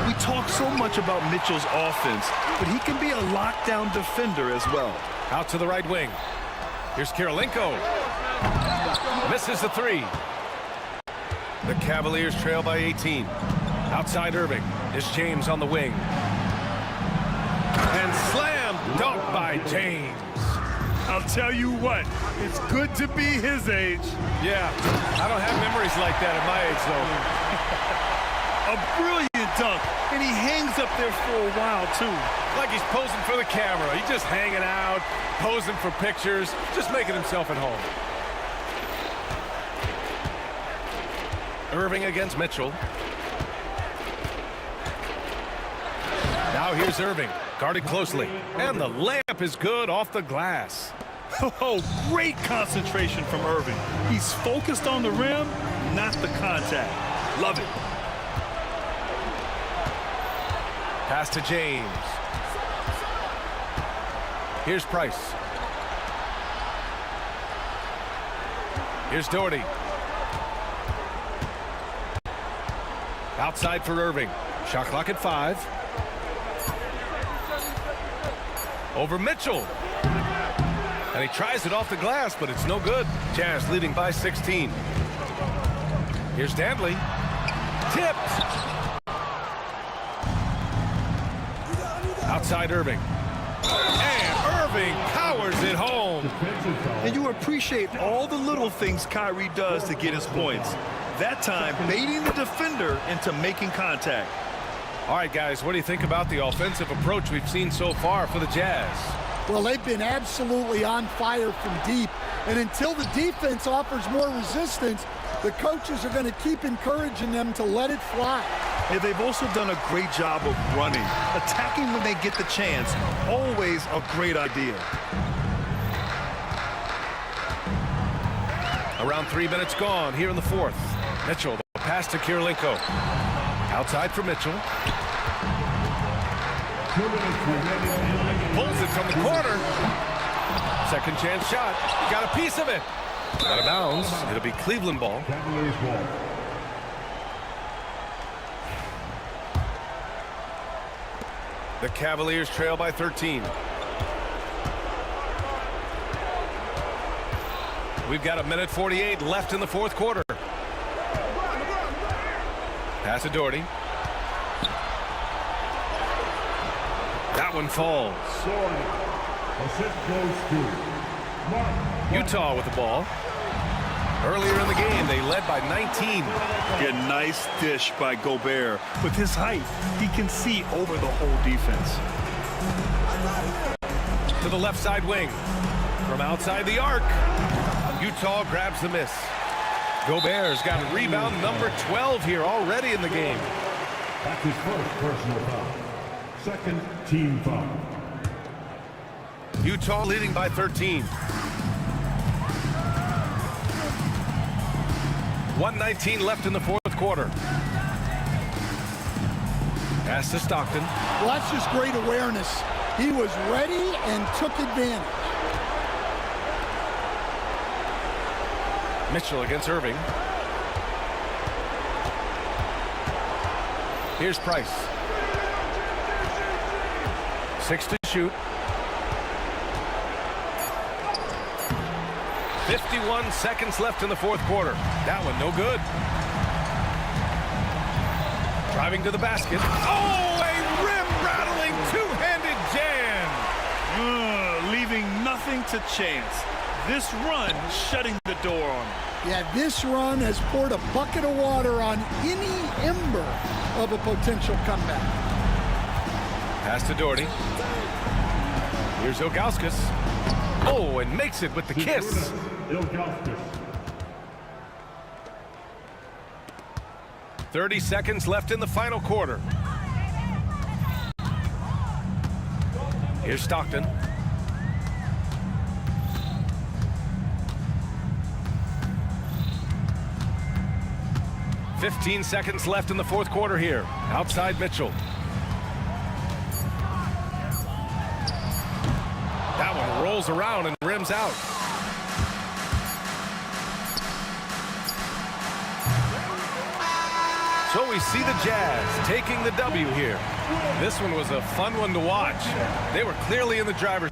We talk so much about Mitchell's offense, but he can be a lockdown defender as well. Out to the right wing. Here's Kirilenko. Misses the three. The Cavaliers trail by 18. Outside Irving. Is James on the wing. And slam dunk by James. I'll tell you what, it's good to be his age. Yeah, I don't have memories like that at my age, though. A brilliant dunk, and he hangs up there for a while, too. Like he's posing for the camera. He's just hanging out, posing for pictures, just making himself at home. Irving against Mitchell. Now here's Irving, guarded closely. And the layup is good off the glass. Oh, great concentration from Irving. He's focused on the rim, not the contact. Love it. Pass to James. Here's Price. Here's Doherty. Outside for Irving. Shot clock at 5. Over Mitchell. And he tries it off the glass, but it's no good. Jazz leading by 16. Here's Dantley. Tipped. Outside Irving. And Irving powers it home. And you appreciate all the little things Kyrie does to get his points. That time, baiting the defender into making contact. All right, guys, what do you think about the offensive approach we've seen so far for the Jazz? Well, they've been absolutely on fire from deep. And until the defense offers more resistance, the coaches are going to keep encouraging them to let it fly. Yeah, they've also done a great job of running. Attacking when they get the chance, always a great idea. Around 3 minutes gone here in the fourth. Mitchell, the pass to Kirilenko. Outside for Mitchell. Pulls it from the corner. Second chance shot. Got a piece of it. Out of bounds. It'll be Cleveland ball. The Cavaliers trail by 13. We've got 1:48 left in the fourth quarter. Pass to Doherty. That one falls. Utah with the ball. Earlier in the game, they led by 19. A nice dish by Gobert. With his height, he can see over the whole defense. To the left side wing. From outside the arc. Utah grabs the miss. Gobert's got rebound number 12 here already in the game. That's his first personal foul. Second team foul. Utah leading by 13. 1:19 left in the fourth quarter. Pass to Stockton. Well, that's just great awareness. He was ready and took advantage. Mitchell against Irving. Here's Price. 6 to shoot. 51 seconds left in the fourth quarter. That one no good. Driving to the basket. Oh, a rim-rattling two-handed jam. Leaving nothing to chance. This run shutting the door on him. Yeah, this run has poured a bucket of water on any ember of a potential comeback. Pass to Doherty. Here's Ilgauskas. Oh, and makes it with the kiss. 30 seconds left in the final quarter. Here's Stockton. $15 seconds left in the fourth quarter here. Outside Mitchell. That one rolls around and rims out. So we see the Jazz taking the W here. This one was a fun one to watch. They were clearly in the driver's.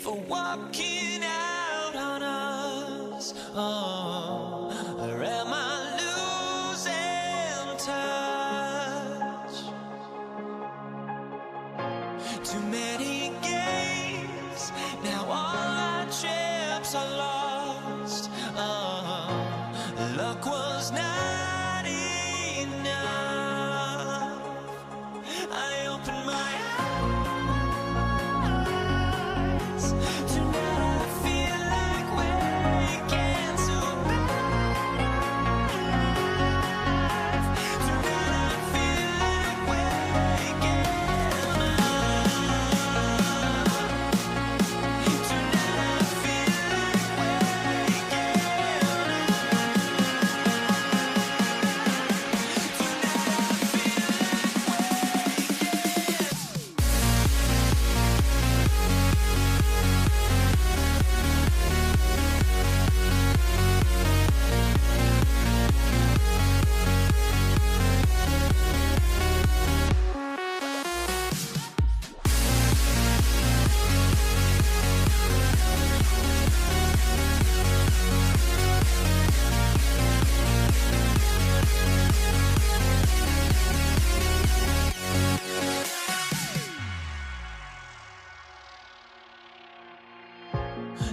for walking out on us? Oh, or am I losing touch? Too many games, now all our chips are lost. Oh, luck was not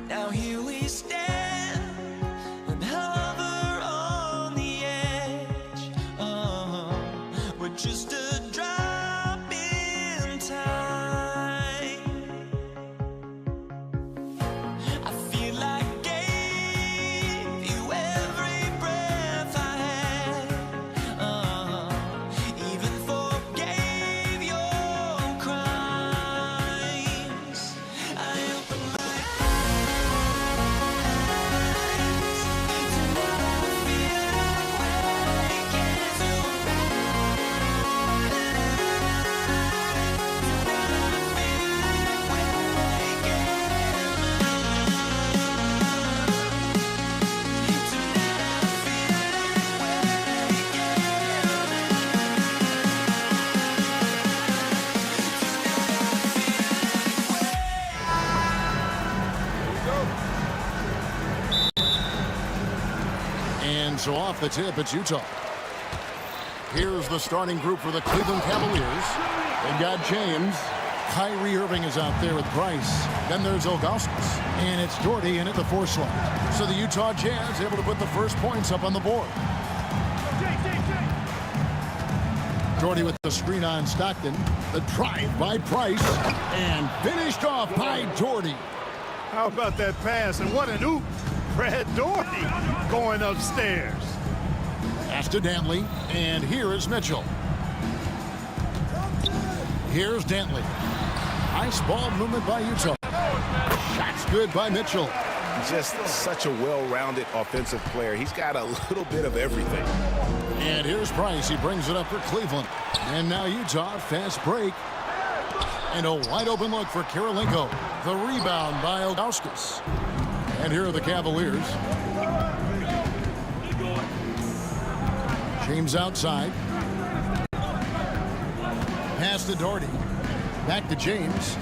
Now here we stand and hover on the edge. We're just a drop in time. I feel like I gave you every breath I had. Even forgave your crimes. I open my And so off the tip, it's Utah. Here's the starting group for the Cleveland Cavaliers. They've got James. Kyrie Irving is out there with Price. Then there's Ilgauskas. And it's Doherty in at the 4 slot. So the Utah Jazz able to put the first points up on the board. Doherty with the screen on Stockton. The drive by Price. And finished off by Doherty. How about that pass? And what an oop. Brad Doherty going upstairs. Pass to Dantley. And here is Mitchell. Here's Dantley. Nice ball movement by Utah. Shots good by Mitchell. Just such a well-rounded offensive player. He's got a little bit of everything. And here's Price. He brings it up for Cleveland. And now Utah, fast break. And a wide open look for Kirilenko. The rebound by Ilgauskas. And here are the Cavaliers. James outside. Pass to Doherty. Back to James.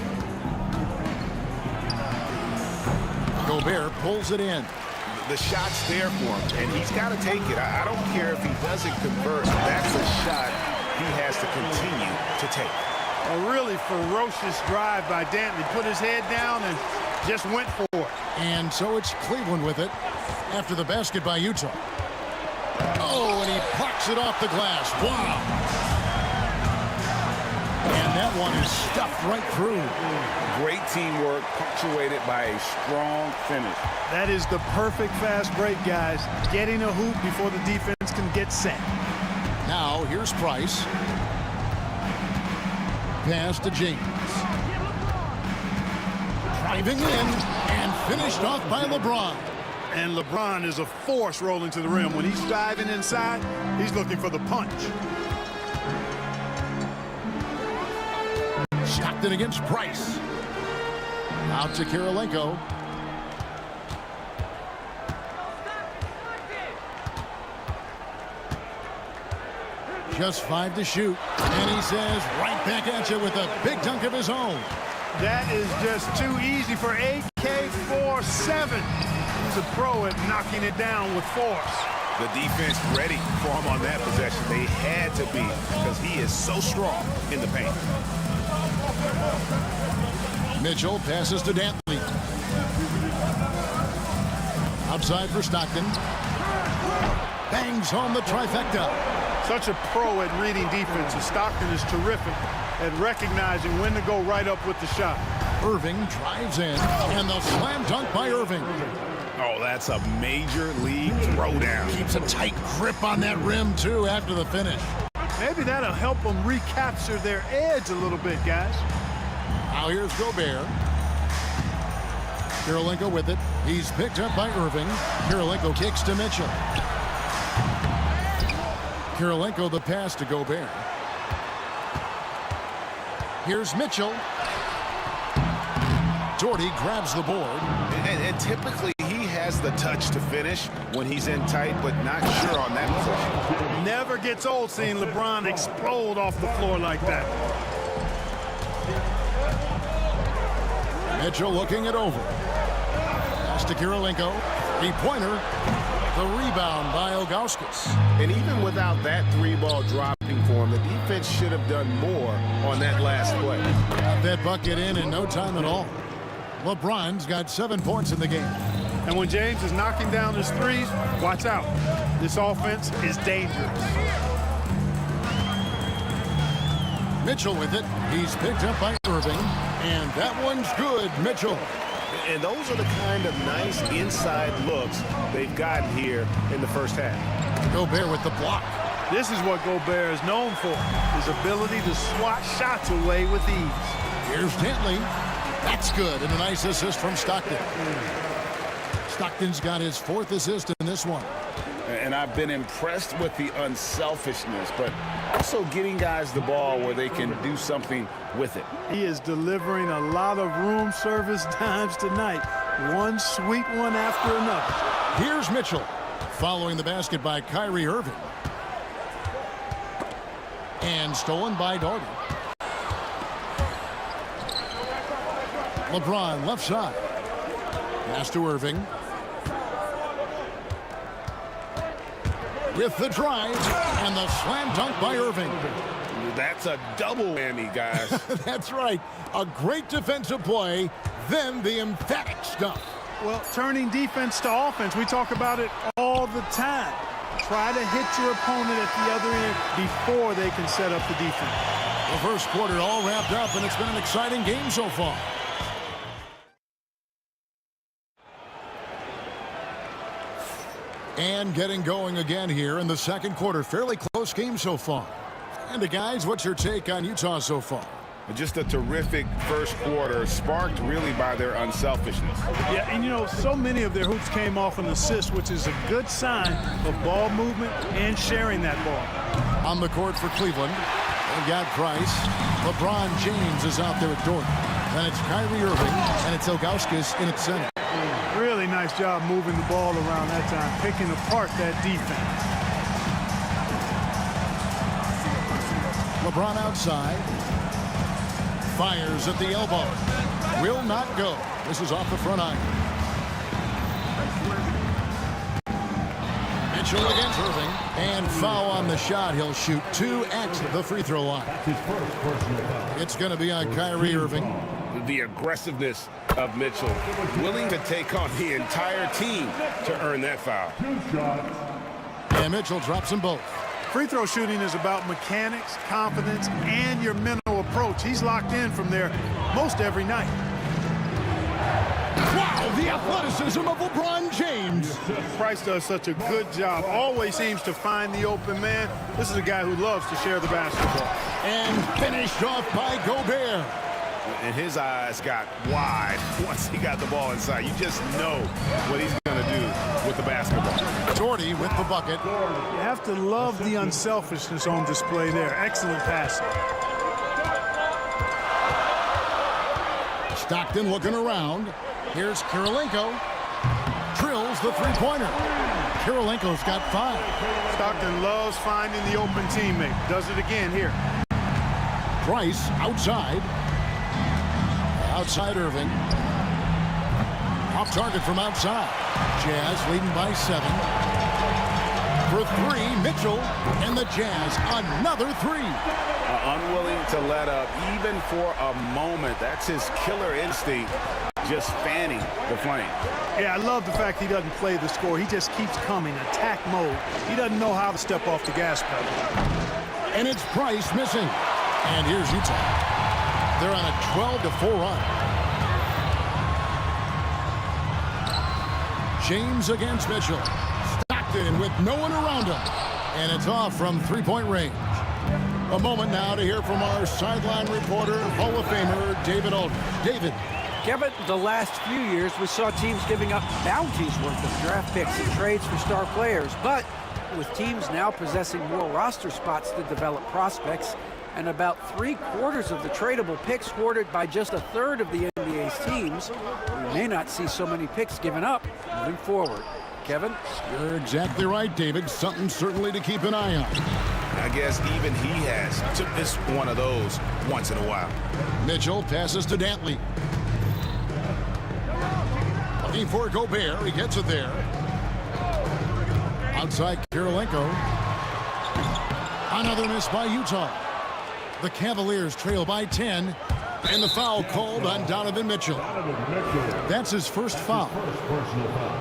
Gobert pulls it in. The shot's there for him, and he's got to take it. I don't care if he doesn't convert. That's a shot he has to continue to take. A really ferocious drive by Dantley. Put his head down and just went for it. And so it's Cleveland with it after the basket by Utah. Oh, and he plucks it off the glass. Wow. And that one is stuffed right through. Great teamwork, punctuated by a strong finish. That is the perfect fast break, guys. Getting a hoop before the defense can get set. Now, here's Price. Pass to James. Driving in and finished off by LeBron. And LeBron is a force rolling to the rim. When he's diving inside, he's looking for the punch. Stockton against Price. Out to Kirilenko. Just 5 to shoot. And he says, right back at you with a big dunk of his own. That is just too easy for AK-47. He's a pro at knocking it down with force. The defense ready for him on that possession. They had to be, because he is so strong in the paint. Mitchell passes to Dantley. Outside for Stockton. Bangs home the trifecta. Such a pro at reading defenses. Stockton is terrific at recognizing when to go right up with the shot. Irving drives in, and the slam dunk by Irving. Oh, that's a major league throwdown. Keeps a tight grip on that rim, too, after the finish. Maybe that'll help them recapture their edge a little bit, guys. Now here's Gobert. Kirilenko with it. He's picked up by Irving. Kirilenko kicks to Mitchell. Kirilenko the pass to Gobert. Here's Mitchell. Doherty grabs the board. And typically he has the touch to finish when he's in tight, but not sure on that possession. Never gets old seeing LeBron explode off the floor like that. Mitchell looking it over. Pass to Kirilenko. Three-pointer. The rebound by Ilgauskas. And even without that 3-ball dropping for him, the defense should have done more on that last play. Got that bucket in no time at all. LeBron's got 7 points in the game. And when James is knocking down his threes, watch out. This offense is dangerous. Mitchell with it. He's picked up by Irving. And that one's good, Mitchell. And those are the kind of nice inside looks they've gotten here in the first half. Gobert with the block. This is what Gobert is known for, his ability to swat shots away with ease. Here's Dantley. That's good, and a nice assist from Stockton. Stockton's got his 4th assist in this one. And I've been impressed with the unselfishness, but also getting guys the ball where they can do something with it. He is delivering a lot of room service dimes tonight. One sweet one after another. Here's Mitchell, following the basket by Kyrie Irving. And stolen by Doherty. LeBron left side. Pass to Irving. With the drive and the slam dunk by Irving. That's a double whammy, guys. That's right. A great defensive play, then the emphatic stuff. Well, turning defense to offense, we talk about it all the time. Try to hit your opponent at the other end before they can set up the defense. The first quarter all wrapped up, and it's been an exciting game so far. And getting going again here in the second quarter. Fairly close game so far. And guys, what's your take on Utah so far? Just a terrific first quarter, sparked really by their unselfishness. Yeah, and you know, so many of their hoops came off an assist, which is a good sign of ball movement and sharing that ball. On the court for Cleveland, they've got Price. LeBron James is out there with Dort. Then it's Kyrie Irving, and it's Ilgauskas in its center. Really nice job moving the ball around that time, picking apart that defense. LeBron outside. Fires at the elbow. Will not go. This is off the front iron. Mitchell against Irving. And foul on the shot. He'll shoot 2 at the free throw line. It's going to be on Kyrie Irving. The aggressiveness of Mitchell, willing to take on the entire team to earn that foul. And Mitchell drops them both. Free throw shooting is about mechanics, confidence, and your mental approach. He's locked in from there most every night. Wow, the athleticism of LeBron James. Price does such a good job. Always seems to find the open man. This is a guy who loves to share the basketball. And finished off by Gobert. And his eyes got wide once he got the ball inside. You just know what he's going to do with the basketball. Doherty with the bucket. You have to love the unselfishness on display there. Excellent passing. Stockton looking around. Here's Kirilenko. Drills the three-pointer. Kirilenko's got 5. Stockton loves finding the open teammate. Does it again here. Price outside. Outside Irving. Off target from outside. Jazz leading by 7. For 3, Mitchell, and the Jazz another 3. Unwilling to let up even for a moment. That's his killer instinct, just fanning the flame. Yeah, I love the fact he doesn't play the score. He just keeps coming, attack mode. He doesn't know how to step off the gas pedal. And it's Price missing. And here's Utah. They're on a 12-4 run. James against Mitchell. Stockton with no one around him. And it's off from three-point range. A moment now to hear from our sideline reporter, Hall of Famer David Aldridge. David. Kevin, the last few years we saw teams giving up bounties worth of draft picks and trades for star players. But with teams now possessing more roster spots to develop prospects, and about 3/4 of the tradable picks hoarded by just 1/3 of the NBA's teams, we may not see so many picks given up moving forward. Kevin? You're exactly right, David. Something certainly to keep an eye on. I guess even he has this one of those once in a while. Mitchell passes to Dantley. Looking for Gobert. He gets it there. Outside Kirilenko. Another miss by Utah. The Cavaliers trail by 10. And the foul called on Donovan Mitchell. That's his first foul. Personal foul.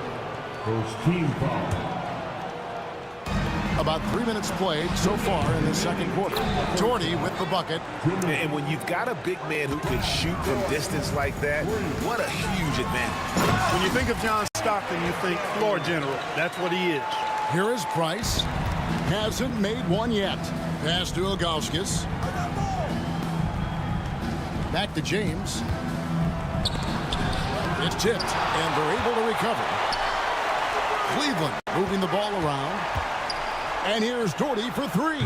First team foul. About 3 minutes played so far in the second quarter. Doherty with the bucket. And when you've got a big man who can shoot from distance like that, what a huge advantage. When you think of John Stockton, you think floor general. That's what he is. Here is Price. Hasn't made one yet. Pass to Ilgauskas. Back to James. It's tipped, and they're able to recover. Cleveland moving the ball around. And here's Doherty for three.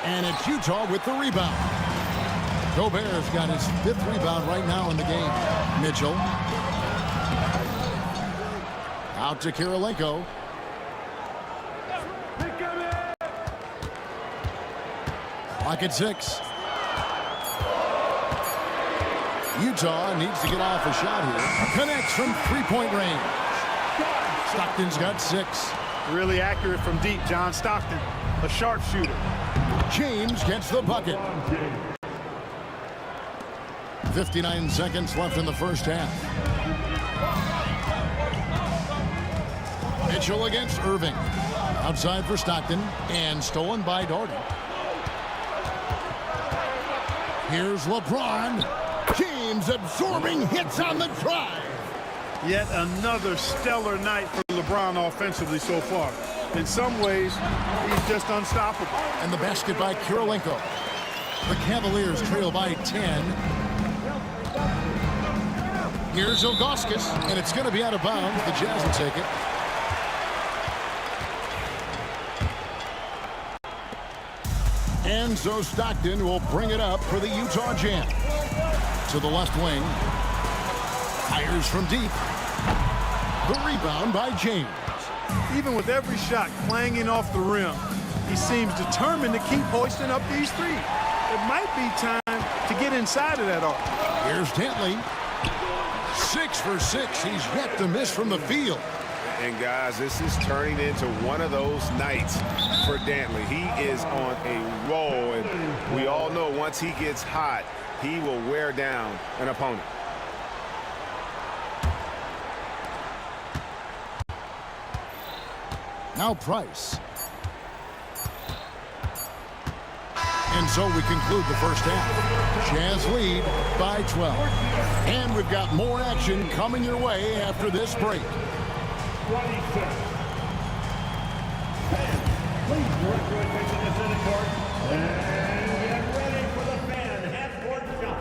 And it's Utah with the rebound. Gobert's got his 5th rebound right now in the game. Mitchell. Out to Kirilenko. Clock at 6. Utah needs to get off a shot here. Connects from 3-point range. Stockton's got 6. Really accurate from deep, John Stockton, a sharpshooter. James gets the bucket. 59 seconds left in the first half. Mitchell against Irving. Outside for Stockton, and stolen by Doherty. Here's LeBron. James absorbing hits on the drive. Yet another stellar night for LeBron offensively so far. In some ways, he's just unstoppable. And the basket by Kirilenko. The Cavaliers trail by 10. Here's Ilgauskas, and it's going to be out of bounds. The Jazz will take it. And so Stockton will bring it up for the Utah Jazz. To the left wing. Fires from deep. The rebound by James. Even with every shot clanging off the rim, he seems determined to keep hoisting up these threes. It might be time to get inside of that arc. Here's Dantley. 6 for 6. He's yet to miss from the field. And guys, this is turning into one of those nights for Dantley. He is on a roll, and we all know once he gets hot, he will wear down an opponent. Now Price. And so we conclude the first half. Jazz lead by 12. And we've got more action coming your way after this break. Please direct your attention to center court and get ready for the fan half-court shot.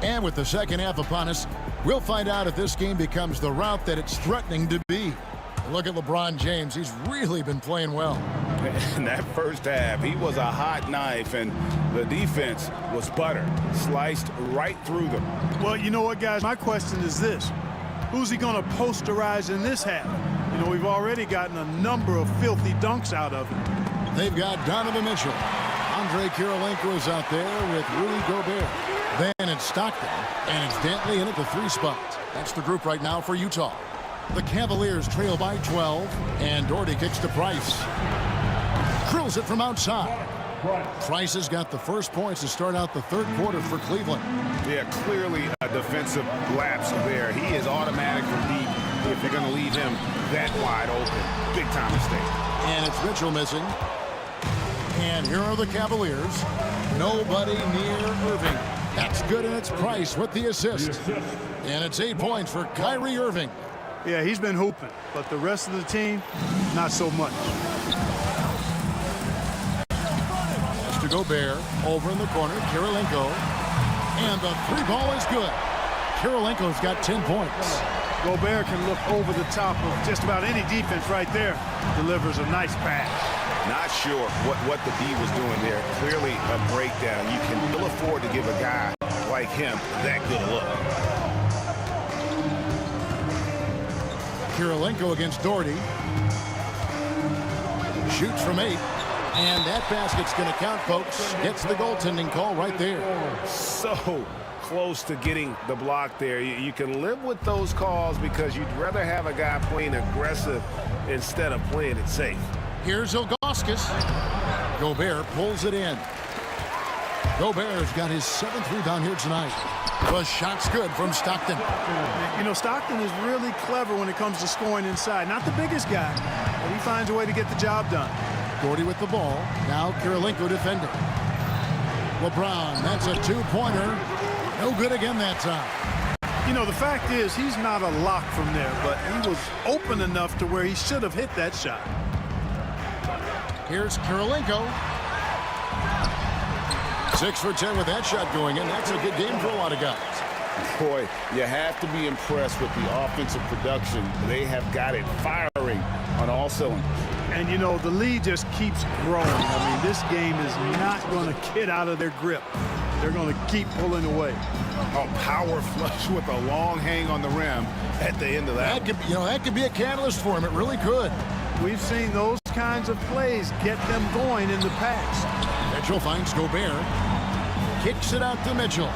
And with the second half upon us, we'll find out if this game becomes the route that it's threatening to be. Look at LeBron James. He's really been playing well. In that first half, he was a hot knife, and the defense was butter, sliced right through them. Well, you know what, guys? My question is this. Who's he going to posterize in this half? You know, we've already gotten a number of filthy dunks out of him. They've got Donovan Mitchell. Andre Kirilenko is out there with Rudy Gobert. Then it's Stockton, and it's Dantley in at the 3 spot. That's the group right now for Utah. The Cavaliers trail by 12, and Doherty kicks to Price. Drills it from outside. Price has got the first points to start out the third quarter for Cleveland. Yeah, clearly a defensive lapse there. He is automatic from deep if you're going to leave him that wide open. Big time mistake. And it's Mitchell missing. And here are the Cavaliers. Nobody near Irving. That's good, and it's Price with the assist. And it's 8 points for Kyrie Irving. Yeah, he's been hooping, but the rest of the team, not so much. To Gobert, over in the corner, Kirilenko. And the 3 ball is good. Kirilenko's got 10 points. Gobert can look over the top of just about any defense right there. Delivers a nice pass. Not sure what the D was doing there. Clearly a breakdown. You can ill afford to give a guy like him that good a look. Kirilenko against Doherty. Shoots from 8. And that basket's going to count, folks. Gets the goaltending call right there. So close to getting the block there. You can live with those calls because you'd rather have a guy playing aggressive instead of playing it safe. Here's Ilgauskas. Gobert pulls it in. Gobert's got his 7th rebound here tonight. The shot's good from Stockton. You know, Stockton is really clever when it comes to scoring inside. Not the biggest guy, but he finds a way to get the job done. Gordy with the ball. Now Kirilenko defending. LeBron, that's a 2-pointer. No good again that time. You know, the fact is he's not a lock from there, but he was open enough to where he should have hit that shot. Here's Kirilenko. 6 for 10 with that shot going in. That's a good game for a lot of guys. Boy, you have to be impressed with the offensive production. They have got it firing on all cylinders. And, you know, the lead just keeps growing. I mean, this game is not going to get out of their grip. They're going to keep pulling away. A power flush with a long hang on the rim at the end of that. That could be a catalyst for him. It really could. We've seen those kinds of plays get them going in the past. Mitchell finds Gobert. Kicks it out to Mitchell.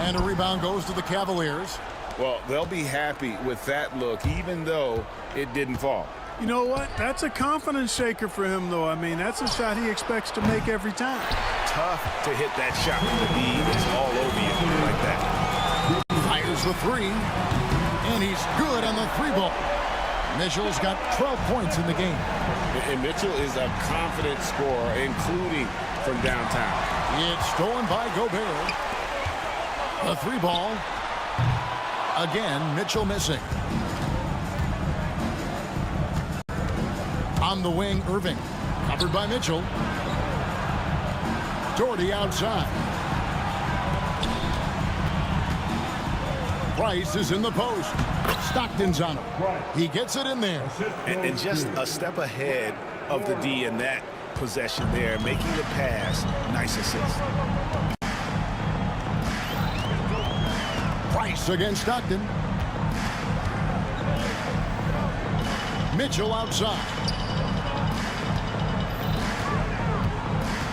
And a rebound goes to the Cavaliers. Well, they'll be happy with that look, even though it didn't fall. You know what? That's a confidence shaker for him, though. I mean, that's a shot he expects to make every time. Tough to hit that shot when the D is all over you like that. Fires the 3. And he's good on the 3-ball. Mitchell's got 12 points in the game. And Mitchell is a confident scorer, including from downtown. It's stolen by Gobert. The 3-ball. Again, Mitchell missing. On the wing, Irving. Covered by Mitchell. Doherty outside. Price is in the post. Stockton's on him. He gets it in there. And just a step ahead of the D in that possession there, making the pass. Nice assist. Price against Stockton. Mitchell outside.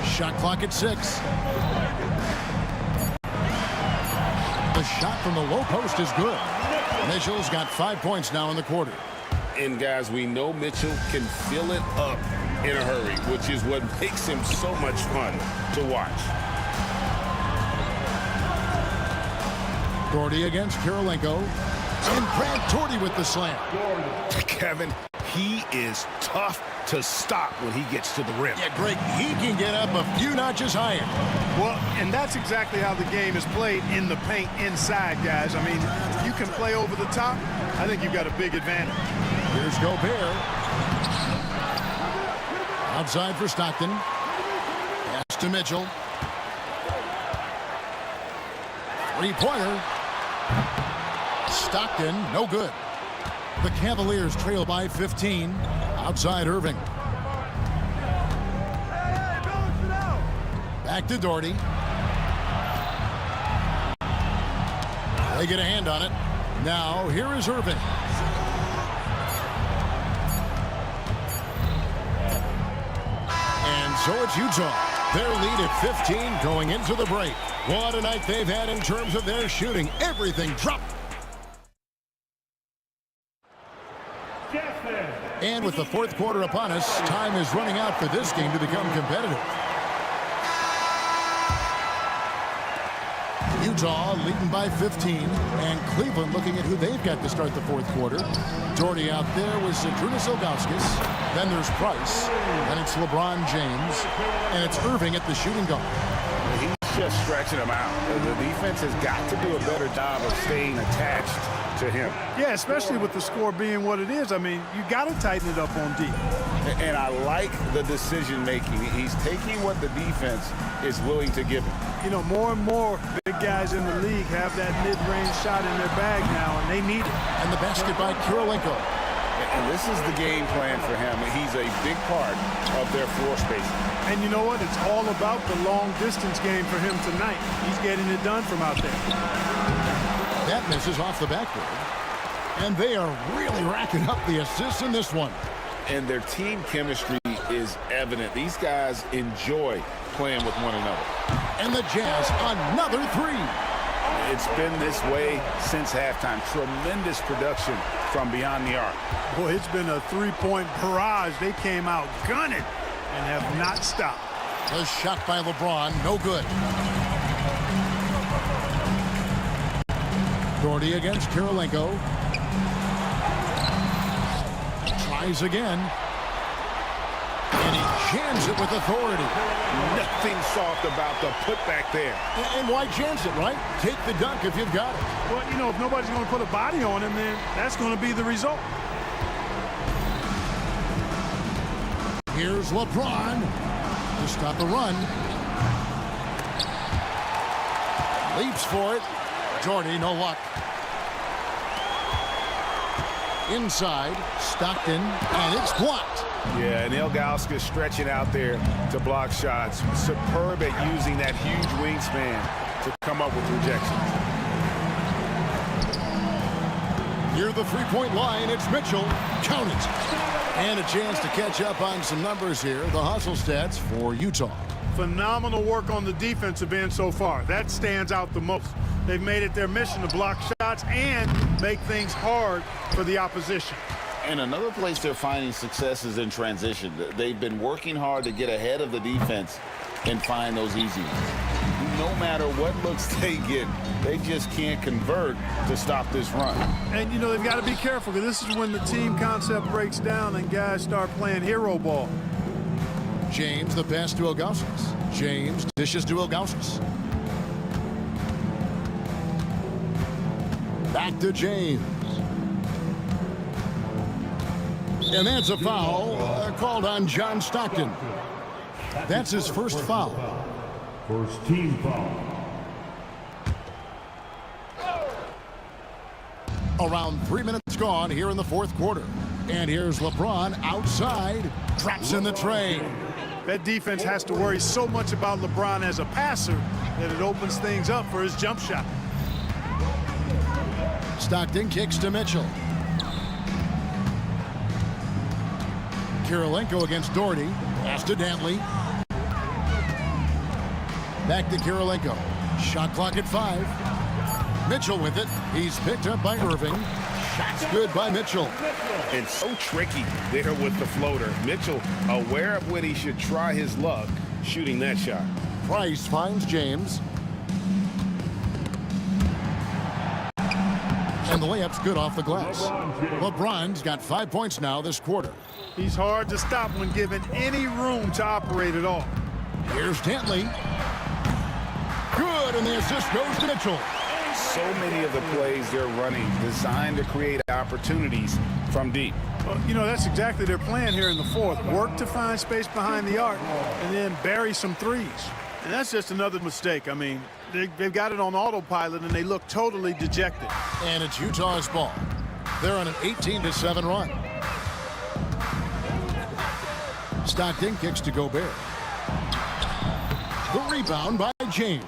Shot clock at 6. The shot from the low post is good. Mitchell's got 5 points now in the quarter. And guys, we know Mitchell can fill it up in a hurry, which is what makes him so much fun to watch. Doherty against Kirilenko. And Brad Doherty with the slam. Kevin, he is tough to stop when he gets to the rim. Yeah, Greg, he can get up a few notches higher. Well, and that's exactly how the game is played in the paint inside, guys. I mean, if you can play over the top, I think you've got a big advantage. Here's Gobert. Outside for Stockton. Pass to Mitchell. 3-pointer. Stockton, no good. The Cavaliers trail by 15. Outside Irving. Back to Doherty. They get a hand on it. Now, here is Irving. And so it's Utah. Their lead at 15 going into the break. What a night they've had in terms of their shooting. Everything dropped. And with the fourth quarter upon us, time is running out for this game to become competitive. Utah leading by 15, and Cleveland looking at who they've got to start the fourth quarter. Doherty out there with Zydrunas Ilgauskas. Then there's Price. Then it's LeBron James. And it's Irving at the shooting guard. He's just stretching them out. The defense has got to do a better job of staying attached to him. Yeah, especially with the score being what it is. I mean, you got to tighten it up on D. And I like the decision making. He's taking what the defense is willing to give him. You know, more and more big guys in the league have that mid-range shot in their bag now, and they need it. And the basket by Kirilenko. And this is the game plan for him. He's a big part of their floor spacing. And you know what? It's all about the long-distance game for him tonight. He's getting it done from out there. That misses off the backboard. And they are really racking up the assists in this one. And their team chemistry is evident. These guys enjoy playing with one another. And the Jazz, another three. It's been this way since halftime. Tremendous production from beyond the arc. Boy, it's been a three-point barrage. They came out gunning and have not stopped. The shot by LeBron, no good. Doherty against Kirilenko. Tries again. And he jams it with authority. Nothing soft about the putback there. And why jams it, right? Take the dunk if you've got it. Well, you know, if nobody's going to put a body on him, then that's going to be the result. Here's LeBron to stop the run. Leaps for it. Doherty, no luck. Inside, Stockton, and it's blocked. Yeah, and Ilgauskas stretching out there to block shots. Superb at using that huge wingspan to come up with rejections. Near the three-point line, it's Mitchell. Count it. And a chance to catch up on some numbers here. The hustle stats for Utah. Phenomenal work on the defensive end so far. That stands out the most. They've made it their mission to block shots and make things hard for the opposition. And another place they're finding success is in transition. They've been working hard to get ahead of the defense and find those easy ones. No matter what looks they get, they just can't convert to stop this run. And, you know, they've got to be careful because this is when the team concept breaks down and guys start playing hero ball. James, the pass to Ilgauskas. James dishes to Ilgauskas. Back to James. And that's a foul called on John Stockton. That's his first foul. First team foul. Around 3 minutes gone here in the fourth quarter. And here's LeBron outside. Drops in the tray. That defense has to worry so much about LeBron as a passer that it opens things up for his jump shot. Stockton kicks to Mitchell. Kirilenko against Doherty. Pass to Dantley. Back to Kirilenko. Shot clock at 5. Mitchell with it. He's picked up by Irving. Shot's good by Mitchell. It's so tricky there with the floater. Mitchell aware of when he should try his luck shooting that shot. Price finds James. And the layup's good off the glass. LeBron's got 5 points now this quarter. He's hard to stop when given any room to operate at all. Here's Dantley. Good, and the assist goes to Mitchell. So many of the plays they're running designed to create opportunities from deep. Well, you know, that's exactly their plan here in the fourth. Work to find space behind the arc and then bury some threes. And that's just another mistake. I mean, they've got it on autopilot and they look totally dejected. And it's Utah's ball. They're on an 18-7 run. Stockton kicks to Gobert. The rebound by James.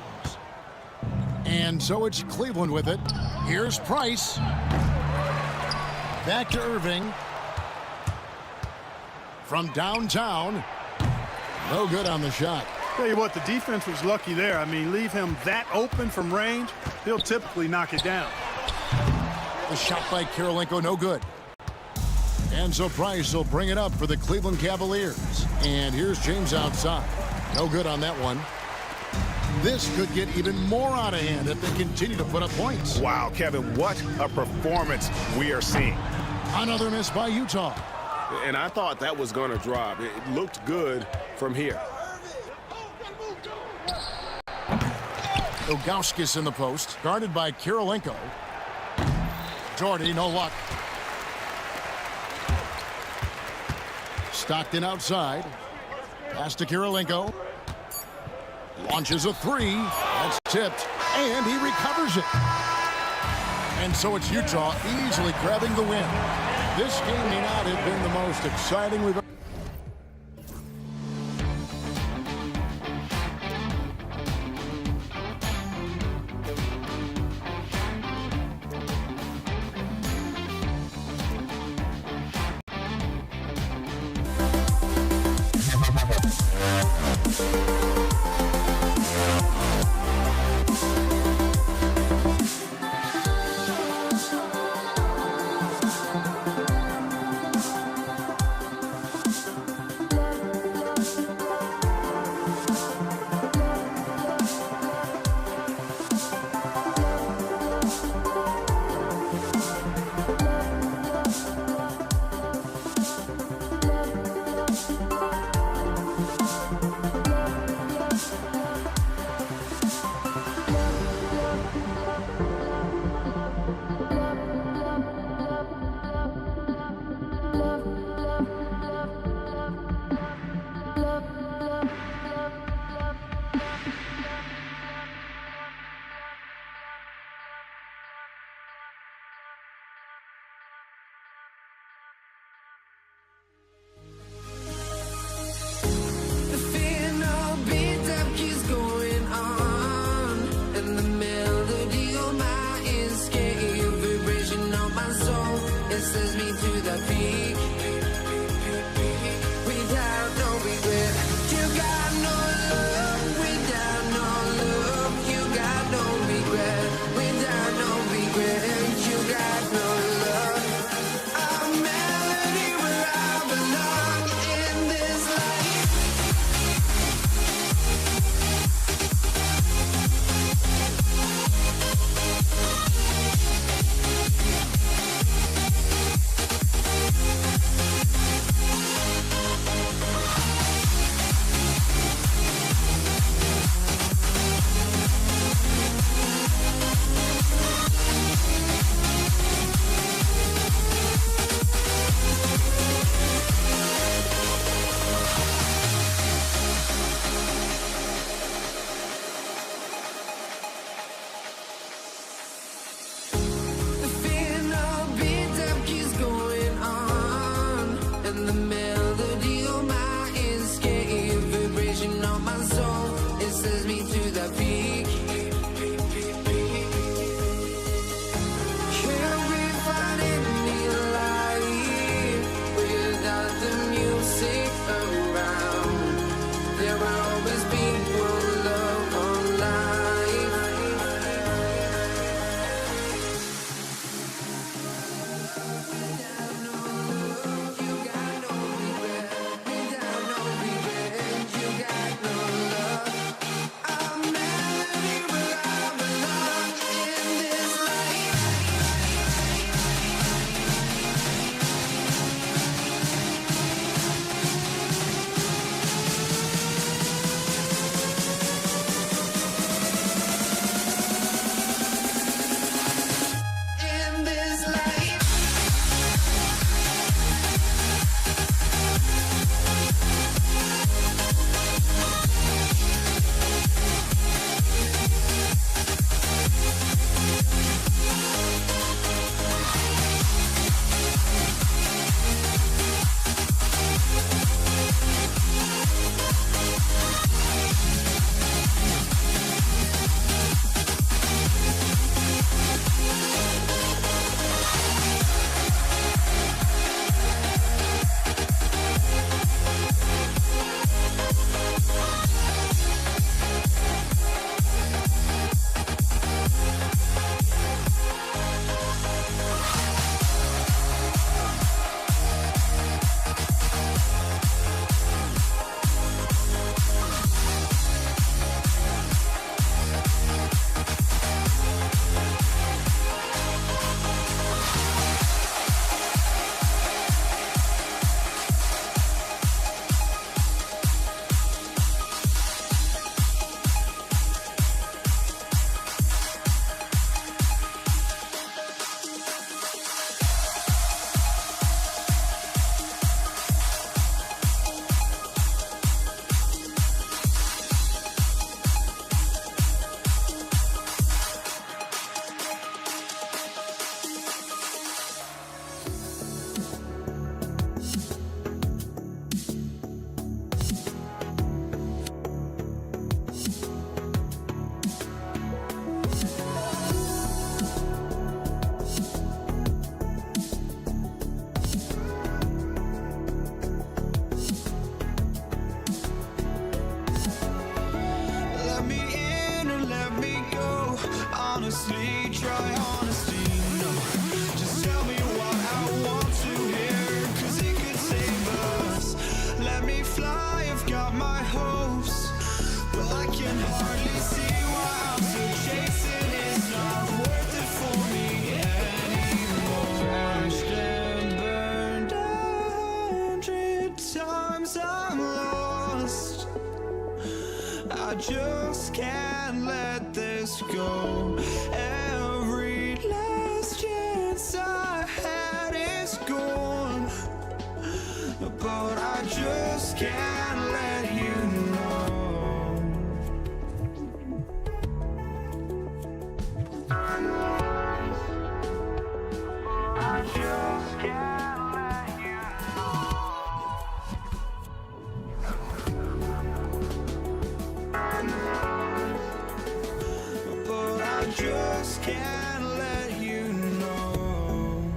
And so it's Cleveland with it. Here's Price. Back to Irving. From downtown. No good on the shot. Tell you what, the defense was lucky there. I mean, leave him that open from range, he'll typically knock it down. The shot by Kirilenko, no good. And so Price will bring it up for the Cleveland Cavaliers. And here's James outside. No good on that one. This could get even more out of hand if they continue to put up points. Wow, Kevin, what a performance we are seeing. Another miss by Utah. And I thought that was going to drop. It looked good from here. Ilgauskas in the post, guarded by Kirilenko. Doherty, no luck. Stockton outside. Pass to Kirilenko. Launches a three. That's tipped. And he recovers it. And so it's Utah easily grabbing the win. This game may not have been the most exciting we've ever. The final beat up keeps going on, and the melody on my escape, vibration on my soul, it sends me to the peak. Without no regret, you got no love. Without no love, you got no regret. Without no regret, you got no love. A melody where I belong in this life. The final beat up keeps going on, and the melody on my escape, vibration on my soul, it sends me to the peak. Can't we find any light without the music around? There will always be one love on life. In this life. Let me in or let me go. Honestly, try honesty. No, just tell me what I want to hear, 'cause it could save us. Let me fly, I've got my hopes, but I can hardly see why I'm still chasing. It's not worth it for me anymore. Crashed and burned 100 times. I just can't let this go. Every last chance I had is gone, but I just can't let you know. I just can't let you know. But I just can't let you know.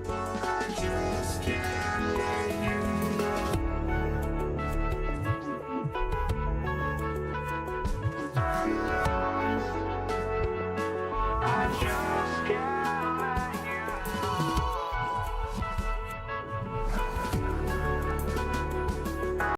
I just can't let you know.